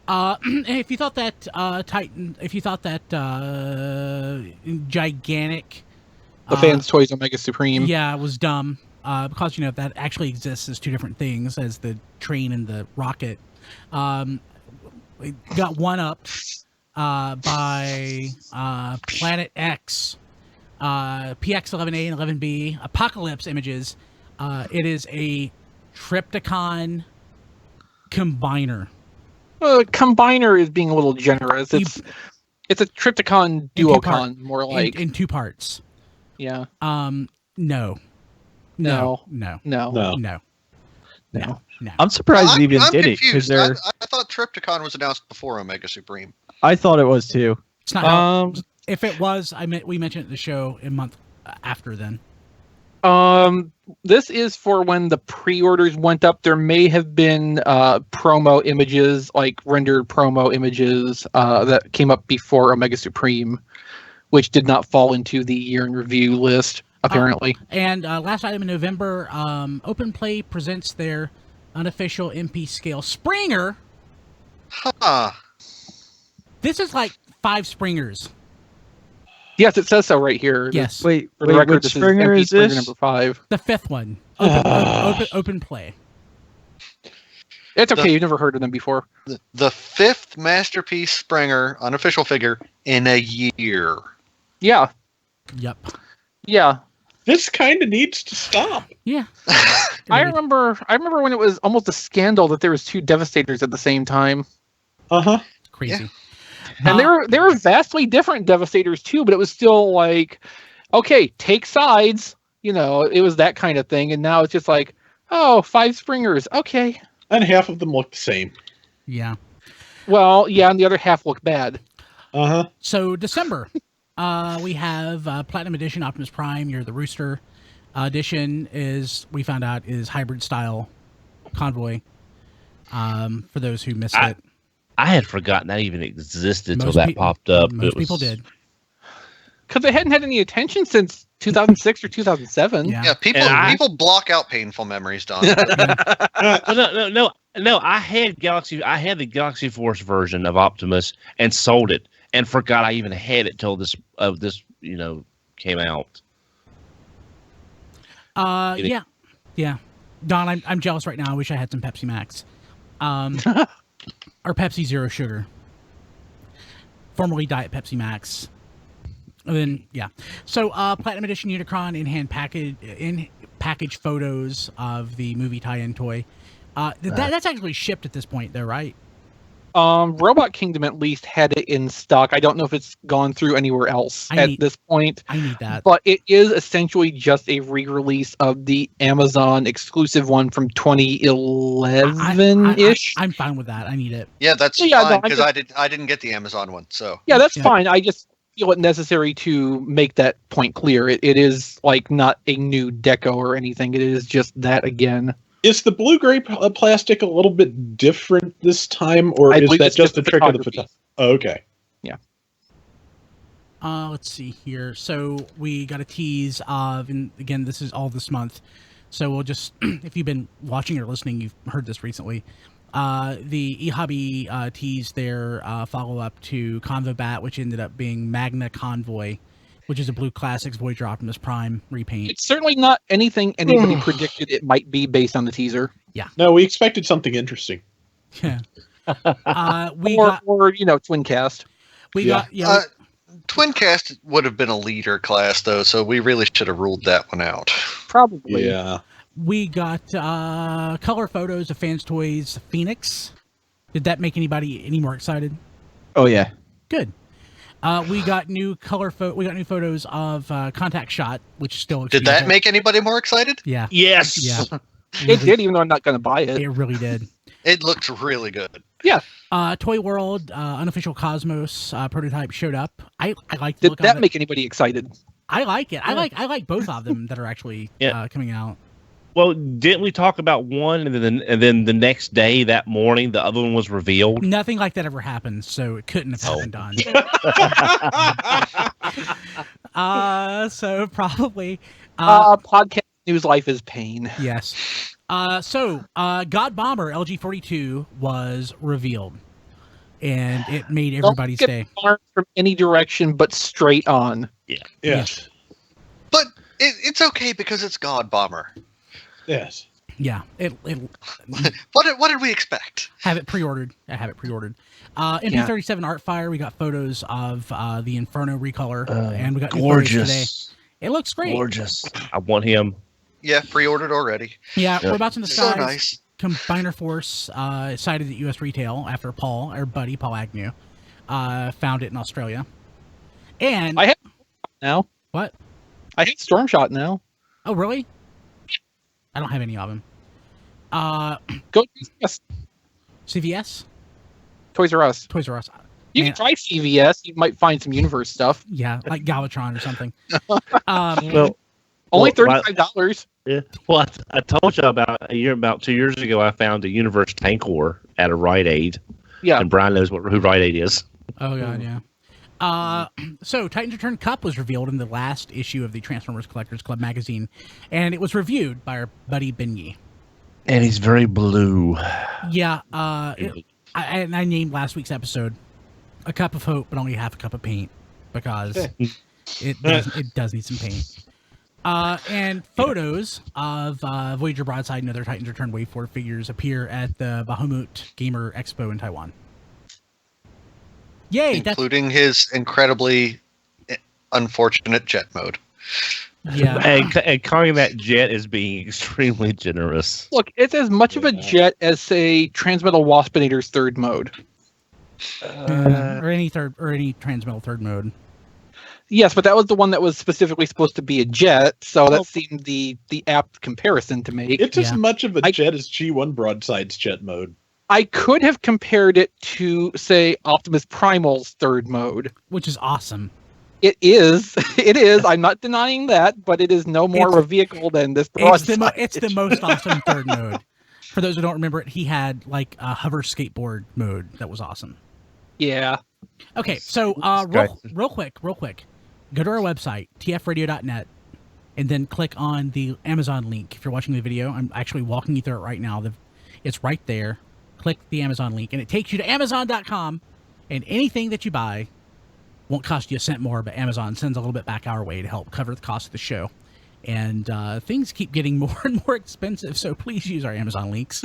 Speaker 1: If you thought that gigantic...
Speaker 3: The Fans Toys Omega Supreme.
Speaker 1: Yeah, it was dumb. Because, that actually exists as two different things, as the train and the rocket. It got one-upped by Planet X, PX11A and 11B, Apocalypse Images. It is a Trypticon combiner.
Speaker 3: Combiner is being a little generous. It's a Trypticon Duocon, more like.
Speaker 1: In two parts.
Speaker 3: Yeah.
Speaker 1: No.
Speaker 2: I'm surprised they even
Speaker 5: I'm
Speaker 2: did
Speaker 5: confused.
Speaker 2: it
Speaker 5: I thought Trypticon was announced before Omega Supreme.
Speaker 2: I thought it was too.
Speaker 1: It's not. If it was, we mentioned it in the show a month after then.
Speaker 3: This is for when the pre-orders went up. There may have been promo images, like rendered promo images, that came up before Omega Supreme, which did not fall into the year in review list, apparently.
Speaker 1: And last item in November, Open Play presents their unofficial MP scale Springer.
Speaker 5: Huh.
Speaker 1: This is like 5 Springers.
Speaker 3: Yes, it says so right here.
Speaker 1: Yes.
Speaker 2: Wait,
Speaker 3: For the record,
Speaker 2: which
Speaker 3: this
Speaker 2: Springer
Speaker 3: MP
Speaker 2: is this?
Speaker 3: number 5.
Speaker 1: The 5th one. Open Play.
Speaker 3: It's okay, you've never heard of them before.
Speaker 5: The 5th Masterpiece Springer unofficial figure in a year.
Speaker 3: Yeah.
Speaker 1: Yep.
Speaker 3: Yeah.
Speaker 6: This kind of needs to stop.
Speaker 1: Yeah.
Speaker 3: I remember when it was almost a scandal that there was 2 Devastators at the same time.
Speaker 1: Crazy.
Speaker 5: Yeah.
Speaker 3: And they were vastly different Devastators too, but it was still like, okay, take sides. It was that kind of thing. And now it's just like, 5 Springers. Okay.
Speaker 6: And half of them look the same.
Speaker 1: Yeah.
Speaker 3: Well, yeah, and the other half look bad.
Speaker 1: So December, we have Platinum Edition Optimus Prime. You're the Rooster. Edition we found out is hybrid style convoy. For those who missed it.
Speaker 4: I had forgotten that even existed until that popped up.
Speaker 1: Most people did.
Speaker 3: Because they hadn't had any attention since 2006 or 2007.
Speaker 1: Yeah,
Speaker 5: people block out painful memories, Don.
Speaker 4: Well, no. I had the Galaxy Force version of Optimus and sold it, and forgot I even had it till this came out.
Speaker 1: Yeah. Don, I'm jealous right now. I wish I had some Pepsi Max. Or Pepsi Zero Sugar. Formerly Diet Pepsi Max. And then, yeah. So, Platinum Edition Unicron in package photos of the movie tie-in toy. That's actually shipped at this point, though, right?
Speaker 3: Robot Kingdom at least had it in stock. I don't know if it's gone through anywhere else at this point.
Speaker 1: I need that.
Speaker 3: But it is essentially just a re-release of the Amazon exclusive one from 2011-ish.
Speaker 1: I'm fine with that. I need it.
Speaker 5: Yeah, that's fine, because I didn't get the Amazon one. So
Speaker 3: yeah, that's fine. I just feel it necessary to make that point clear. It is like not a new deco or anything. It is just that again.
Speaker 6: Is the blue-gray plastic a little bit different this time, or is that just a trick of the photography? Oh, okay.
Speaker 3: Yeah.
Speaker 1: Let's see here. So we got a tease of, and again, this is all this month. So we'll just, if you've been watching or listening, you've heard this recently. The eHobby teased their follow-up to Convo Bat, which ended up being Magna Convoy, which is a Blue Classics Voyager Optimus Prime repaint.
Speaker 3: It's certainly not anything anybody predicted it might be based on the teaser.
Speaker 1: Yeah.
Speaker 6: No, we expected something interesting.
Speaker 1: Yeah.
Speaker 3: Or twin cast.
Speaker 5: Twin cast would have been a leader class, though, so we really should have ruled that one out.
Speaker 3: Probably.
Speaker 6: Yeah.
Speaker 1: We got color photos of Fans Toys Phoenix. Did that make anybody any more excited?
Speaker 2: Oh yeah.
Speaker 1: Good. We got new photos of Contact Shot, which still
Speaker 5: did that make anybody more excited?
Speaker 1: Yeah.
Speaker 4: Yes.
Speaker 1: Yeah.
Speaker 3: It did, even though I'm not going to buy it.
Speaker 1: It really did.
Speaker 5: It looked really good.
Speaker 3: Yeah.
Speaker 1: Toy World Unofficial Cosmos prototype showed up. I like the
Speaker 3: Did
Speaker 1: look
Speaker 3: that
Speaker 1: of
Speaker 3: make anybody excited?
Speaker 1: I like it. I like both of them that are actually coming out.
Speaker 4: Well, didn't we talk about one, and then the next day, that morning, the other one was revealed?
Speaker 1: Nothing like that ever happened, so it couldn't have been done. So probably
Speaker 3: podcast news life is pain.
Speaker 1: Yes. So God Bomber LG42 was revealed, and it made everybody's day.
Speaker 3: From any direction, but straight on.
Speaker 4: Yeah.
Speaker 6: Yes.
Speaker 5: But it's okay because it's God Bomber.
Speaker 6: Yes.
Speaker 1: Yeah.
Speaker 5: What did we expect?
Speaker 1: Have it pre-ordered. I have it pre-ordered. MP37 Artfire. We got photos of the Inferno recolor, and we got new photos today. It looks great.
Speaker 4: Gorgeous. I want him.
Speaker 5: Yeah, pre-ordered already.
Speaker 1: Yeah, we're about to discuss.
Speaker 5: So nice.
Speaker 1: Combiner Force cited at U.S. retail after our buddy Paul Agnew found it in Australia. And
Speaker 3: I have now.
Speaker 1: What?
Speaker 3: I have Storm Shot now.
Speaker 1: Oh, really? I don't have any of them.
Speaker 3: Go to CVS.
Speaker 1: CVS?
Speaker 3: Toys R Us.
Speaker 1: Toys R Us.
Speaker 3: You can try CVS. You might find some Universe stuff.
Speaker 1: Yeah, like Galvatron or something.
Speaker 4: Well,
Speaker 3: only $35.
Speaker 4: Yeah. Well, I told you about 2 years ago, I found a Universe Tank War at a Rite Aid.
Speaker 3: Yeah.
Speaker 4: And Brian knows who Rite Aid is.
Speaker 1: Oh, God, yeah. So Titans Return Cup was revealed in the last issue of the Transformers Collectors Club magazine, and it was reviewed by our buddy Ben Yee.
Speaker 4: And he's very blue.
Speaker 1: Yeah, I named last week's episode A Cup of Hope, but only half a cup of paint, because it does need some paint. And photos of Voyager Broadside and other Titans Return Wave 4 figures appear at the Bahamut Gamer Expo in Taiwan. Yay!
Speaker 5: Including his incredibly unfortunate jet mode.
Speaker 1: Yeah.
Speaker 4: And calling that jet is being extremely generous.
Speaker 3: Look, it's as much of a jet as, say, Transmetal Waspinator's third mode.
Speaker 1: Or any Transmetal third mode.
Speaker 3: Yes, but that was the one that was specifically supposed to be a jet, so that seemed the apt comparison to make.
Speaker 6: It's as much of a jet as G1 Broadside's jet mode.
Speaker 3: I could have compared it to, say, Optimus Primal's third mode.
Speaker 1: Which is awesome.
Speaker 3: It is. It is. I'm not denying that, but it is no more of a vehicle than this broadside.
Speaker 1: It's the most awesome third mode. For those who don't remember it, he had like a hover skateboard mode that was awesome.
Speaker 3: Yeah.
Speaker 1: Okay, so real quick. Go to our website, tfradio.net, and then click on the Amazon link. If you're watching the video, I'm actually walking you through it right now. It's right there. Click the Amazon link, and it takes you to Amazon.com, and anything that you buy won't cost you a cent more, but Amazon sends a little bit back our way to help cover the cost of the show. And things keep getting more and more expensive, so please use our Amazon links.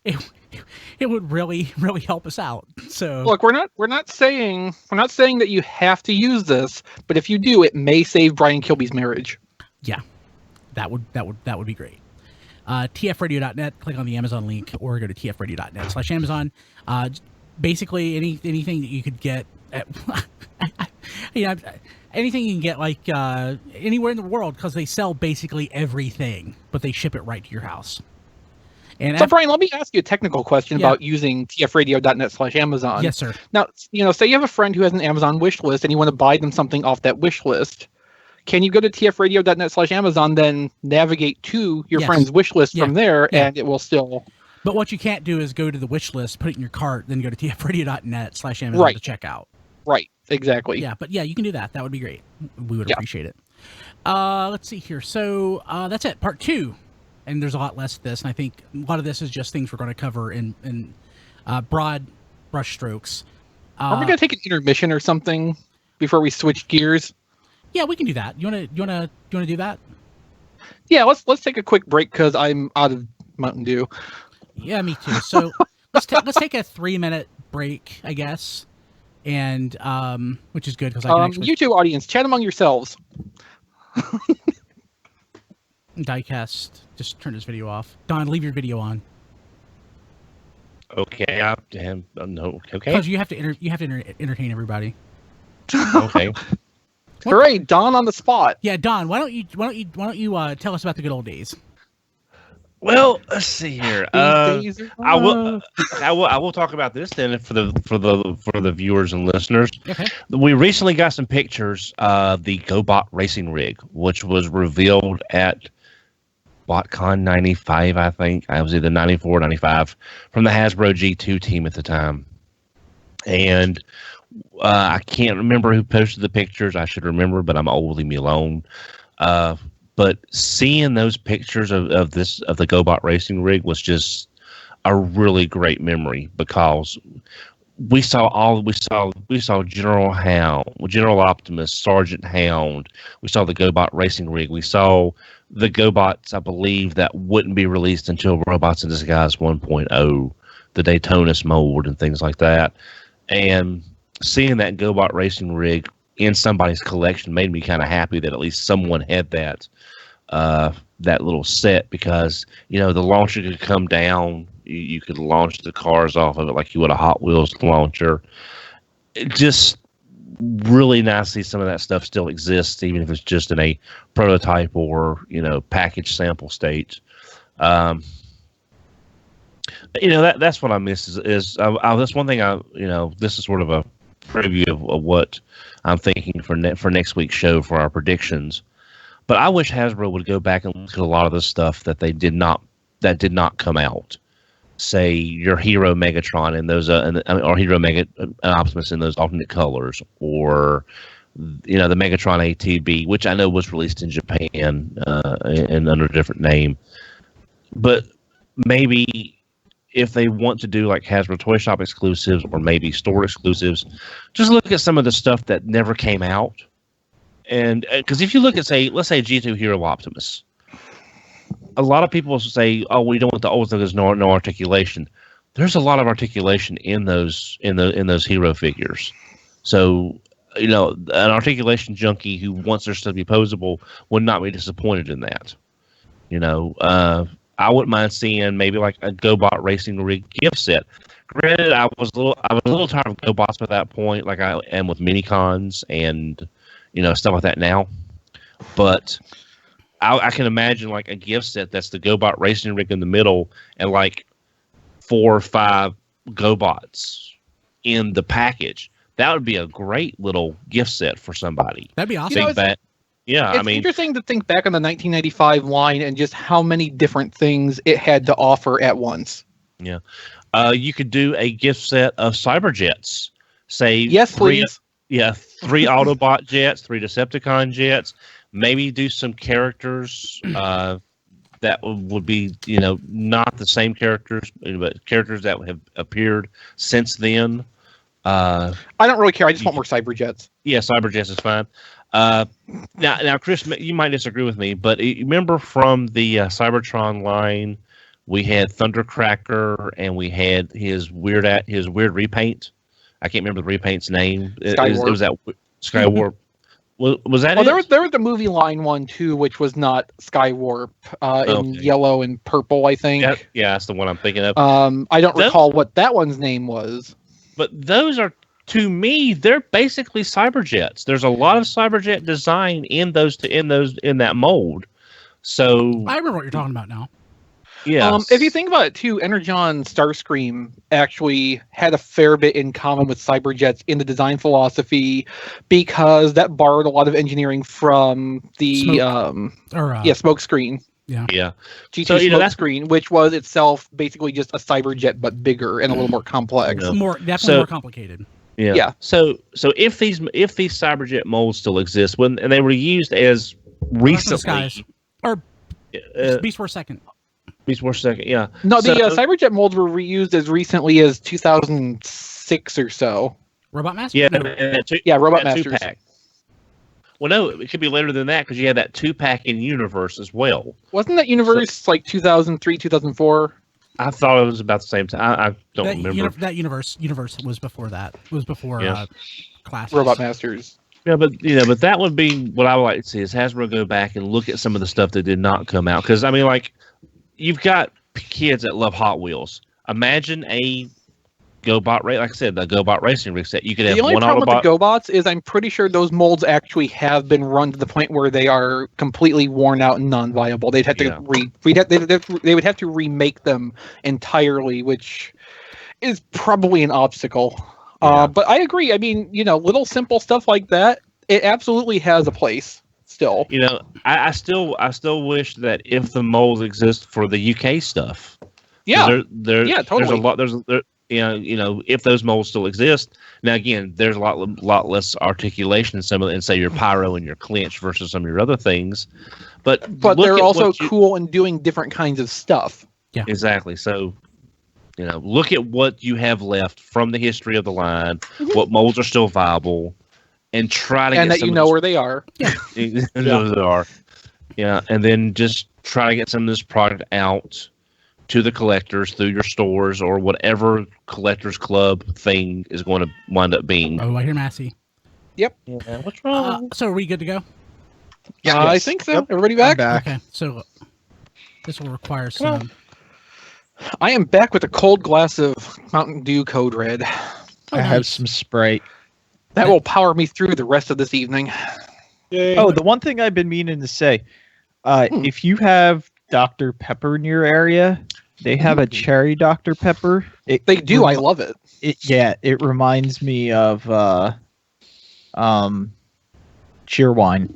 Speaker 1: It would really, really help us out. So
Speaker 3: look, we're not saying that you have to use this, but if you do, it may save Brian Kilby's marriage.
Speaker 1: Yeah, that would be great. tfradio.net, click on the Amazon link, or go to tfradio.net/Amazon. Basically, anything that you could get at, anything you can get like anywhere in the world, because they sell basically everything, but they ship it right to your house. And
Speaker 3: so, Brian, let me ask you a technical question about using tfradio.net/Amazon.
Speaker 1: Yes, sir.
Speaker 3: Now, say you have a friend who has an Amazon wish list and you want to buy them something off that wish list. Can you go to tfradio.net/Amazon, then navigate to your friend's wish list from there, and it will still...
Speaker 1: But what you can't do is go to the wish list, put it in your cart, then go to tfradio.net/Amazon to check out.
Speaker 3: Right. exactly.
Speaker 1: Yeah, but yeah, you can do that. That would be great. We would appreciate it. Let's see here. So that's it. Part 2. And there's a lot less of this. And I think a lot of this is just things we're going to cover in broad brush strokes.
Speaker 3: Are we going to take an intermission or something before we switch gears?
Speaker 1: Yeah, we can do that. You wanna do that?
Speaker 3: Yeah, let's take a quick break because I'm out of Mountain Dew.
Speaker 1: Yeah, me too. So let's take a 3-minute break, I guess, and which is good because I can actually...
Speaker 3: YouTube audience, chat among yourselves.
Speaker 1: Diecast just turned his video off. Don, leave your video on.
Speaker 4: Okay, no, okay.
Speaker 1: Because you have to entertain everybody.
Speaker 4: Okay.
Speaker 3: Hooray, Don on the spot.
Speaker 1: Yeah, Don, why don't you tell us about the good old days?
Speaker 4: Well, let's see here. I will talk about this then for the viewers and listeners. Okay. We recently got some pictures of the GoBot racing rig, which was revealed at BotCon 95, I think. I was either 94 or 95 from the Hasbro G2 team at the time. And I can't remember who posted the pictures. I should remember, but I'm old, leave me alone. But seeing those pictures of the GoBot racing rig was just a really great memory because we saw General Optimus, Sergeant Hound. We saw the GoBot racing rig. We saw the GoBots, I believe, that wouldn't be released until Robots in Disguise 1.0, the Daytona's mold and things like that. And seeing that GoBot racing rig in somebody's collection made me kind of happy that at least someone had that little set because, the launcher could come down. You could launch the cars off of it like you would a Hot Wheels launcher. It just really nice to see some of that stuff still exists, even if it's just in a prototype or, package sample state. That's what I miss is that's one thing this is sort of a preview of what I'm thinking for next week's show for our predictions. But I wish Hasbro would go back and look at a lot of the stuff that did not come out. Say your Hero Megatron and those, or Hero Optimus in those alternate colors, or the Megatron ATB, which I know was released in Japan and under a different name. But maybe if they want to do like Hasbro Toy Shop exclusives or maybe store exclusives, just look at some of the stuff that never came out. And because if you look at, let's say G2 Hero Optimus, a lot of people say, "Oh, we don't want the old thing. There's no articulation." There's a lot of articulation in those hero figures. So, an articulation junkie who wants their stuff to be posable would not be disappointed in that. I wouldn't mind seeing maybe like a GoBot racing rig gift set. Granted, I was a little tired of GoBots by that point, like I am with Minicons and stuff like that now. But I can imagine like a gift set that's the GoBot racing rig in the middle and like 4 or 5 GoBots in the package. That would be a great little gift set for somebody.
Speaker 1: That'd be awesome.
Speaker 3: It's interesting to think back on the 1995 line and just how many different things it had to offer at once.
Speaker 4: Yeah. You could do a gift set of Cyberjets. Say
Speaker 3: yes, please.
Speaker 4: 3 Autobot jets, 3 Decepticon jets. Maybe do some characters that would be, not the same characters, but characters that have appeared since then.
Speaker 3: I don't really care. I just want more Cyberjets.
Speaker 4: Yeah, Cyberjets is fine. Now, Chris, you might disagree with me, but remember from the Cybertron line, we had Thundercracker and we had his weird repaint. I can't remember the repaint's name. It was that Skywarp. Was that?
Speaker 3: Well, there was the movie line one too, which was not Skywarp in yellow and purple, I think.
Speaker 4: Yeah, that's the one I'm thinking of.
Speaker 3: I don't recall what that one's name was.
Speaker 4: But those are, to me, they're basically Cyberjets. There's a lot of Cyberjet design in that mold. So
Speaker 1: I remember what you're talking about now.
Speaker 4: Yeah.
Speaker 3: If you think about it too, Energon Starscream actually had a fair bit in common with Cyberjets in the design philosophy because that borrowed a lot of engineering from the Smokescreen.
Speaker 4: Yeah.
Speaker 3: G2 Smokescreen, which was itself basically just a Cyberjet but bigger and a little more complex.
Speaker 1: Definitely more complicated.
Speaker 3: Yeah.
Speaker 4: So if these Cyberjet molds still exist, and they were used as recently,
Speaker 1: or Beast Wars Second.
Speaker 4: Beast Wars Second, yeah.
Speaker 3: No, the Cyberjet molds were reused as recently as 2006 or so.
Speaker 1: Robot Masters?
Speaker 4: Yeah,
Speaker 3: no. Robot Masters.
Speaker 4: 2-pack. Well, no, it could be later than that because you had that 2-pack in Universe as well.
Speaker 3: Wasn't that Universe like 2003, 2004?
Speaker 4: I thought it was about the same time. I don't remember.
Speaker 1: That universe was before that. It was before Classics.
Speaker 3: Robot Masters.
Speaker 4: Yeah, but that would be what I would like to see is Hasbro go back and look at some of the stuff that did not come out. Because I mean, like, you've got kids that love Hot Wheels. Imagine a GoBot race, like I said, the GoBot racing rig set. You could have
Speaker 3: the only
Speaker 4: one
Speaker 3: problem
Speaker 4: Autobot.
Speaker 3: with the GoBots is I'm pretty sure those molds actually have been run to the point where they are completely worn out and non-viable. They'd have to they would have to remake them entirely, which is probably an obstacle. But I agree. I mean, little simple stuff like that, it absolutely has a place. Still,
Speaker 4: I still wish that if the molds exist for the UK stuff,
Speaker 3: totally.
Speaker 4: There's a lot. If those molds still exist. Now, again, there's a lot less articulation in some of in, say, your pyro and your clinch versus some of your other things. But
Speaker 3: they're also cool and doing different kinds of stuff.
Speaker 1: Yeah,
Speaker 4: exactly. So, look at what you have left from the history of the line. Mm-hmm. What molds are still viable, and try to
Speaker 3: and get that where they are.
Speaker 4: Yeah, where they are. Yeah, and then just try to get some of this product out to the collectors through your stores or whatever collectors club thing is going to wind up being.
Speaker 1: Oh, I hear Massey.
Speaker 3: Yep.
Speaker 4: Yeah, what's wrong?
Speaker 1: So are we good to go?
Speaker 3: Yeah, I think so. Yep. Everybody back?
Speaker 1: Okay, so this will require some...
Speaker 3: I am back with a cold glass of Mountain Dew Code Red.
Speaker 2: I have some Sprite.
Speaker 3: That will power me through the rest of this evening.
Speaker 2: Yay. Oh, the one thing I've been meaning to say, if you have Dr. Pepper in your area, they have a cherry Dr. Pepper.
Speaker 3: They do. I love it.
Speaker 2: It reminds me of Cheerwine.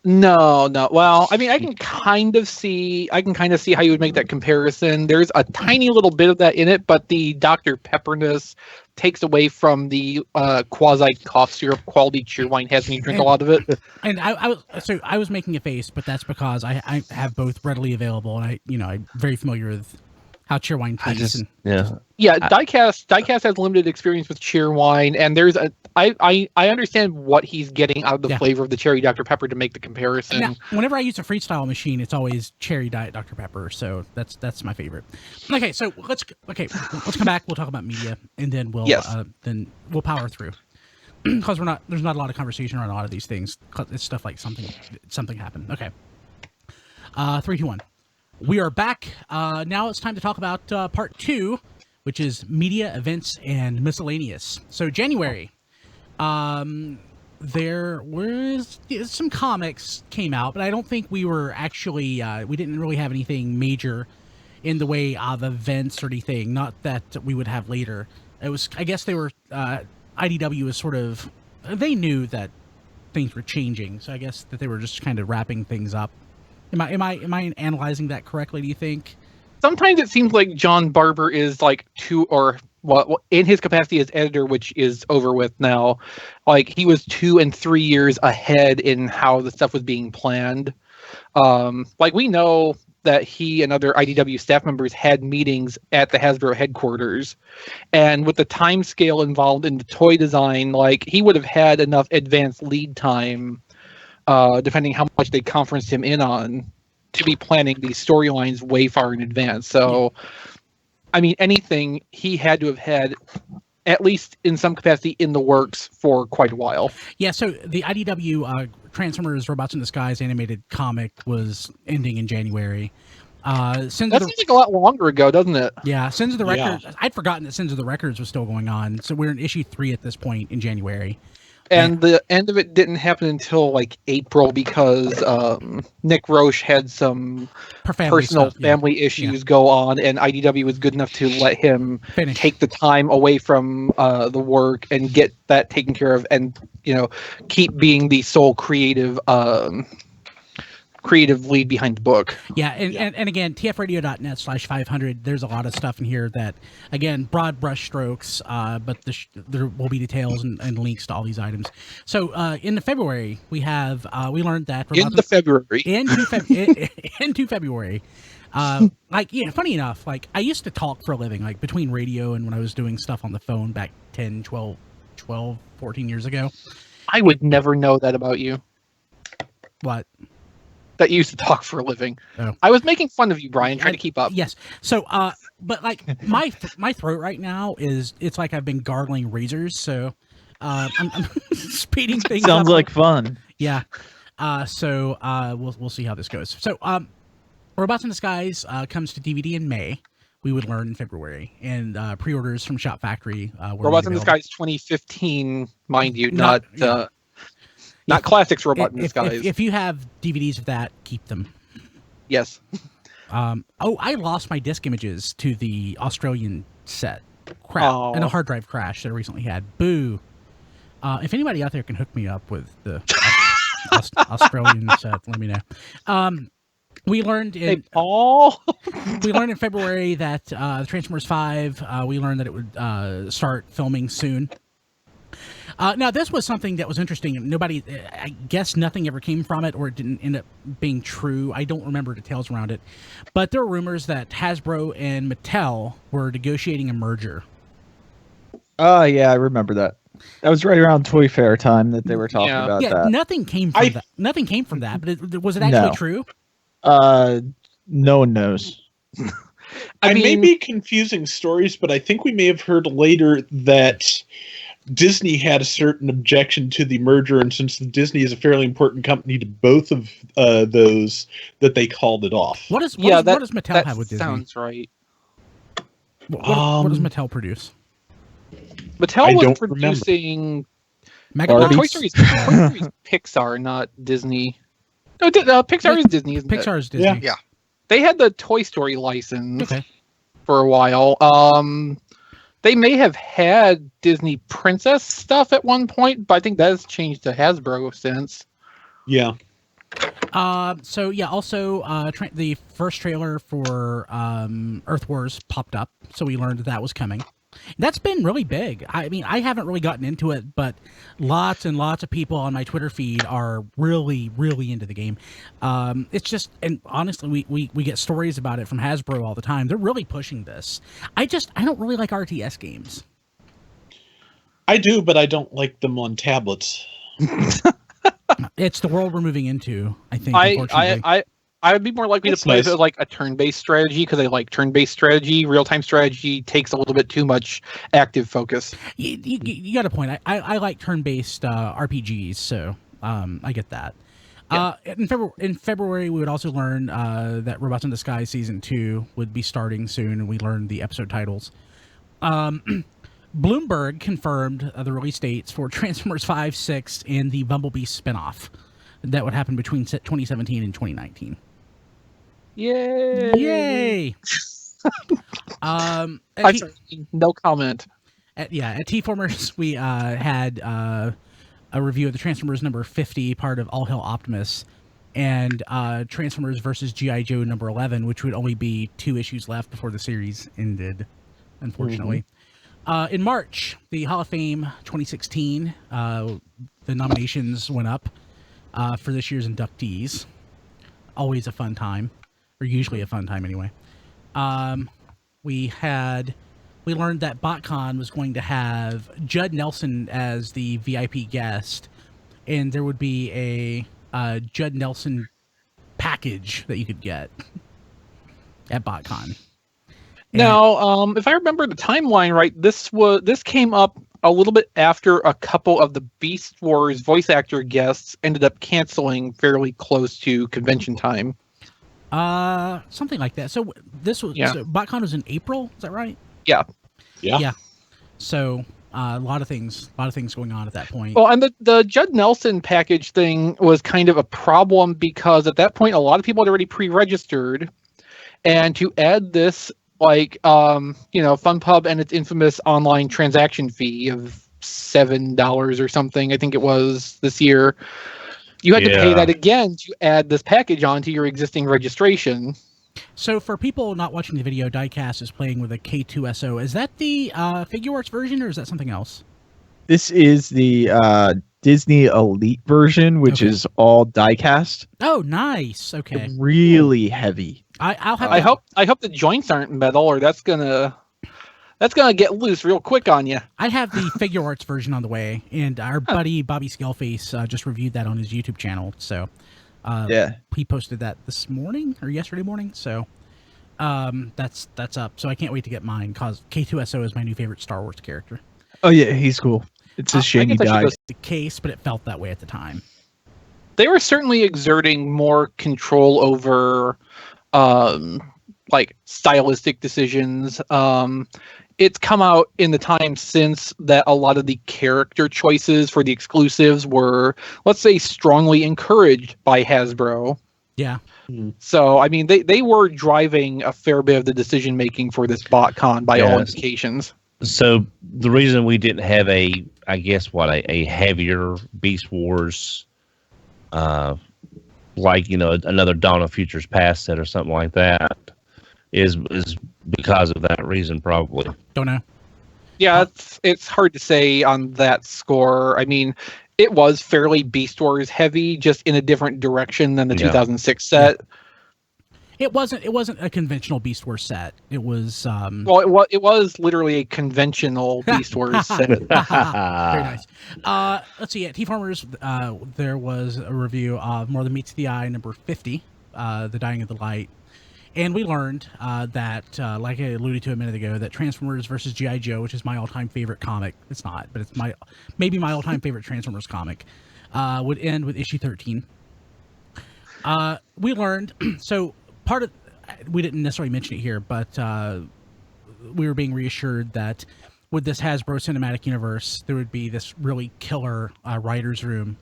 Speaker 3: No. Well, I mean, I can kind of see how you would make that comparison. There's a tiny little bit of that in it, but the Dr. Pepperness takes away from the quasi cough syrup quality Cheerwine has when you drink a lot of it.
Speaker 1: And I was making a face, but that's because I have both readily available, and I'm very familiar with how Cheerwine tastes.
Speaker 3: Diecast has limited experience with Cheerwine, and there's I understand what he's getting out of the flavor of the cherry Dr. Pepper to make the comparison.
Speaker 1: Now, whenever I use a freestyle machine, it's always cherry diet Dr. Pepper, so that's my favorite. Okay, so let's come back. We'll talk about media, and then we'll power through because there's not a lot of conversation around a lot of these things. It's stuff like something happened. Okay, 3, 2, 1. We are back. Now it's time to talk about part 2, which is media, events, and miscellaneous. So January, there was some comics came out, but I don't think we were actually we didn't really have anything major in the way of events or anything. Not that we would have later. It was, I guess, they were IDW was sort of, they knew that things were changing, so I guess that they were just kind of wrapping things up. Am I analyzing that correctly, do you think?
Speaker 3: Sometimes it seems like John Barber is like in his capacity as editor, which is over with now, like he was 2 and 3 years ahead in how the stuff was being planned. Like we know that he and other IDW staff members had meetings at the Hasbro headquarters, and with the time scale involved in the toy design, like he would have had enough advanced lead time, depending how much they conferenced him in on, to be planning these storylines way far in advance. So, I mean, anything he had to have had, at least in some capacity, in the works for quite a while.
Speaker 1: Yeah, so the IDW Transformers Robots in Disguise animated comic was ending in January.
Speaker 3: That seems like a lot longer ago, doesn't it?
Speaker 1: Yeah, Sins of the Records. I'd forgotten that Sins of the Records was still going on. So we're in issue 3 at this point in January.
Speaker 3: And the end of it didn't happen until like April because Nick Roche had some personal family issues go on, and IDW was good enough to let him take the time away from the work and get that taken care of, and keep being the sole creative creative lead behind the book.
Speaker 1: Yeah, and again, tfradio.net/500. There's a lot of stuff in here that, again, broad brush strokes, but there will be details and links to all these items. So in February, we have we learned that
Speaker 3: Into February.
Speaker 1: Like, yeah, funny enough, like I used to talk for a living, like between radio and when I was doing stuff on the phone back 10, 12, 14 years ago.
Speaker 3: I would never know that about you.
Speaker 1: What?
Speaker 3: That you used to talk for a living.
Speaker 1: Oh.
Speaker 3: I was making fun of you, Brian, trying to keep up.
Speaker 1: Yes. So, but like my throat right now it's like I've been gargling razors. So, I'm speeding things up.
Speaker 2: Sounds like fun.
Speaker 1: Yeah. So we'll see how this goes. So, Robots in Disguise comes to DVD in May. We would learn in February, and pre-orders from Shop Factory.
Speaker 3: Robots in Disguise 2015, mind you, not Classics Robot in Disguise.
Speaker 1: If you have DVDs of that, keep them.
Speaker 3: Yes.
Speaker 1: I lost my disc images to the Australian set. Crap. And a hard drive crash that I recently had. Boo. If anybody out there can hook me up with the Australian set, let me know. We learned in we learned in February that Transformers 5. We learned that it would start filming soon. Now, this was something that was interesting. I guess nothing ever came from it, or it didn't end up being true. I don't remember details around it. But there were rumors that Hasbro and Mattel were negotiating a merger.
Speaker 2: Oh, yeah, I remember that. That was right around Toy Fair time that they were talking about that.
Speaker 1: Nothing came from that. Nothing came from that, but was it actually true?
Speaker 2: No one knows.
Speaker 6: I may be confusing stories, but I think we may have heard later that Disney had a certain objection to the merger, and since Disney is a fairly important company to both of those, that they called it off.
Speaker 1: What does Mattel have with Disney?
Speaker 3: Sounds right.
Speaker 1: What does Mattel produce?
Speaker 3: Mattel was producing Toy Story's Pixar, not Disney. No, Pixar is Disney, isn't it?
Speaker 1: Pixar is Disney.
Speaker 5: Yeah.
Speaker 3: They had the Toy Story license for a while. They may have had Disney Princess stuff at one point, but I think that has changed to Hasbro since.
Speaker 6: Yeah.
Speaker 1: Also, the first trailer for Earth Wars popped up, so we learned that was coming. That's been really big. I mean, I haven't really gotten into it, but lots and lots of people on my Twitter feed are really, really into the game. It's just, and honestly, we get stories about it from Hasbro all the time. They're really pushing this. I don't really like RTS games.
Speaker 6: I do, but I don't like them on tablets.
Speaker 1: It's the world we're moving into, I think, unfortunately.
Speaker 3: I would be more likely to play like a turn-based strategy, because I like turn-based strategy. Real-time strategy takes a little bit too much active focus.
Speaker 1: You got a point. I like turn-based RPGs, so I get that. Yeah. In February, we would also learn that Robots in Disguise Season 2 would be starting soon, and we learned the episode titles. Bloomberg confirmed the release dates for Transformers 5, 6, and the Bumblebee spinoff. That would happen between 2017 and 2019.
Speaker 3: Yay!
Speaker 1: Yay!
Speaker 3: No comment.
Speaker 1: At T-Formers, we had a review of the Transformers number 50, part of All Hail Optimus, and Transformers versus G.I. Joe number 11, which would only be 2 issues left before the series ended, unfortunately. Mm-hmm. In March, the Hall of Fame 2016, the nominations went up for this year's inductees. Always a fun time, or usually a fun time anyway. We learned that BotCon was going to have Judd Nelson as the VIP guest, and there would be a Judd Nelson package that you could get at BotCon.
Speaker 3: Now, if I remember the timeline right, this came up a little bit after a couple of the Beast Wars voice actor guests ended up canceling fairly close to convention time.
Speaker 1: Something like that. So this was so BotCon was in April. Is that right?
Speaker 3: Yeah.
Speaker 1: So a lot of things going on at that point.
Speaker 3: Well, and the Judd Nelson package thing was kind of a problem because at that point a lot of people had already pre-registered, and to add this FunPub and its infamous online transaction fee of $7 or something, I think it was this year. You had to pay that again to add this package onto your existing registration.
Speaker 1: So for people not watching the video, Diecast is playing with a K2SO. Is that the Figure Arts version, or is that something else?
Speaker 2: This is the Disney Elite version, which is all diecast.
Speaker 1: Oh, nice. Okay.
Speaker 2: Really heavy.
Speaker 1: I'll have.
Speaker 3: I hope the joints aren't metal, or that's gonna get loose real quick on you.
Speaker 1: I have the Figure Arts version on the way, and our buddy Bobby Scaleface just reviewed that on his YouTube channel. So, he posted that this morning or yesterday morning. So, that's up. So I can't wait to get mine because K2SO is my new favorite Star Wars character.
Speaker 2: Oh yeah, he's cool. It's a shame he died.
Speaker 1: The case, but it felt that way at the time.
Speaker 3: They were certainly exerting more control over, like stylistic decisions. It's come out in the time since that a lot of the character choices for the exclusives were, let's say, strongly encouraged by Hasbro.
Speaker 1: Yeah.
Speaker 3: So, I mean, they were driving a fair bit of the decision making for this BotCon by all indications.
Speaker 4: So the reason we didn't have a heavier Beast Wars, like another Dawn of Futures Past set or something like that, is because of that reason, probably.
Speaker 1: Don't know.
Speaker 3: Yeah, it's hard to say on that score. I mean, it was fairly Beast Wars heavy, just in a different direction than the 2006 set.
Speaker 1: It wasn't a conventional Beast Wars set. It was
Speaker 3: it was literally a conventional Beast Wars set.
Speaker 1: Very nice. Let's see. At T-Farmers, there was a review of More Than Meets the Eye, number 50, The Dying of the Light. And we learned that, like I alluded to a minute ago, that Transformers versus G.I. Joe, which is my all-time favorite comic, it's not, but it's maybe my all-time favorite Transformers comic, would end with issue 13. We learned, so we didn't necessarily mention it here, but we were being reassured that with this Hasbro Cinematic Universe, there would be this really killer writer's room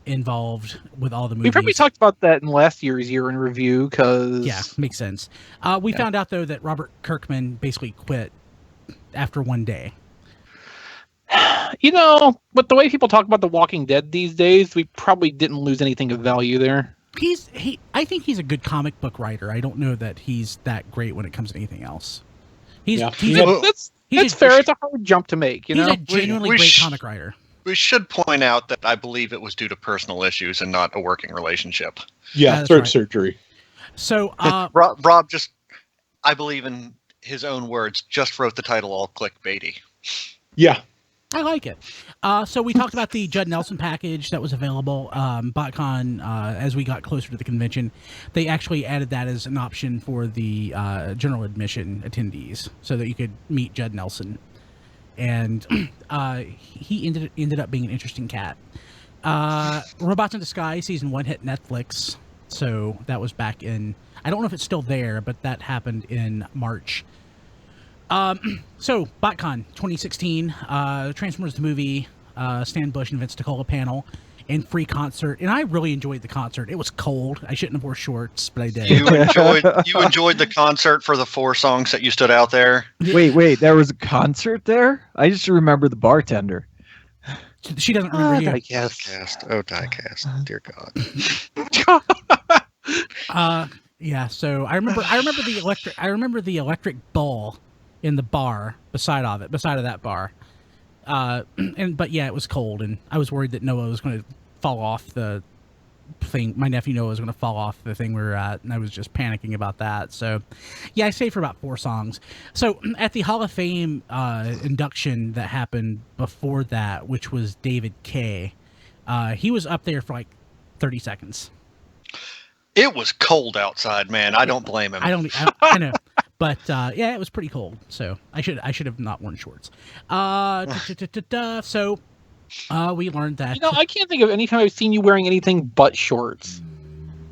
Speaker 1: involved with all the movies.
Speaker 3: We probably talked about that in last year's year in review, because...
Speaker 1: Yeah, makes sense. We found out, though, that Robert Kirkman basically quit after one day.
Speaker 3: But the way people talk about The Walking Dead these days, we probably didn't lose anything of value there.
Speaker 1: I think he's a good comic book writer. I don't know that he's that great when it comes to anything else. That's
Speaker 3: fair. It's a hard jump to make.
Speaker 1: He's a genuinely great comic writer.
Speaker 5: We should point out that I believe it was due to personal issues and not a working relationship.
Speaker 6: Yeah, throat surgery.
Speaker 1: So
Speaker 5: Rob just, I believe in his own words, just wrote the title all clickbaity.
Speaker 6: Yeah.
Speaker 1: I like it. So we talked about the Judd Nelson package that was available. BotCon, as we got closer to the convention, they actually added that as an option for the general admission attendees so that you could meet Judd Nelson. And he ended up being an interesting cat. Robots in Disguise Season 1 hit Netflix. So that was back in... I don't know if it's still there, but that happened in March. So, BotCon 2016, Transformers the movie, Stan Bush and Vince DiCola panel, and free concert. And I really enjoyed the concert. It was cold. I shouldn't have wore shorts, but I did.
Speaker 5: You enjoyed the concert for the 4 songs that you stood out there?
Speaker 2: Wait, there was a concert there? I just remember the bartender.
Speaker 1: She doesn't remember you.
Speaker 5: Diecast. Dear God.
Speaker 1: Yeah, so I remember the electric ball in the bar beside of that bar. But yeah, it was cold, and I was worried that Noah was going to fall off the thing. My nephew Noah was going to fall off the thing we were at, and I was just panicking about that. So, yeah, I stayed for about 4 songs. So at the Hall of Fame induction that happened before that, which was David Kaye, he was up there for like 30 seconds.
Speaker 5: It was cold outside, man. I don't blame him.
Speaker 1: I know. But yeah, it was pretty cold, so I should have not worn shorts. So we learned that.
Speaker 3: I can't think of any time I've seen you wearing anything but shorts.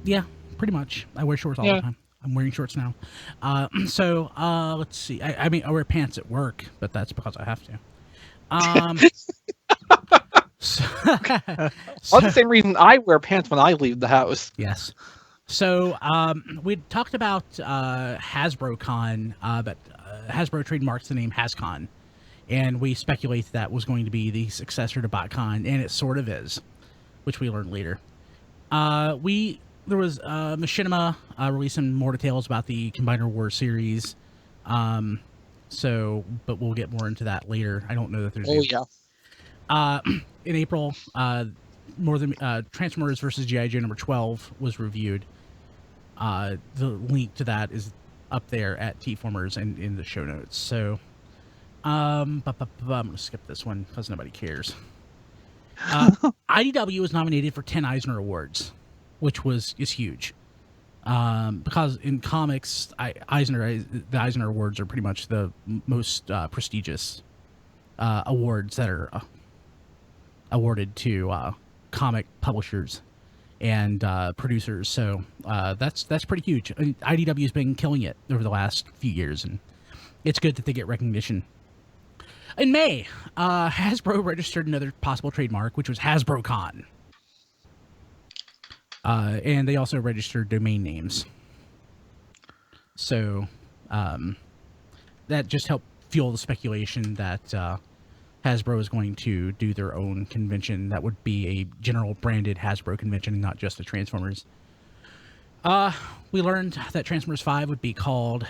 Speaker 1: Yeah, pretty much. I wear shorts all the time. I'm wearing shorts now. So let's see. I mean, I wear pants at work, but that's because I have to.
Speaker 3: Well, the same reason I wear pants when I leave the house.
Speaker 1: Yes. So we talked about HasbroCon, but Hasbro trademarks the name HasCon, and we speculate that was going to be the successor to BotCon, and it sort of is, which we learned later. There was Machinima releasing more details about the Combiner Wars series. But we'll get more into that later. I don't know that there's. In April, more than Transformers versus G.I. Joe number 12 was reviewed. The link to that is up there at T-Formers and in the show notes. So, I'm gonna skip this one because nobody cares. IDW was nominated for 10 Eisner Awards, which is huge. Because in comics, the Eisner Awards are pretty much the most prestigious awards that are awarded to comic publishers and producers. So that's pretty huge. I mean, IDW has been killing it over the last few years, and it's good that they get recognition. In May, Hasbro registered another possible trademark, which was HasbroCon. And they also registered domain names. So that just helped fuel the speculation that Hasbro is going to do their own convention that would be a general branded Hasbro convention, not just the Transformers. We learned that Transformers 5 would be called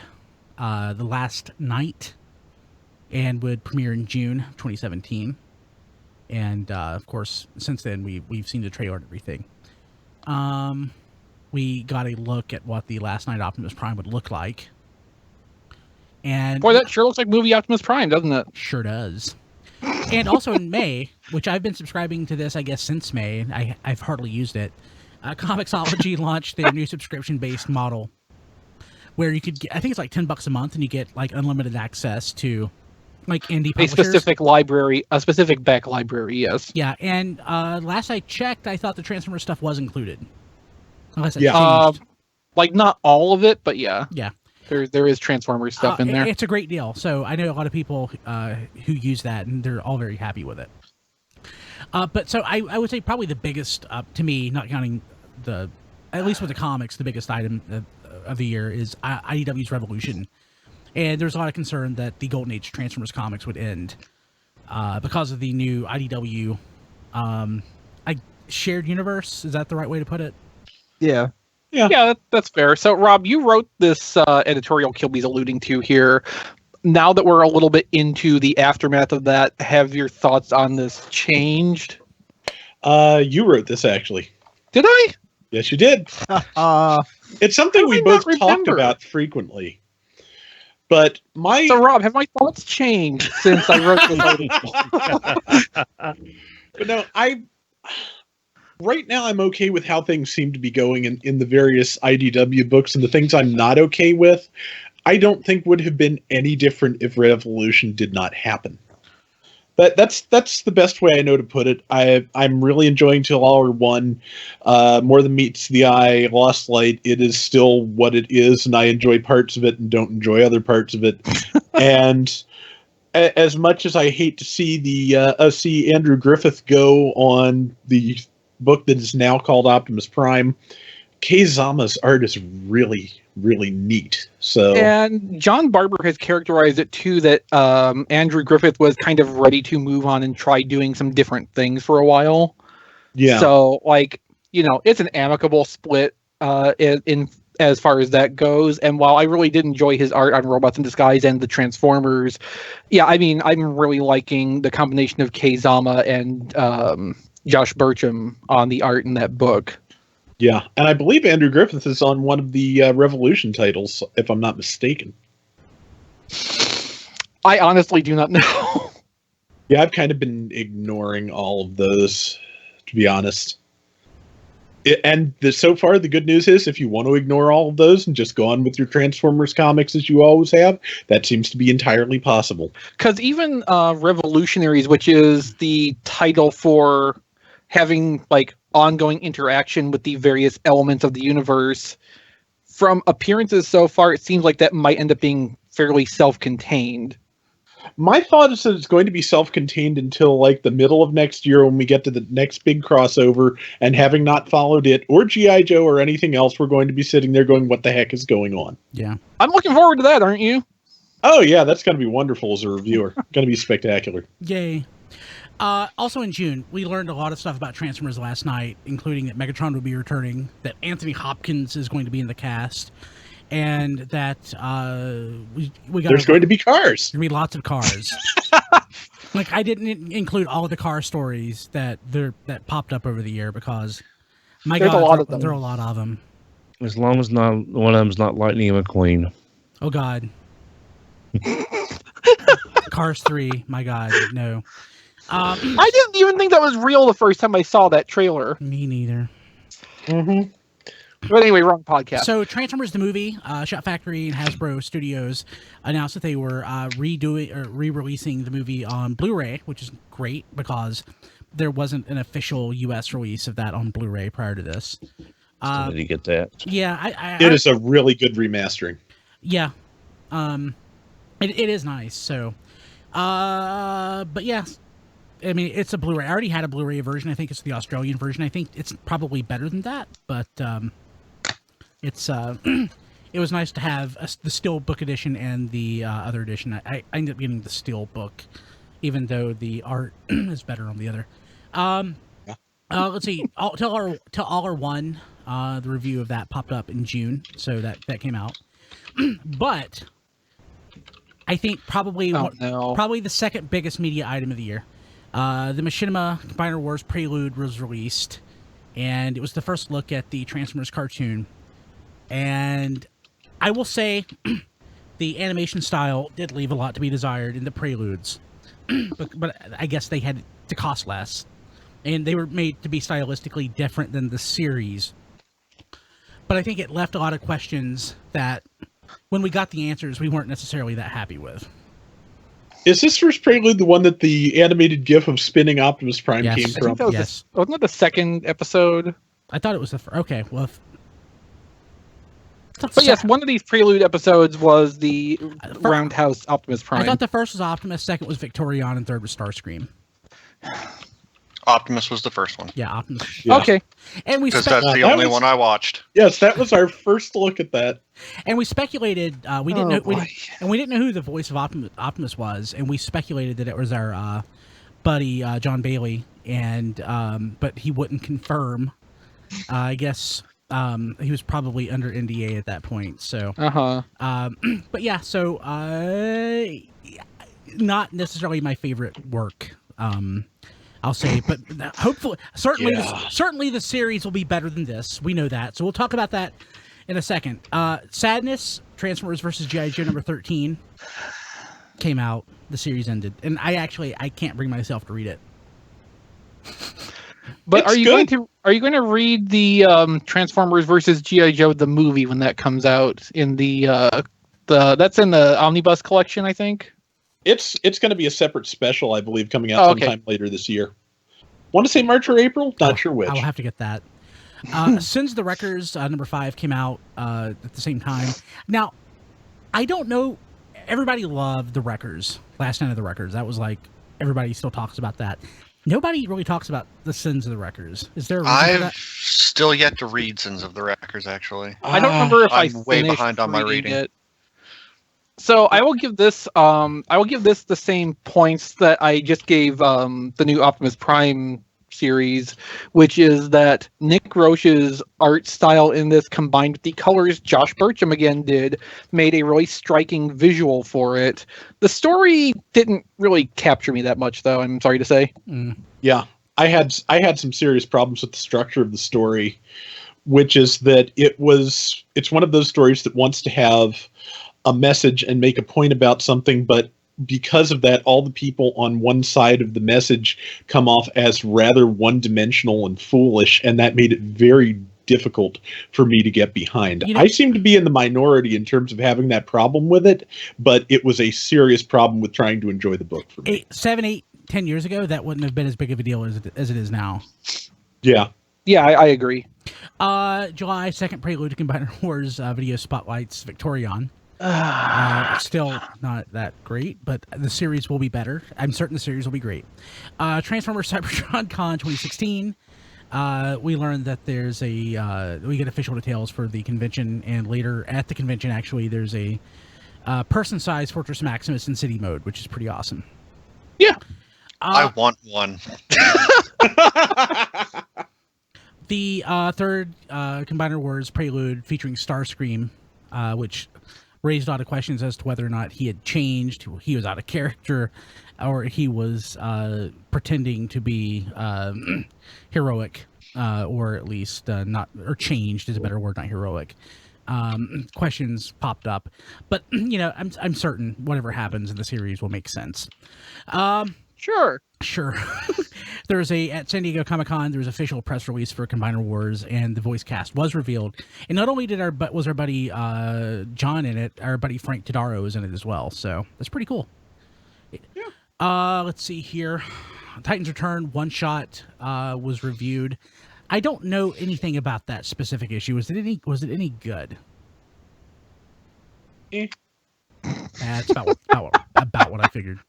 Speaker 1: The Last Night and would premiere in June 2017. And, of course, since then, we've seen the trailer and everything. We got a look at what the Last Night Optimus Prime would look like. And
Speaker 3: boy, that sure looks like movie Optimus Prime, doesn't it?
Speaker 1: Sure does. And also in May, which I've been subscribing to this, I guess, since May, and I've hardly used it, Comixology launched their new subscription-based model where you could get, I think it's like $10 a month, and you get like unlimited access to like indie publishers.
Speaker 3: A specific library, a specific back library, yes.
Speaker 1: Yeah, and last I checked, I thought the Transformers stuff was included. Unless it changed.
Speaker 3: Like not all of it, but yeah.
Speaker 1: Yeah.
Speaker 3: There is Transformers stuff in there.
Speaker 1: It's a great deal. So I know a lot of people who use that, and they're all very happy with it. But so I would say probably the biggest, to me, not counting at least with the comics, the biggest item of the year is IDW's Revolution. And there's a lot of concern that the Golden Age Transformers comics would end because of the new IDW shared universe. Is that the right way to put it?
Speaker 2: Yeah.
Speaker 3: Yeah, that's fair. So, Rob, you wrote this editorial Kilby's alluding to here. Now that we're a little bit into the aftermath of that, have your thoughts on this changed?
Speaker 6: You wrote this, actually.
Speaker 3: Did I?
Speaker 6: Yes, you did. It's something we both talked about frequently. But
Speaker 3: So, Rob, have my thoughts changed since I wrote this article?
Speaker 6: But no, right now I'm okay with how things seem to be going in the various IDW books, and the things I'm not okay with, I don't think would have been any different if Revolution did not happen. But that's the best way I know to put it. I'm really enjoying Till All Are One. More Than Meets the Eye, Lost Light, it is still what it is, and I enjoy parts of it and don't enjoy other parts of it. And as much as I hate to see Andrew Griffith go on the book that is now called Optimus Prime, Kei Zama's art is really, really neat. So, and
Speaker 3: John Barber has characterized it too that Andrew Griffith was kind of ready to move on and try doing some different things for a while. Yeah. So, it's an amicable split in as far as that goes. And while I really did enjoy his art on Robots in Disguise and the Transformers, yeah, I mean, I'm really liking the combination of Kei Zama and Josh Burcham on the art in that book.
Speaker 6: Yeah, and I believe Andrew Griffith is on one of the Revolution titles, if I'm not mistaken.
Speaker 3: I honestly do not know.
Speaker 6: Yeah, I've kind of been ignoring all of those, to be honest. So far, the good news is, if you want to ignore all of those and just go on with your Transformers comics as you always have, that seems to be entirely possible.
Speaker 3: Because even Revolutionaries, which is the title for having ongoing interaction with the various elements of the universe, from appearances so far, it seems like that might end up being fairly self-contained.
Speaker 6: My thought is that it's going to be self-contained until the middle of next year when we get to the next big crossover, and having not followed it or G.I. Joe or anything else, we're going to be sitting there going, what the heck is going on?
Speaker 1: Yeah.
Speaker 3: I'm looking forward to that, aren't you?
Speaker 6: Oh yeah, that's going to be wonderful as a reviewer. Going to be spectacular.
Speaker 1: Yay. Also in June, we learned a lot of stuff about Transformers last night, including that Megatron will be returning, that Anthony Hopkins is going to be in the cast, and that we got.
Speaker 6: There's going to be cars.
Speaker 1: There's going to be lots of cars. Like, I didn't include all of the car stories that popped up over the year because,
Speaker 3: There's a lot of them.
Speaker 1: There are a lot of them.
Speaker 4: As long as not one of them's not Lightning McQueen.
Speaker 1: Oh God. Cars 3, my God, no.
Speaker 3: I didn't even think that was real the first time I saw that trailer.
Speaker 1: Me neither.
Speaker 3: Mm-hmm. But anyway, wrong podcast.
Speaker 1: So Transformers the movie, Shot Factory and Hasbro Studios announced that they were re-releasing the movie on Blu-ray, which is great because there wasn't an official U.S. release of that on Blu-ray prior to this.
Speaker 4: Did you get that?
Speaker 1: Yeah,
Speaker 6: It is a really good remastering.
Speaker 1: Yeah, it is nice. So, but yeah, I mean, it's a Blu-ray. I already had a Blu-ray version. I think it's the Australian version. I think it's probably better than that, but it's it was nice to have the Steelbook edition and the other edition. I ended up getting the Steelbook, even though the art is better on the other. Let's see. Tell our one. The review of that popped up in June, so that came out. But I think probably the second biggest media item of the year. The Machinima Combiner Wars Prelude was released, and it was the first look at the Transformers cartoon. And I will say, the animation style did leave a lot to be desired in the Preludes, but I guess they had to cost less, and they were made to be stylistically different than the series. But I think it left a lot of questions that, when we got the answers, we weren't necessarily that happy with.
Speaker 6: Is this first Prelude the one that the animated GIF of spinning Optimus Prime came from?
Speaker 3: I think that was wasn't that the second episode?
Speaker 1: I thought it was the first. Okay, well.
Speaker 3: But yes, one of these Prelude episodes was the Roundhouse Optimus Prime.
Speaker 1: I thought the first was Optimus, second was Victorion, and third was Starscream.
Speaker 5: Optimus was the first one.
Speaker 1: Yeah, Optimus.
Speaker 6: Yeah.
Speaker 3: Okay.
Speaker 1: And
Speaker 5: because that's the only one I watched.
Speaker 6: Yes, that was our first look at that.
Speaker 1: And we speculated we didn't know who the voice of Optimus was, and we speculated that it was our buddy John Bailey, and but he wouldn't confirm. I guess he was probably under NDA at that point. So but yeah, so not necessarily my favorite work. I'll say, but hopefully, certainly the series will be better than this. We know that, so we'll talk about that in a second. Sadness, Transformers vs. G.I. Joe number 13 came out. The series ended, and I can't bring myself to read it.
Speaker 3: But are you going to read the Transformers vs. G.I. Joe the movie when that comes out in the that's in the Omnibus collection, I think?
Speaker 6: It's going to be a separate special, I believe, coming out sometime later this year. Want to say March or April? Not sure which.
Speaker 1: I'll have to get that. Sins of the Wreckers number 5 came out at the same time. Now, I don't know. Everybody loved the Wreckers. Last Night of the Wreckers. That was like, everybody still talks about that. Nobody really talks about the Sins of the Wreckers. Is there a reason for that?
Speaker 5: I've still yet to read Sins of the Wreckers, actually.
Speaker 3: I don't remember if
Speaker 5: I'm way behind on my reading.
Speaker 3: It. So I will give this the same points that I just gave the new Optimus Prime series, which is that Nick Roche's art style in this, combined with the colors Josh Burcham again did, made a really striking visual for it. The story didn't really capture me that much, though, I'm sorry to say.
Speaker 6: Yeah, I had some serious problems with the structure of the story, which is that it's one of those stories that wants to have a message and make a point about something, but because of that, all the people on one side of the message come off as rather one-dimensional and foolish, and that made it very difficult for me to get behind. I seem to be in the minority in terms of having that problem with it, but it was a serious problem with trying to enjoy the book for me.
Speaker 1: 7, 8, 10 years ago, that wouldn't have been as big of a deal as it is now.
Speaker 6: Yeah.
Speaker 3: Yeah, I agree.
Speaker 1: July 2nd, Prelude to Combiner Wars video spotlights Victorion. Still not that great, but the series will be better. I'm certain the series will be great. Transformers Cybertron Con 2016. We learned that there's we get official details for the convention, and later at the convention, actually, there's a person-sized Fortress Maximus in city mode, which is pretty awesome.
Speaker 3: Yeah.
Speaker 5: I want one.
Speaker 1: The third Combiner Wars Prelude featuring Starscream, which raised a lot of questions as to whether or not he had changed, he was out of character, or he was pretending to be heroic, or at least not, or changed is a better word, not heroic. Questions popped up, but I'm certain whatever happens in the series will make sense. Sure. At San Diego Comic-Con, there was an official press release for Combiner Wars, and the voice cast was revealed. And not only was our buddy John in it, our buddy Frank Tadaro is in it as well. So that's pretty cool. Yeah. Let's see here. Titans Return one shot was reviewed. I don't know anything about that specific issue. Was it any good? That's about what I figured.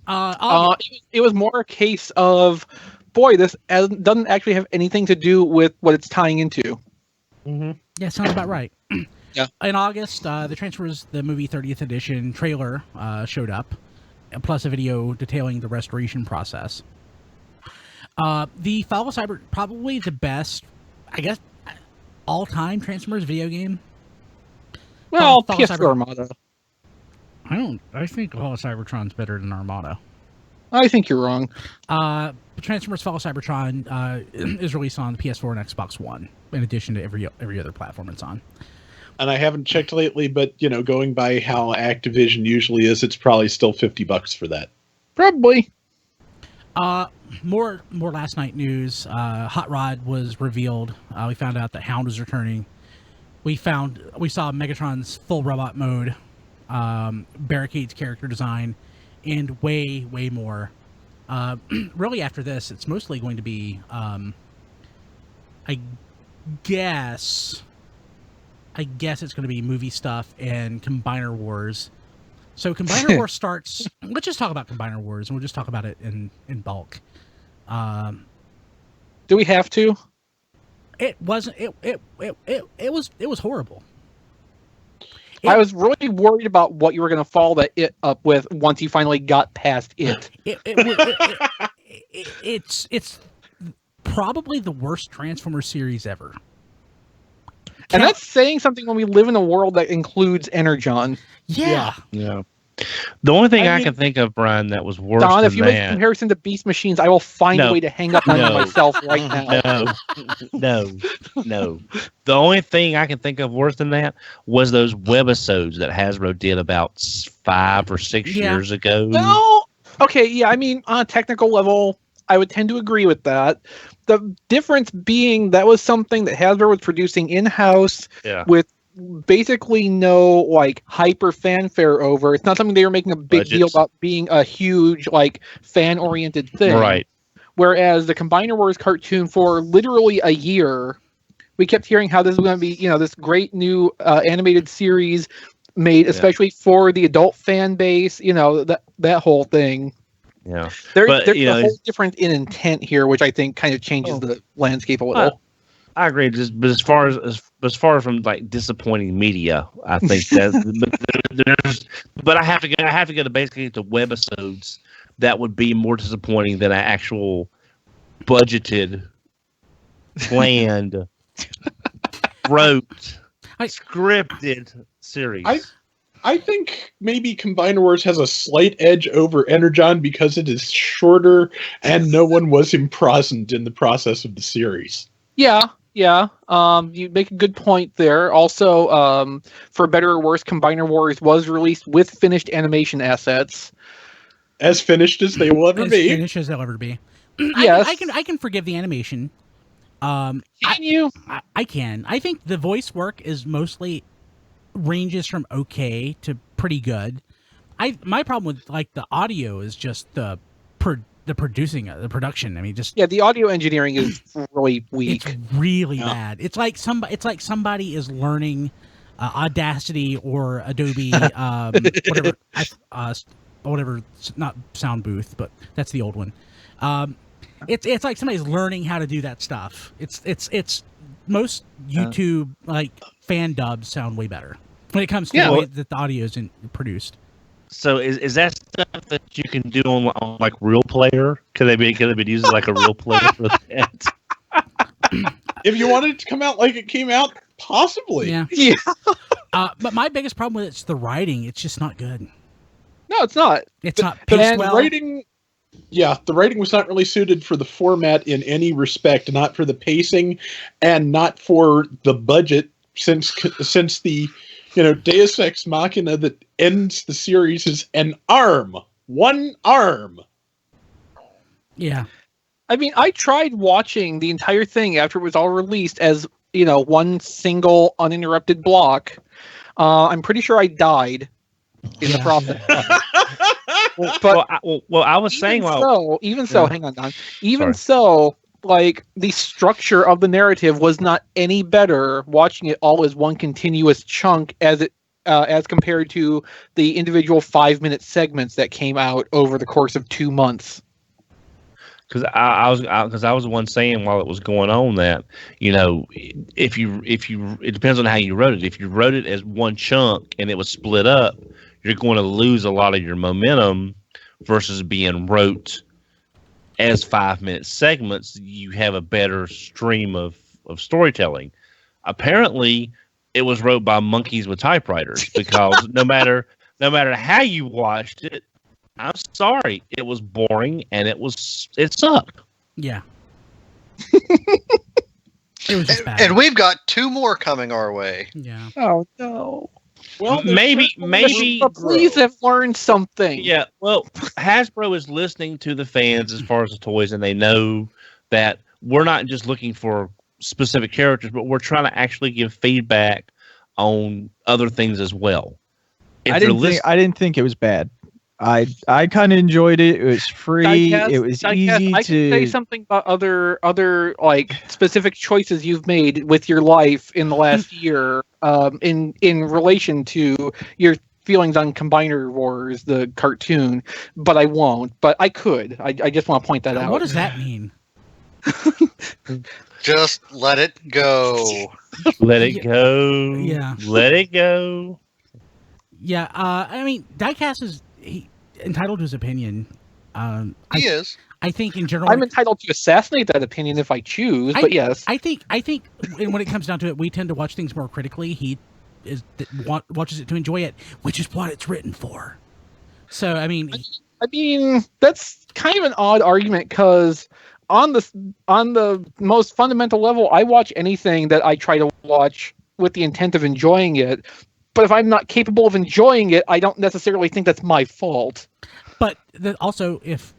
Speaker 3: It was more a case of, boy, this doesn't actually have anything to do with what it's tying into.
Speaker 1: Mm-hmm. Yeah, sounds about right.
Speaker 3: Yeah.
Speaker 1: In August, the Transformers the movie 30th edition trailer showed up, plus a video detailing the restoration process. The Follow Cyber, probably the best, I guess, all-time Transformers video game.
Speaker 3: Well, PS4 Armada.
Speaker 1: I think Follow Cybertron's better than Armada.
Speaker 3: I think you're wrong.
Speaker 1: Transformers Follow Cybertron is released on PS4 and Xbox One, in addition to every other platform it's on.
Speaker 6: And I haven't checked lately, but going by how Activision usually is, it's probably still $50 for that.
Speaker 3: Probably.
Speaker 1: More last night news. Hot Rod was revealed. We found out that Hound was returning. We saw Megatron's full robot mode, Barricade's character design, and way more. Really, after this, it's mostly going to be, I guess it's going to be movie stuff and Combiner Wars. So Combiner Wars starts. Let's just talk about Combiner Wars, and we'll just talk about it in bulk.
Speaker 3: Do we have to?
Speaker 1: It wasn't. It was horrible.
Speaker 3: I was really worried about what you were going to follow it up with once you finally got past it.
Speaker 1: It's probably the worst Transformers series ever.
Speaker 3: And that's saying something when we live in a world that includes Energon.
Speaker 1: Yeah.
Speaker 4: The only thing I can think of, Brian, that was worse
Speaker 3: Don,
Speaker 4: than
Speaker 3: if you make a comparison to Beast Machines, I will find a way to hang up on you myself right now.
Speaker 4: No. The only thing I can think of worse than that was those webisodes that Hasbro did about 5 or 6 years ago.
Speaker 3: No. Okay, yeah, I mean, on a technical level, I would tend to agree with that. The difference being that was something that Hasbro was producing in-house with basically no hyper fanfare over. It's not something they were making a big deal about being a huge fan-oriented thing.
Speaker 4: Right.
Speaker 3: Whereas the Combiner Wars cartoon, for literally a year, we kept hearing how this was going to be, this great new animated series made especially for the adult fan base. That whole thing.
Speaker 4: Yeah,
Speaker 3: there's a whole difference in intent here, which I think kind of changes the landscape a little.
Speaker 4: I agree. But as far from disappointing media, I think that but I have to go to basically to webisodes that would be more disappointing than an actual budgeted, planned, wrote, scripted series.
Speaker 6: I think maybe Combiner Wars has a slight edge over Energon because it is shorter and no one was imprisoned in the process of the series.
Speaker 3: Yeah. You make a good point there. Also, for better or worse, Combiner Wars was released with finished animation assets.
Speaker 6: As finished as they will ever be.
Speaker 1: As finished as they'll ever be.
Speaker 3: Yes.
Speaker 1: I can forgive the animation.
Speaker 3: Can you?
Speaker 1: I can. I think the voice work is mostly ranges from okay to pretty good. My problem with the audio is just the production. I mean,
Speaker 3: the audio engineering is really weak.
Speaker 1: It's really bad. It's like somebody is learning Audacity or Adobe whatever, not Sound Booth, but that's the old one. It's like somebody's learning how to do that stuff. It's most YouTube fan dubs sound way better when it comes to the way that the audio is produced.
Speaker 4: So is that stuff that you can do on like Real Player? Could they be using like a Real Player for that?
Speaker 6: If you wanted it to come out like it came out, possibly.
Speaker 1: Yeah.
Speaker 3: Yeah.
Speaker 1: But my biggest problem with it's the writing. It's just not good.
Speaker 3: No, it's not.
Speaker 1: It's not
Speaker 6: The
Speaker 1: paced well.
Speaker 6: writing, the writing was not really suited for the format in any respect, not for the pacing, and not for the budget. Since the Deus Ex Machina that ends the series is one arm.
Speaker 1: Yeah.
Speaker 3: I mean, I tried watching the entire thing after it was all released as, one single uninterrupted block. I'm pretty sure I died in the process.
Speaker 4: Well, I was saying,
Speaker 3: hang on, Don. So, like, the structure of the narrative was not any better watching it all as one continuous chunk as compared to the individual 5-minute segments that came out over the course of 2 months.
Speaker 4: Because I was the one saying while it was going on that if you it depends on how you wrote it. If you wrote it as one chunk and it was split up, you're going to lose a lot of your momentum versus being wrote as 5-minute segments. You have a better stream of storytelling. Apparently, it was wrote by monkeys with typewriters because no matter how you watched it, I'm sorry, it was boring and it sucked.
Speaker 1: Yeah. It was just bad.
Speaker 5: And we've got 2 more coming our way.
Speaker 1: Yeah.
Speaker 3: Oh no.
Speaker 4: Well, maybe
Speaker 3: please have learned something.
Speaker 4: Yeah. Well, Hasbro is listening to the fans as far as the toys, and they know that we're not just looking for specific characters, but we're trying to actually give feedback on other things as well.
Speaker 2: I didn't think it was bad. I kind of enjoyed it. It was free. It was easy to.
Speaker 3: I can say something about other like specific choices you've made with your life in the last year, in relation to your feelings on Combiner Wars, the cartoon, but I won't. But I could. I just want to point that out.
Speaker 1: What does that mean?
Speaker 5: Just let it go.
Speaker 4: Let it go.
Speaker 1: Yeah.
Speaker 4: Let it go.
Speaker 1: Yeah. I mean, Diecast is entitled to his opinion.
Speaker 5: He is.
Speaker 1: I think in general,
Speaker 3: I'm entitled to assassinate that opinion if I choose. But yes,
Speaker 1: I think, when it comes down to it, we tend to watch things more critically. He watches it to enjoy it, which is what it's written for. So, I mean,
Speaker 3: that's kind of an odd argument because on the most fundamental level, I watch anything that I try to watch with the intent of enjoying it. But if I'm not capable of enjoying it, I don't necessarily think that's my fault.
Speaker 1: But also, if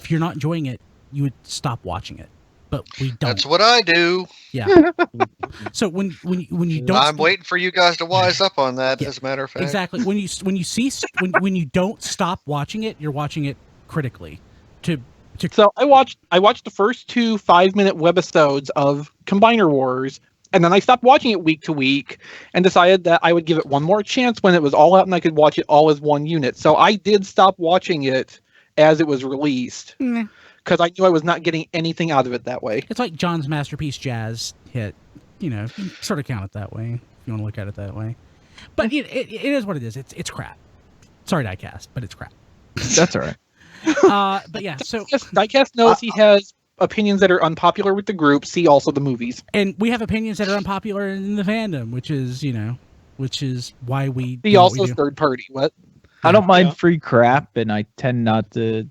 Speaker 1: you're not enjoying it, you would stop watching it. But we don't.
Speaker 5: That's what I do.
Speaker 1: Yeah. So when you don't,
Speaker 5: I'm waiting for you guys to wise up on that. Yeah, as a matter of fact,
Speaker 1: exactly. When you don't stop watching it, you're watching it critically.
Speaker 3: So I watched the first 2 5-minute webisodes of Combiner Wars. And then I stopped watching it week to week and decided that I would give it one more chance when it was all out and I could watch it all as one unit. So I did stop watching it as it was released because I knew I was not getting anything out of it that way.
Speaker 1: It's like John's masterpiece Jazz hit. You sort of count it that way if you want to look at it that way. But it is what it is. It's crap. Sorry, Diecast, but it's crap.
Speaker 2: That's all right.
Speaker 1: But yeah, so
Speaker 3: Diecast knows he has opinions that are unpopular with the group. See also the movies,
Speaker 1: and we have opinions that are unpopular in the fandom, which is why we
Speaker 3: see also third party. What
Speaker 2: I don't mind free crap, and I tend not to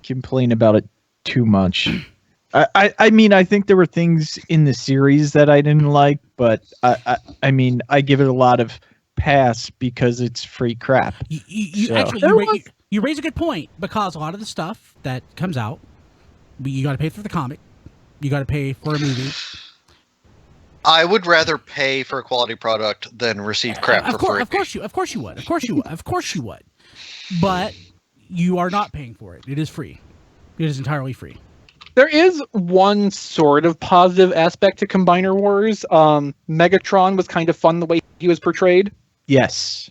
Speaker 2: complain about it too much. I mean, I think there were things in the series that I didn't like, but I mean, I give it a lot of pass because it's free crap.
Speaker 1: You raise a good point because a lot of the stuff that comes out, you got to pay for the comic. You got to pay for a movie.
Speaker 5: I would rather pay for a quality product than receive crap for free.
Speaker 1: Of course you would. But you are not paying for it. It is free. It is entirely free.
Speaker 3: There is one sort of positive aspect to Combiner Wars. Megatron was kind of fun the way he was portrayed.
Speaker 2: Yes.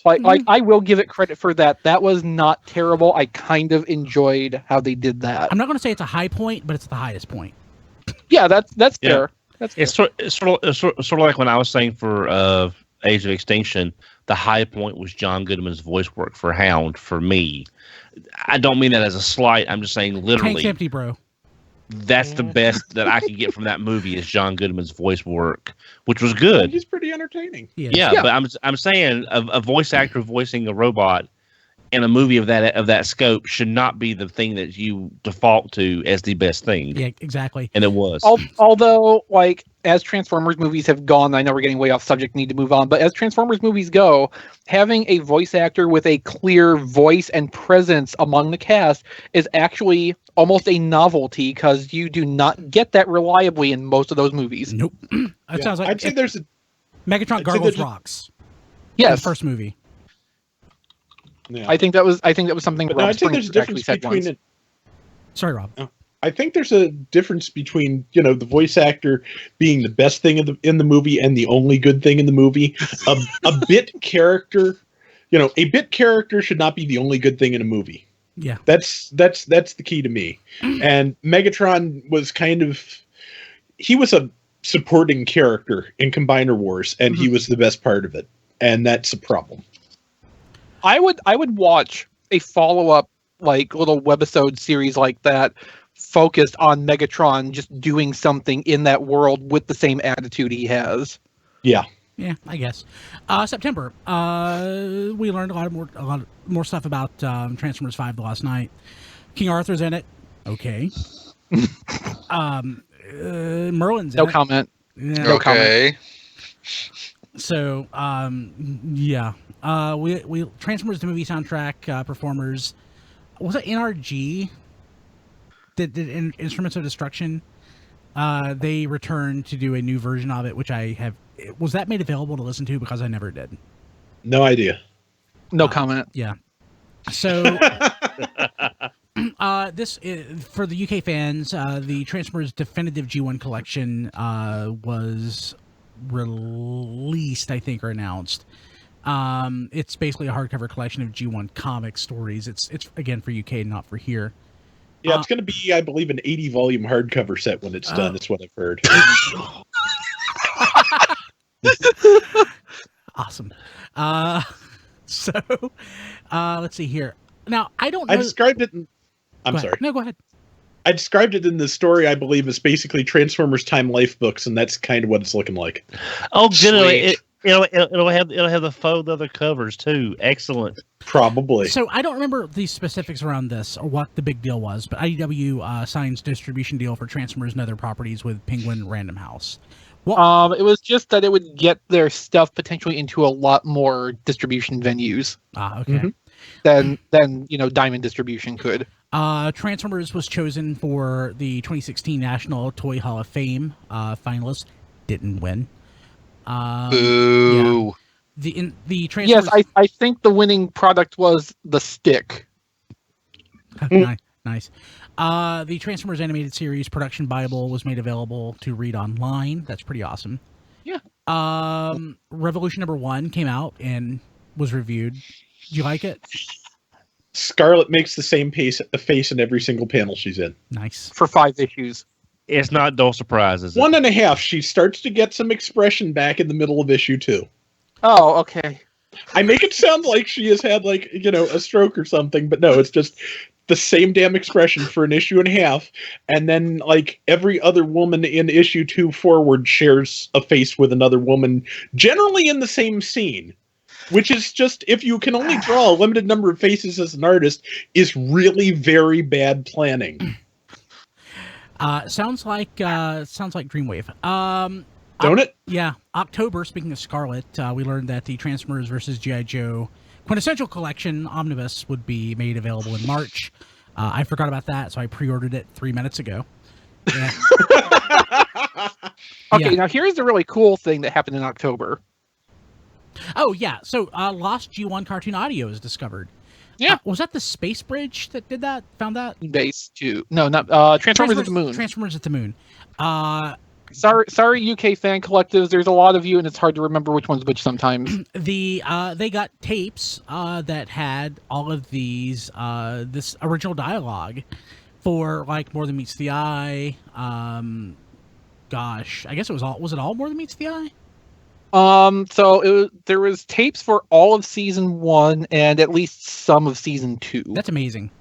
Speaker 3: Like I will give it credit for that. That was not terrible. I kind of enjoyed how they did that.
Speaker 1: I'm not going to say it's a high point, but it's the highest point.
Speaker 3: Yeah, that's fair. That's
Speaker 4: it's sort of like when I was saying for Age of Extinction, the high point was John Goodman's voice work for Hound for me. I don't mean that as a slight. I'm just saying literally.
Speaker 1: Tank's empty, bro.
Speaker 4: That's the best that I can get from that movie is John Goodman's voice work, which was good.
Speaker 6: He's pretty entertaining.
Speaker 4: Yeah, but I'm saying a voice actor voicing a robot in a movie of that scope should not be the thing that you default to as the best thing.
Speaker 1: Yeah, exactly.
Speaker 4: And it was.
Speaker 3: Although, like, as Transformers movies have gone, I know we're getting way off subject, need to move on, but as Transformers movies go, having a voice actor with a clear voice and presence among the cast is actually almost a novelty because you do not get that reliably in most of those movies.
Speaker 1: Nope. That sounds like
Speaker 6: I'd say there's a
Speaker 1: Megatron gargles rocks.
Speaker 3: Yes,
Speaker 1: the first movie.
Speaker 6: Yeah.
Speaker 3: I think that was something.
Speaker 6: But no, I'd say there's a difference between.
Speaker 1: Sorry, Rob.
Speaker 6: I think there's a difference between the voice actor being the best thing in the movie and the only good thing in the movie. A bit character, a bit character should not be the only good thing in a movie.
Speaker 1: Yeah,
Speaker 6: that's the key to me. And Megatron was he was a supporting character in Combiner Wars, and he was the best part of it, and that's a problem.
Speaker 3: I would watch a follow-up like little webisode series like that focused on Megatron just doing something in that world with the same attitude he has.
Speaker 6: Yeah,
Speaker 1: I guess. September, we learned a lot more stuff about Transformers 5 last night. King Arthur's in it. Okay. Merlin's in
Speaker 3: No
Speaker 1: it.
Speaker 3: comment.
Speaker 1: Yeah.
Speaker 3: No
Speaker 5: Okay.
Speaker 1: So, yeah. We Transformers the movie soundtrack performers. Was it NRG? Did Instruments of Destruction? They returned to do a new version of it, which I have. Was that made available to listen to? Because I never did.
Speaker 6: No idea.
Speaker 3: No comment.
Speaker 1: Yeah. So, this is, for the UK fans, the Transformers Definitive G1 collection was released, I think, or announced. It's basically a hardcover collection of G1 comic stories. It's again for UK, not for here.
Speaker 6: Yeah, it's going to be, I believe, an 80-volume hardcover set when it's done. That's what I've heard.
Speaker 1: Awesome. So, let's see here. Now, I don't know.
Speaker 6: I described it. I'm sorry.
Speaker 1: No, go ahead.
Speaker 6: I described it in the story, I believe, as basically Transformers Time Life books, and that's kind of what it's looking like.
Speaker 4: Oh, good. It'll have the faux leather covers too. Excellent.
Speaker 6: Probably.
Speaker 1: So I don't remember the specifics around this or what the big deal was, but IDW signs distribution deal for Transformers and other properties with Penguin Random House.
Speaker 3: Well, it was just that it would get their stuff potentially into a lot more distribution venues.
Speaker 1: Okay.
Speaker 3: Than Diamond Distribution could.
Speaker 1: Transformers was chosen for the 2016 National Toy Hall of Fame finalist. Didn't win.
Speaker 5: Boo.
Speaker 1: Yeah. The Transformers.
Speaker 3: Yes, I think the winning product was the stick.
Speaker 1: Nice. The Transformers animated series production Bible was made available to read online. That's pretty awesome.
Speaker 3: Yeah.
Speaker 1: Revolution #1 came out and was reviewed. Did you like it?
Speaker 6: Scarlet makes the same face in every single panel she's in.
Speaker 1: Nice.
Speaker 3: For 5 issues.
Speaker 4: It's not dull surprises.
Speaker 6: 1.5. She starts to get some expression back in the middle of issue 2.
Speaker 3: Oh, okay.
Speaker 6: I make it sound like she has had a stroke or something, but no, it's just the same damn expression for an issue and a half, and then every other woman in issue 2 forward shares a face with another woman, generally in the same scene. Which is just, if you can only draw a limited number of faces as an artist, is really very bad planning.
Speaker 1: Sounds like Dreamwave.
Speaker 6: Don't it?
Speaker 1: Yeah. October, speaking of Scarlet, we learned that the Transformers vs. G.I. Joe Quintessential Collection Omnibus would be made available in March. I forgot about that, so I pre-ordered it 3 minutes ago. Yeah.
Speaker 3: Okay, now here's the really cool thing that happened in October.
Speaker 1: Oh, yeah. So, Lost G1 Cartoon Audio is discovered.
Speaker 3: Yeah.
Speaker 1: Was that the Space Bridge that did that? Found that?
Speaker 3: Base 2. No, not Transformers at the Moon.
Speaker 1: Transformers at the Moon.
Speaker 3: Sorry, UK fan collectives. There's a lot of you, and it's hard to remember which one's which sometimes.
Speaker 1: They got tapes that had all of these this original dialogue for More Than Meets the Eye. Gosh, I guess it was all. Was it all More Than Meets the Eye?
Speaker 3: So there was tapes for all of season 1 and at least some of season 2.
Speaker 1: That's amazing.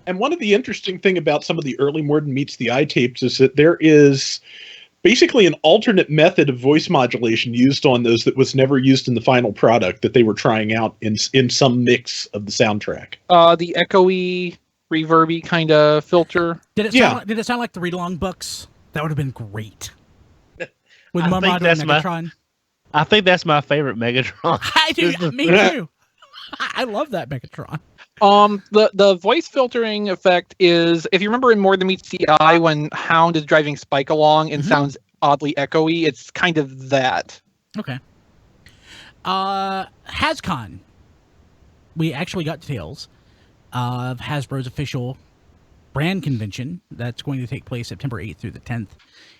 Speaker 6: And one of the interesting thing about some of the early Morden Meets the Eye tapes is that there is basically an alternate method of voice modulation used on those that was never used in the final product that they were trying out in some mix of the soundtrack.
Speaker 3: The echoey, reverby kind of filter.
Speaker 1: Did it sound like the read-along books? That would have been great. With Mumra and Megatron.
Speaker 4: I think that's my favorite Megatron.
Speaker 1: I do. Me too. I love that Megatron.
Speaker 3: The voice filtering effect is, if you remember in More Than Meets the Eye when Hound is driving Spike along and sounds oddly echoey, it's kind of that.
Speaker 1: Okay. HasCon. We actually got details of Hasbro's official brand convention that's going to take place September 8th through the 10th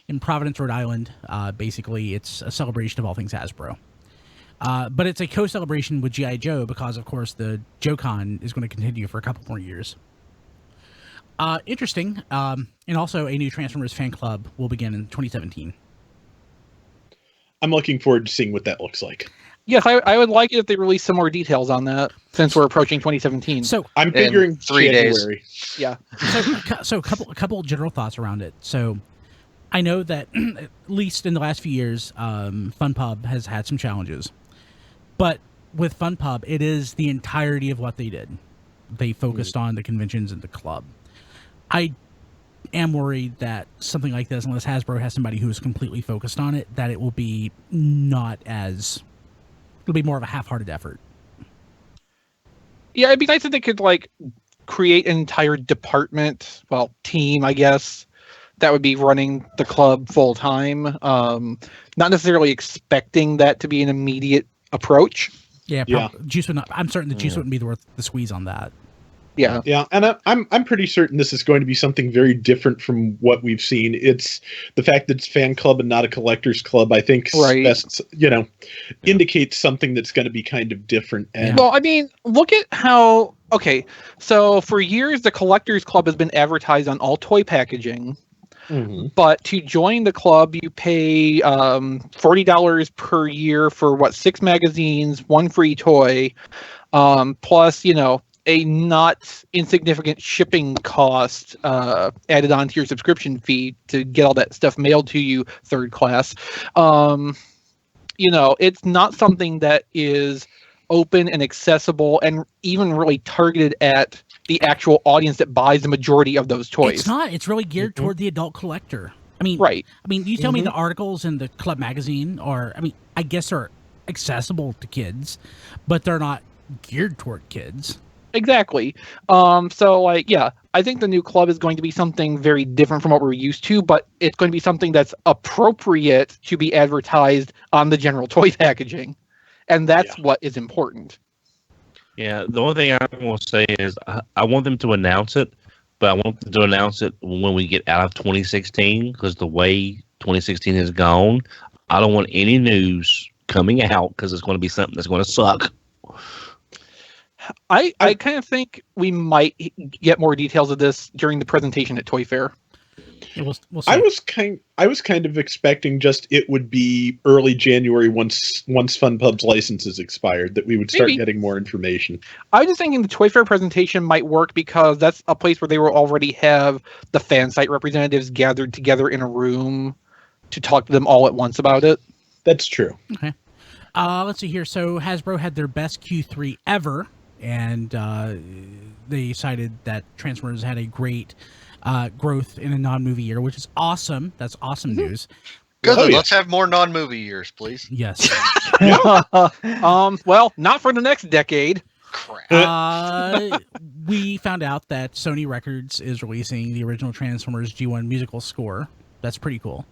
Speaker 1: in Providence, Rhode Island. Basically, it's a celebration of all things Hasbro. But it's a co-celebration with G.I. Joe because, of course, the JoeCon is going to continue for a couple more years. Interesting. And also, a new Transformers fan club will begin in 2017.
Speaker 6: I'm looking forward to seeing what that looks like.
Speaker 3: Yes, I would like it if they release some more details on that, since we're approaching 2017.
Speaker 1: So
Speaker 6: I'm figuring
Speaker 5: 3
Speaker 6: January.
Speaker 5: days.
Speaker 3: Yeah.
Speaker 1: So a couple general thoughts around it. So I know that at least in the last few years, FunPub has had some challenges. But with FunPub, it is the entirety of what they did. They focused on the conventions and the club. I am worried that something like this, unless Hasbro has somebody who is completely focused on it, that it will be it'll be more of a half-hearted effort.
Speaker 3: Yeah, it'd be nice if they could create an entire department, team, I guess, that would be running the club full time. Not necessarily expecting that to be an immediate approach.
Speaker 1: Yeah. Juice would not. I'm certain the Juice wouldn't be worth the squeeze on that.
Speaker 3: Yeah,
Speaker 6: and I'm pretty certain this is going to be something very different from what we've seen. It's the fact that it's fan club and not a collector's club. I think best, indicates something that's going to be kind of different. And
Speaker 3: well, I mean, look at how. Okay, so for years the collector's club has been advertised on all toy packaging. But to join the club, you pay $40 per year for 6 magazines, 1 free toy, plus a not insignificant shipping cost added on to your subscription fee to get all that stuff mailed to you third class. It's not something that is open and accessible and even really targeted at the actual audience that buys the majority of those toys.
Speaker 1: It's not. It's really geared toward the adult collector. I mean,
Speaker 3: right.
Speaker 1: I mean, you tell me the articles in the club magazine I guess are accessible to kids, but they're not geared toward kids.
Speaker 3: Exactly. I think the new club is going to be something very different from what we're used to, but it's going to be something that's appropriate to be advertised on the general toy packaging. And that's what is important.
Speaker 4: Yeah, the only thing I want to say is I want them to announce it, but I want them to announce it when we get out of 2016, because the way 2016 has gone, I don't want any news coming out because it's going to be something that's going to suck.
Speaker 3: I kind of think we might get more details of this during the presentation at Toy Fair.
Speaker 1: Yeah, we'll see.
Speaker 6: I was kind of expecting just it would be early January once FunPub's license is expired that we would start getting more information.
Speaker 3: I was just thinking the Toy Fair presentation might work because that's a place where they will already have the fan site representatives gathered together in a room to talk to them all at once about it.
Speaker 6: That's true.
Speaker 1: Okay. Let's see here. So Hasbro had their best Q3 ever, and they cited that Transformers had a great growth in a non-movie year, which is awesome. That's awesome news.
Speaker 5: Good. Let's have more non-movie years, please.
Speaker 1: Yes.
Speaker 3: Well, not for the next decade.
Speaker 5: Crap.
Speaker 1: We found out that Sony Records is releasing the original Transformers G1 musical score. That's pretty cool.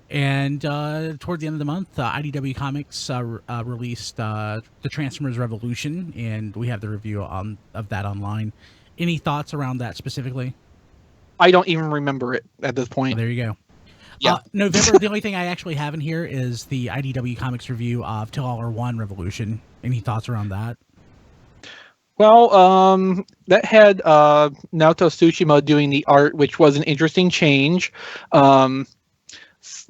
Speaker 1: And toward the end of the month, IDW Comics released the Transformers Revolution, and we have the review of that online. Any thoughts around that specifically?
Speaker 3: I don't even remember it at this point.
Speaker 1: There you go.
Speaker 3: Yeah.
Speaker 1: November, the only thing I actually have in here is the IDW Comics review of Till All Are One Revolution. Any thoughts around that?
Speaker 3: Well, that had Naoto Tsushima doing the art, which was an interesting change.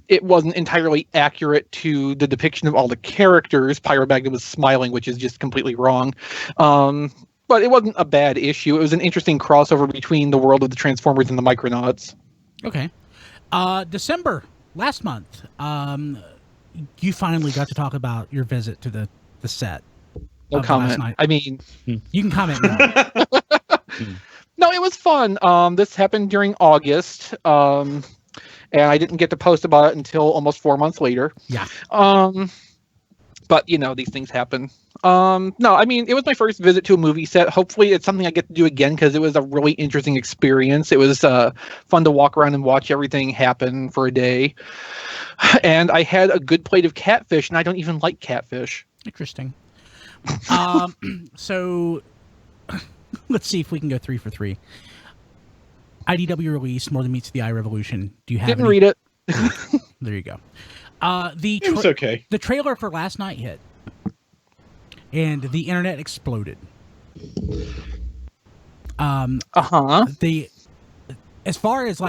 Speaker 3: it wasn't entirely accurate to the depiction of all the characters. Pyro Magna was smiling, which is just completely wrong. But it wasn't a bad issue. It was an interesting crossover between the world of the Transformers and the Micronauts.
Speaker 1: Okay. December, last month, you finally got to talk about your visit to the set.
Speaker 3: No comment. I mean...
Speaker 1: You can comment now.
Speaker 3: No, it was fun. This happened during August, and I didn't get to post about it until almost 4 months later.
Speaker 1: Yeah.
Speaker 3: But, these things happen. No, I mean, it was my first visit to a movie set. Hopefully it's something I get to do again because it was a really interesting experience. It was fun to walk around and watch everything happen for a day. And I had a good plate of catfish, and I don't even like catfish.
Speaker 1: Interesting. So let's see if we can go 3 for 3. IDW released More Than Meets the Eye Revolution. Do you have
Speaker 3: Didn't read it.
Speaker 1: There you go.
Speaker 6: It was okay.
Speaker 1: The trailer for last night hit, and the internet exploded. The as far as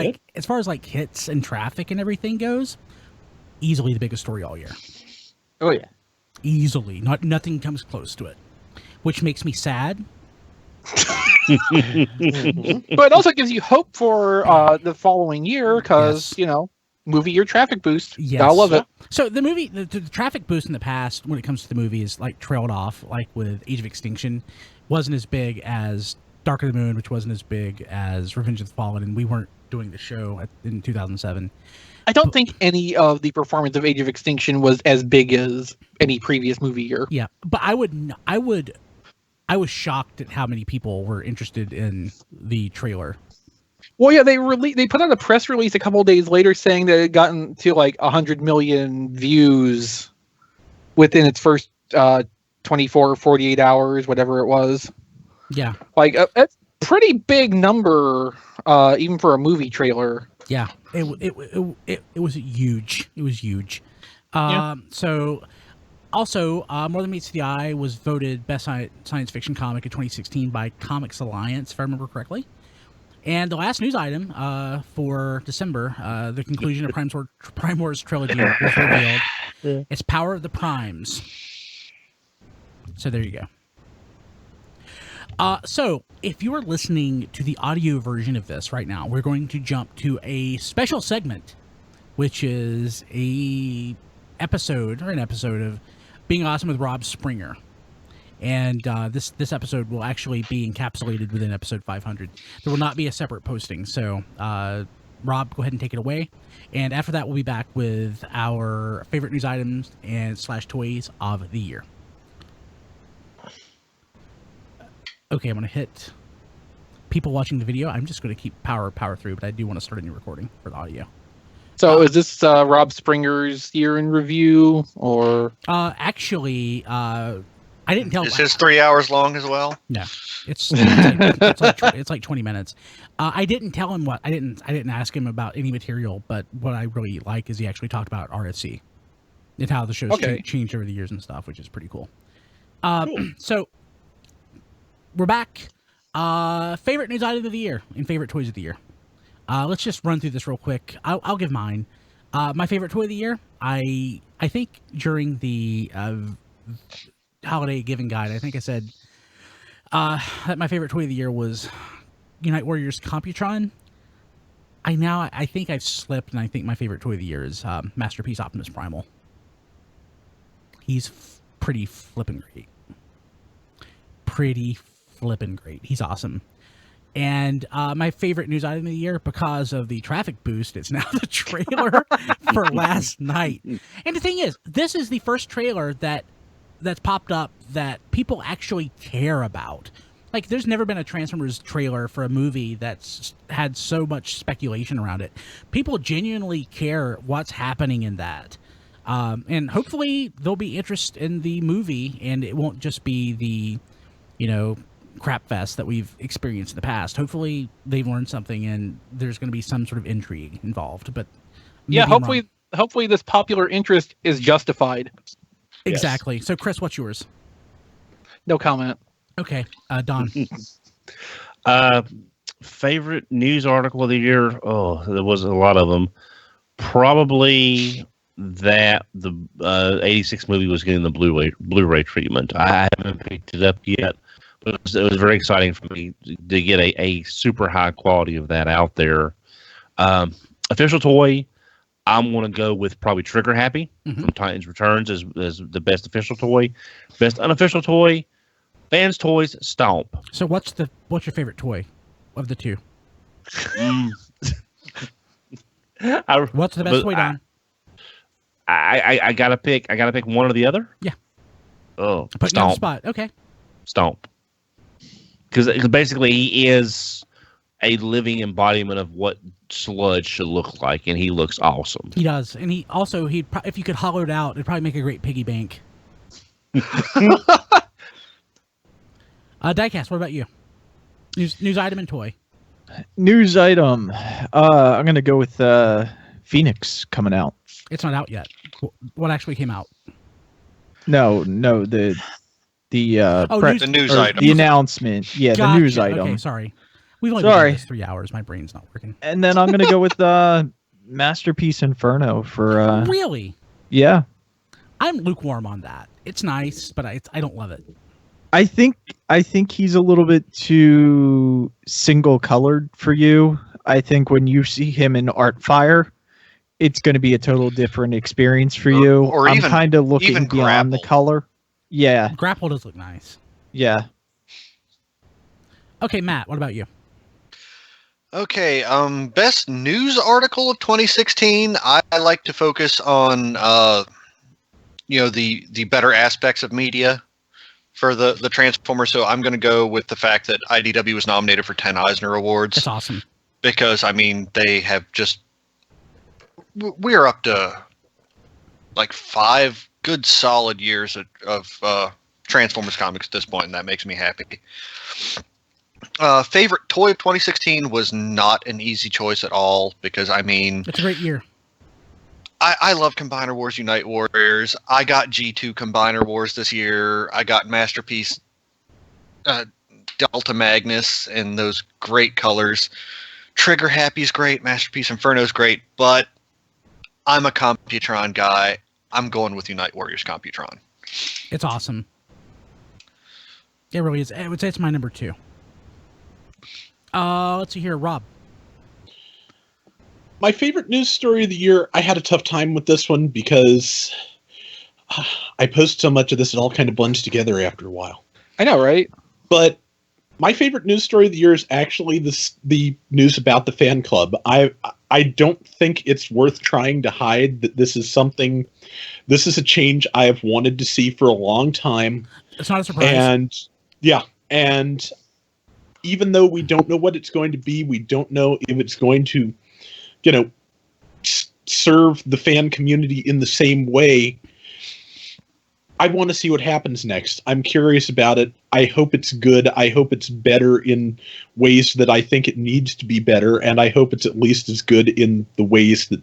Speaker 1: hits and traffic and everything goes, easily the biggest story all year.
Speaker 3: Oh yeah,
Speaker 1: easily. Nothing comes close to it, which makes me sad.
Speaker 3: But it also gives you hope for the following year because movie year traffic boost.
Speaker 1: Yes.
Speaker 3: Gotta love it.
Speaker 1: So the movie, the traffic boost in the past when it comes to the movie is like trailed off, like with Age of Extinction, wasn't as big as Dark of the Moon, which wasn't as big as Revenge of the Fallen, and we weren't doing the show in 2007.
Speaker 3: I don't think any of the performance of Age of Extinction was as big as any previous movie year.
Speaker 1: Yeah, but I was shocked at how many people were interested in the trailer.
Speaker 3: Well, yeah, they put out a press release a couple of days later saying that it had gotten to like 100 million views within its first 24 or 48 hours, whatever it was.
Speaker 1: Yeah.
Speaker 3: Like, that's a pretty big number, even for a movie trailer.
Speaker 1: Yeah, it was huge. It was huge. So, also, More Than Meets the Eye was voted Best Science Fiction Comic in 2016 by Comics Alliance, if I remember correctly. And the last news item for December, the conclusion of Prime Wars trilogy was revealed. Yeah. It's Power of the Primes. So there you go. So if you are listening to the audio version of this right now, we're going to jump to a special segment, which is an episode of Being Awesome with Rob Springer. And this episode will actually be encapsulated within episode 500. There will not be a separate posting. So, Rob, go ahead and take it away. And after that, we'll be back with our favorite news items and / toys of the year. Okay, I'm going to hit people watching the video. I'm just going to keep power through, but I do want to start a new recording for the audio.
Speaker 3: So is this Rob Springer's year in review, or?
Speaker 1: Actually, I didn't tell.
Speaker 5: Is his 3 hours long as well?
Speaker 1: No, it's like 20 minutes. I didn't tell him I didn't ask him about any material, but what I really like is he actually talked about RFC and how the show's changed over the years and stuff, which is pretty cool. So we're back. Favorite news item of the year and favorite toys of the year. Let's just run through this real quick. I'll give mine. My favorite toy of the year. I think during the holiday giving guide, I think I said that my favorite toy of the year was Unite Warriors Computron. I think I've slipped, and I think my favorite toy of the year is Masterpiece Optimus Primal. He's pretty flippin' great. He's awesome. And my favorite news item of the year, because of the traffic boost, it's now the trailer for last night. And the thing is, this is the first trailer that's popped up that people actually care about. Like, there's never been a Transformers trailer for a movie that's had so much speculation around it. People genuinely care what's happening in that. And hopefully there'll be interest in the movie, and it won't just be the, crap fest that we've experienced in the past. Hopefully they've learned something and there's going to be some sort of intrigue involved. But
Speaker 3: yeah, hopefully this popular interest is justified.
Speaker 1: Exactly. Yes. So, Chris, what's yours?
Speaker 3: No comment.
Speaker 1: Okay, Don.
Speaker 4: Favorite news article of the year? Oh, there was a lot of them. Probably that the 86 movie was getting the Blu-ray treatment. I haven't picked it up yet, but it was very exciting for me to get a super high quality of that out there. Official toy, I'm going to go with probably Trigger Happy from Titans Returns as the best official toy. Best unofficial toy, Fans Toys, Stomp.
Speaker 1: So what's your favorite toy of the two? What's the best toy, Don?
Speaker 4: I gotta pick one or the other.
Speaker 1: Yeah.
Speaker 4: Oh,
Speaker 1: put you on the spot. Okay.
Speaker 4: Stomp. Because basically he is a living embodiment of what Sludge should look like, and he looks awesome.
Speaker 1: He does, and he if you could hollow it out, it'd probably make a great piggy bank. Diecast, what about you? News item and toy.
Speaker 2: News item. I'm gonna go with Phoenix coming out.
Speaker 1: It's not out yet. What actually came out?
Speaker 2: No, the
Speaker 5: news item.
Speaker 2: The announcement. Yeah,
Speaker 1: gotcha.
Speaker 2: The news item.
Speaker 1: Okay, sorry. We've only been doing this 3 hours. My brain's not working.
Speaker 2: And then I'm gonna go with Masterpiece Inferno for.
Speaker 1: Really?
Speaker 2: Yeah.
Speaker 1: I'm lukewarm on that. It's nice, but I don't love it.
Speaker 2: I think he's a little bit too single colored for you. I think when you see him in Artfire, it's going to be a total different experience for you.
Speaker 5: Or
Speaker 2: I'm
Speaker 5: even
Speaker 2: kind of looking beyond
Speaker 5: Grapple.
Speaker 2: the color. Yeah.
Speaker 1: Grapple does look nice.
Speaker 2: Yeah.
Speaker 1: Okay, Matt, what about you?
Speaker 5: Okay, best news article of 2016. I like to focus on the better aspects of media for the Transformers. So I'm going to go with the fact that IDW was nominated for 10 Eisner Awards.
Speaker 1: That's awesome.
Speaker 5: Because, I mean, they have just... We're up to, like, 5 good, solid years of Transformers comics at this point, and that makes me happy. Favorite toy of 2016 was not an easy choice at all, because, I mean...
Speaker 1: It's a great year.
Speaker 5: I love Combiner Wars Unite Warriors. I got G2 Combiner Wars this year. I got Masterpiece Delta Magnus and those great colors. Trigger Happy's great. Masterpiece Inferno's great. But I'm a Computron guy. I'm going with Unite Warriors Computron.
Speaker 1: It's awesome. It really is. I would say it's my number 2. Let's see here. Rob.
Speaker 6: My favorite news story of the year, I had a tough time with this one because I post so much of this, it all kind of blends together after a while.
Speaker 3: I know, right?
Speaker 6: But my favorite news story of the year is actually the news about the fan club. I don't think it's worth trying to hide that this is a change I have wanted to see for a long time.
Speaker 1: It's not a surprise.
Speaker 6: And even though we don't know what it's going to be, we don't know if it's going to serve the fan community in the same way. I want to see what happens next. I'm curious about it. I hope it's good. I hope it's better in ways that I think it needs to be better, and I hope it's at least as good in the ways that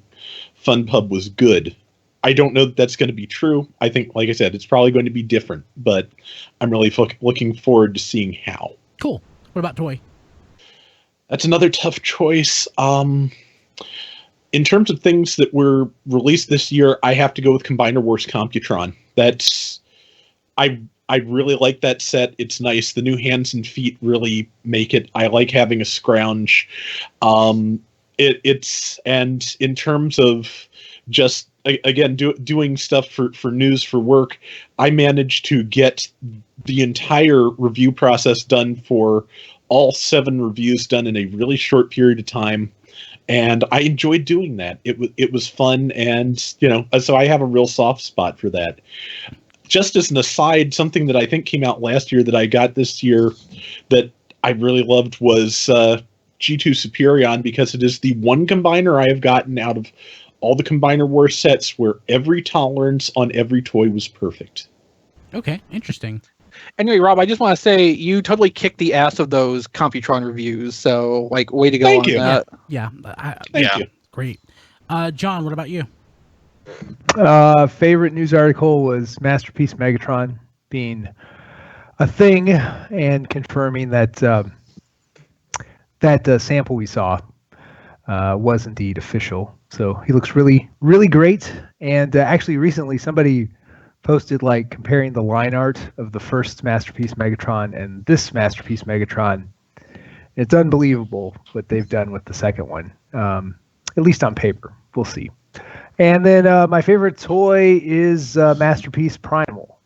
Speaker 6: FunPub was good. I don't know that that's going to be true. I think, like I said, it's probably going to be different, but I'm really looking forward to seeing how.
Speaker 1: Cool. What about toy?
Speaker 6: That's another tough choice. In terms of things that were released this year, I have to go with Combiner Wars Computron. I really like that set. It's nice. The new hands and feet really make it. I like having a scrounge. And in terms of just again doing stuff for news for work, I managed to get the entire review process done for all 7 reviews done in a really short period of time. And I enjoyed doing that. It was fun, and so I have a real soft spot for that. Just as an aside, something that I think came out last year that I got this year that I really loved was G2 Superion, because it is the one combiner I have gotten out of all the Combiner Wars sets where every tolerance on every toy was perfect.
Speaker 1: Okay, interesting.
Speaker 3: Anyway, Rob, I just want to say you totally kicked the ass of those Computron reviews. So, way to go
Speaker 6: Thank
Speaker 3: on
Speaker 6: you.
Speaker 3: that.
Speaker 1: Yeah.
Speaker 6: Thank you.
Speaker 1: Great. John, what about you?
Speaker 8: Favorite news article was Masterpiece Megatron being a thing and confirming that that sample we saw was indeed official. So he looks really, really great. And actually, recently somebody posted like comparing the line art of the first Masterpiece Megatron and this Masterpiece Megatron. It's unbelievable what they've done with the second one, at least on paper. We'll see. And then my favorite toy is Masterpiece Primal.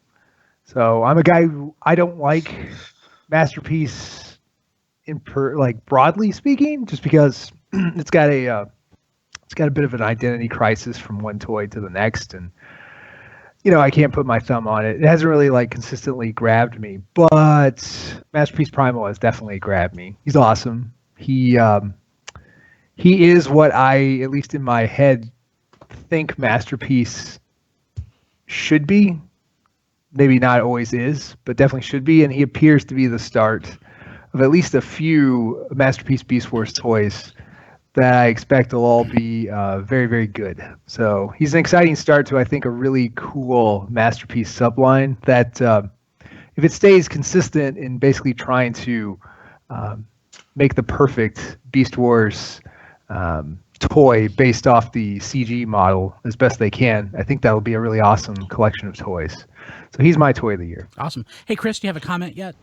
Speaker 8: So I'm a guy who I don't like Masterpiece like broadly speaking, just because it's got a bit of an identity crisis from one toy to the next, and I can't put my thumb on it. It hasn't really like consistently grabbed me, but Masterpiece Primal has definitely grabbed me. He's awesome. He is what I, at least in my head, think Masterpiece should be. Maybe not always is, but definitely should be. And he appears to be the start of at least a few Masterpiece Beast Wars toys that I expect will all be very, very good. So he's an exciting start to, I think, a really cool Masterpiece subline that, if it stays consistent in basically trying to make the perfect Beast Wars toy based off the CG model as best they can, I think that'll be a really awesome collection of toys. So he's my toy of the year.
Speaker 1: Awesome. Hey, Chris, do you have a comment yet?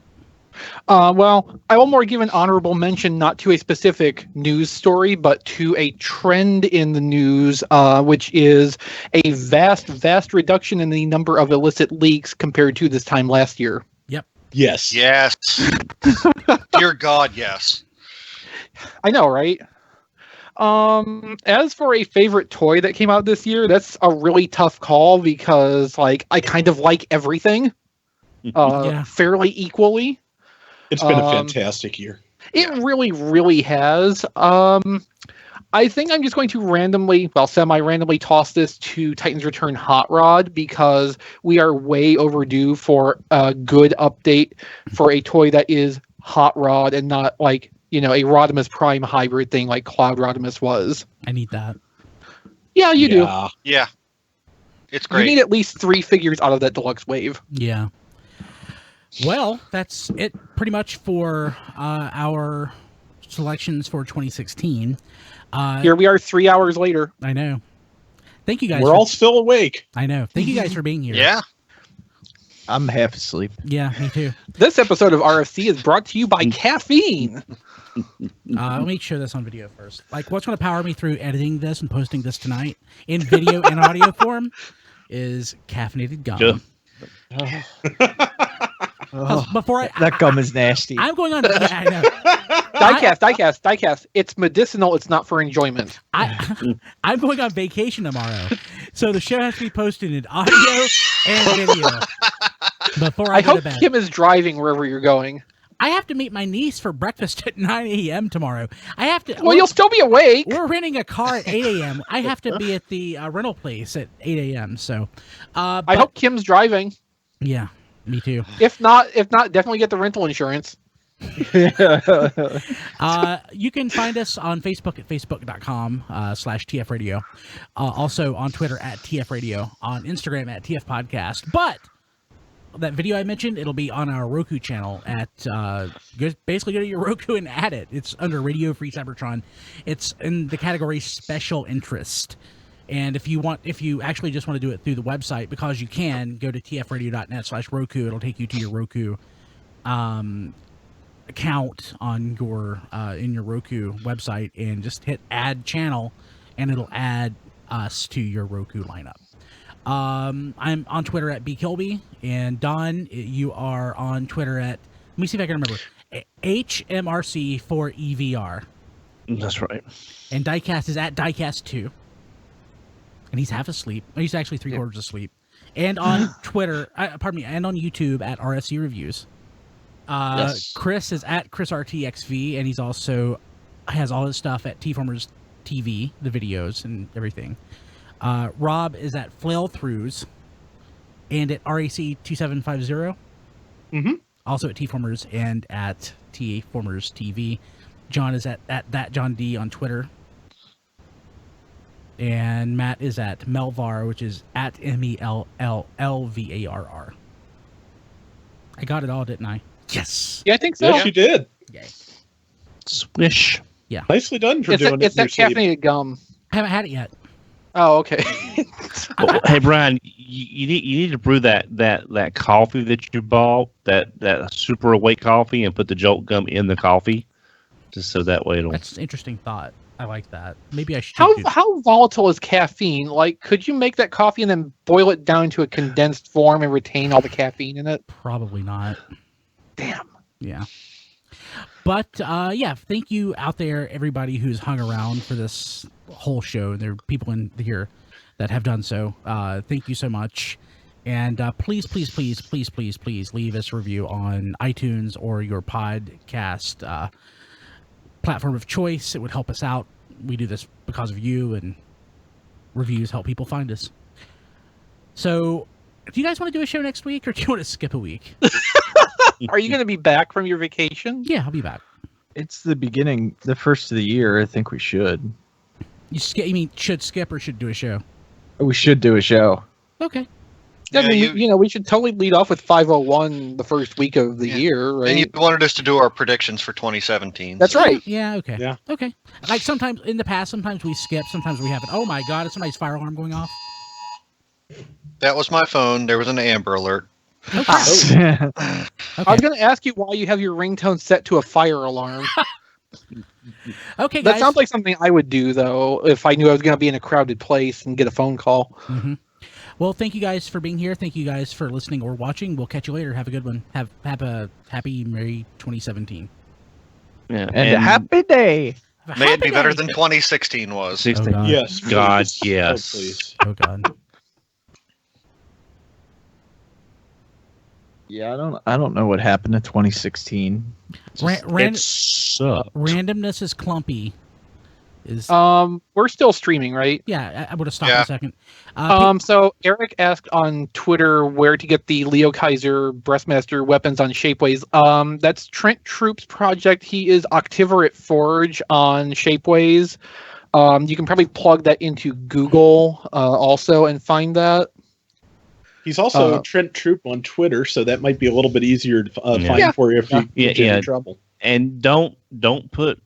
Speaker 3: Well, I will more give an honorable mention, not to a specific news story, but to a trend in the news, which is a vast reduction in the number of illicit leaks compared to this time last year.
Speaker 1: Yep.
Speaker 6: Yes.
Speaker 5: Yes. Dear God, yes.
Speaker 3: I know, right? As for a favorite toy that came out this year, that's a really tough call because, like, I kind of like everything fairly equally.
Speaker 6: It's been a fantastic year.
Speaker 3: It really, really has. I think I'm just going to semi-randomly toss this to Titan's Return Hot Rod because we are way overdue for a good update for a toy that is Hot Rod and not like, a Rodimus Prime hybrid thing like Cloud Rodimus was.
Speaker 1: I need that.
Speaker 3: Yeah, you do.
Speaker 5: Yeah. It's great.
Speaker 3: You need at least 3 figures out of that deluxe wave.
Speaker 1: Yeah. Well, that's it pretty much for our selections for 2016.
Speaker 3: Here we are 3 hours later.
Speaker 1: I know. Thank you guys.
Speaker 6: We're all still awake.
Speaker 1: I know. Thank you guys for being here.
Speaker 5: Yeah.
Speaker 2: I'm half asleep.
Speaker 1: Yeah, me too.
Speaker 3: This episode of RFC is brought to you by caffeine.
Speaker 1: Let me show this on video first. Like, what's going to power me through editing this and posting this tonight in video and audio form is caffeinated gum. Before
Speaker 2: that gum is nasty.
Speaker 1: I'm going on. Yeah, I know.
Speaker 3: Diecast. It's medicinal. It's not for enjoyment.
Speaker 1: I'm going on vacation tomorrow, so the show has to be posted in audio and video before I go to bed.
Speaker 3: I hope Kim is driving wherever you're going.
Speaker 1: I have to meet my niece for breakfast at 9 a.m. tomorrow. I have to.
Speaker 3: Well, you'll still be awake.
Speaker 1: We're renting a car at 8 a.m. I have to be at the rental place at 8 a.m. So,
Speaker 3: I hope Kim's driving.
Speaker 1: Yeah, me too.
Speaker 3: If not, definitely get the rental insurance.
Speaker 1: You can find us on Facebook at facebook.com/TF Radio. Also on Twitter at TF Radio, on Instagram at TF Podcast. But that video I mentioned, it'll be on our Roku channel at basically go to your Roku and add it. It's under Radio Free Cybertron. It's in the category Special Interest. And if you actually just want to do it through the website, because you can, go to tfradio.net/Roku. It'll take you to your Roku account on your in your Roku website, and just hit add channel, and it'll add us to your Roku lineup. I'm on Twitter at bkilby, and Don, you are on Twitter at, let me see if I can remember, HMRC4EVR.
Speaker 4: That's right.
Speaker 1: And Diecast is at Diecast2. And he's half asleep. He's actually 3/4 asleep. And on Twitter, and on YouTube at RSC Reviews. Yes. Chris is at ChrisRTXV, and he's also has all his stuff at T-Formers TV, the videos and everything. Rob is at Flailthroughs and at RAC2750.
Speaker 3: Mm-hmm.
Speaker 1: Also at T-Formers and at T-Formers TV. John is at that John D on Twitter. And Matt is at Melvar, which is at MELLLVARR. I got it all, didn't I? Yes.
Speaker 3: Yeah, I think so.
Speaker 6: Yes, you did.
Speaker 1: Yay.
Speaker 4: Swish.
Speaker 1: Yeah.
Speaker 6: Nicely done for doing it.
Speaker 3: It's that caffeinated gum.
Speaker 1: I haven't had it yet.
Speaker 3: Oh, okay.
Speaker 4: Well, hey Brian, you need to brew that coffee that you bought, that super awake coffee, and put the Jolt gum in the coffee, just so that way it'll.
Speaker 1: That's an interesting thought. I like that. Maybe I should.
Speaker 3: How volatile is caffeine? Like, could you make that coffee and then boil it down to a condensed form and retain all the caffeine in it?
Speaker 1: Probably not.
Speaker 3: Damn.
Speaker 1: Yeah. But yeah, thank you out there, everybody who's hung around for this whole show. There are people in here that have done so. Thank you so much. And please leave us a review on iTunes or your podcast platform of choice. It would help us out. We do this because of you, and reviews help people find us. So, do you guys want to do a show next week, or do you want to skip a week?
Speaker 3: Are you going to be back from your vacation?
Speaker 1: Yeah, I'll be back.
Speaker 2: It's the first of the year. I think we should.
Speaker 1: You mean should skip or should do a show?
Speaker 2: We should do a show.
Speaker 1: Okay.
Speaker 3: Yeah, I mean, we should totally lead off with 501 the first week of the year, right?
Speaker 5: And you wanted us to do our predictions for 2017.
Speaker 3: That's right.
Speaker 1: Yeah, okay.
Speaker 6: Yeah.
Speaker 1: Okay. Like sometimes in the past, sometimes we skip, sometimes we haven't. Oh my god, is somebody's fire alarm going off?
Speaker 5: That was my phone. There was an Amber Alert.
Speaker 1: Okay.
Speaker 3: I was going to ask you why you have your ringtone set to a fire alarm.
Speaker 1: Okay, guys.
Speaker 3: That sounds like something I would do, though, if I knew I was going to be in a crowded place and get a phone call.
Speaker 1: Mm-hmm. Well, thank you guys for being here. Thank you guys for listening or watching. We'll catch you later. Have a good one. Have a happy Merry 2017.
Speaker 4: Yeah,
Speaker 2: And a happy day.
Speaker 5: May it be better than 2016 was.
Speaker 4: 16.
Speaker 1: God.
Speaker 6: Yes.
Speaker 4: God,
Speaker 6: please.
Speaker 4: yes.
Speaker 6: Oh, please.
Speaker 1: Oh god.
Speaker 2: Yeah, I don't know what happened in 2016.
Speaker 4: It sucked.
Speaker 1: Randomness is clumpy.
Speaker 3: We're still streaming, right?
Speaker 1: Yeah, I would have stopped
Speaker 5: Yeah.
Speaker 1: a second.
Speaker 3: So Eric asked on Twitter where to get the Lio Kaiser Breastmaster weapons on Shapeways. That's Trent Troop's project. He is Octiverate Forge on Shapeways. You can probably plug that into Google also and find that.
Speaker 6: He's also Trent Troop on Twitter, so that might be a little bit easier to find for you if you get in trouble.
Speaker 4: And don't put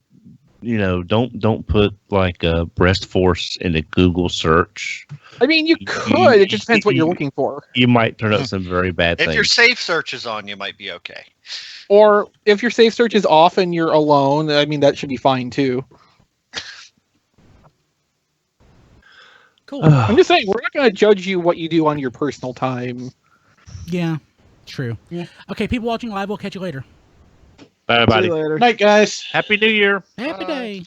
Speaker 4: don't put like a breast force in a Google search.
Speaker 3: I mean, you could. It just depends what you're looking for.
Speaker 4: You might turn up some very bad
Speaker 5: If
Speaker 4: things.
Speaker 5: your safe search is on, you might be okay.
Speaker 3: Or if your safe search is off and you're alone, I mean, that should be fine too.
Speaker 1: Cool.
Speaker 3: I'm just saying, we're not going to judge you what you do on your personal time.
Speaker 1: Yeah, true.
Speaker 6: Yeah.
Speaker 1: Okay, people watching live, we'll catch you later.
Speaker 4: Bye, everybody.
Speaker 2: See you later.
Speaker 6: Night, guys.
Speaker 4: Happy New Year.
Speaker 1: Happy day.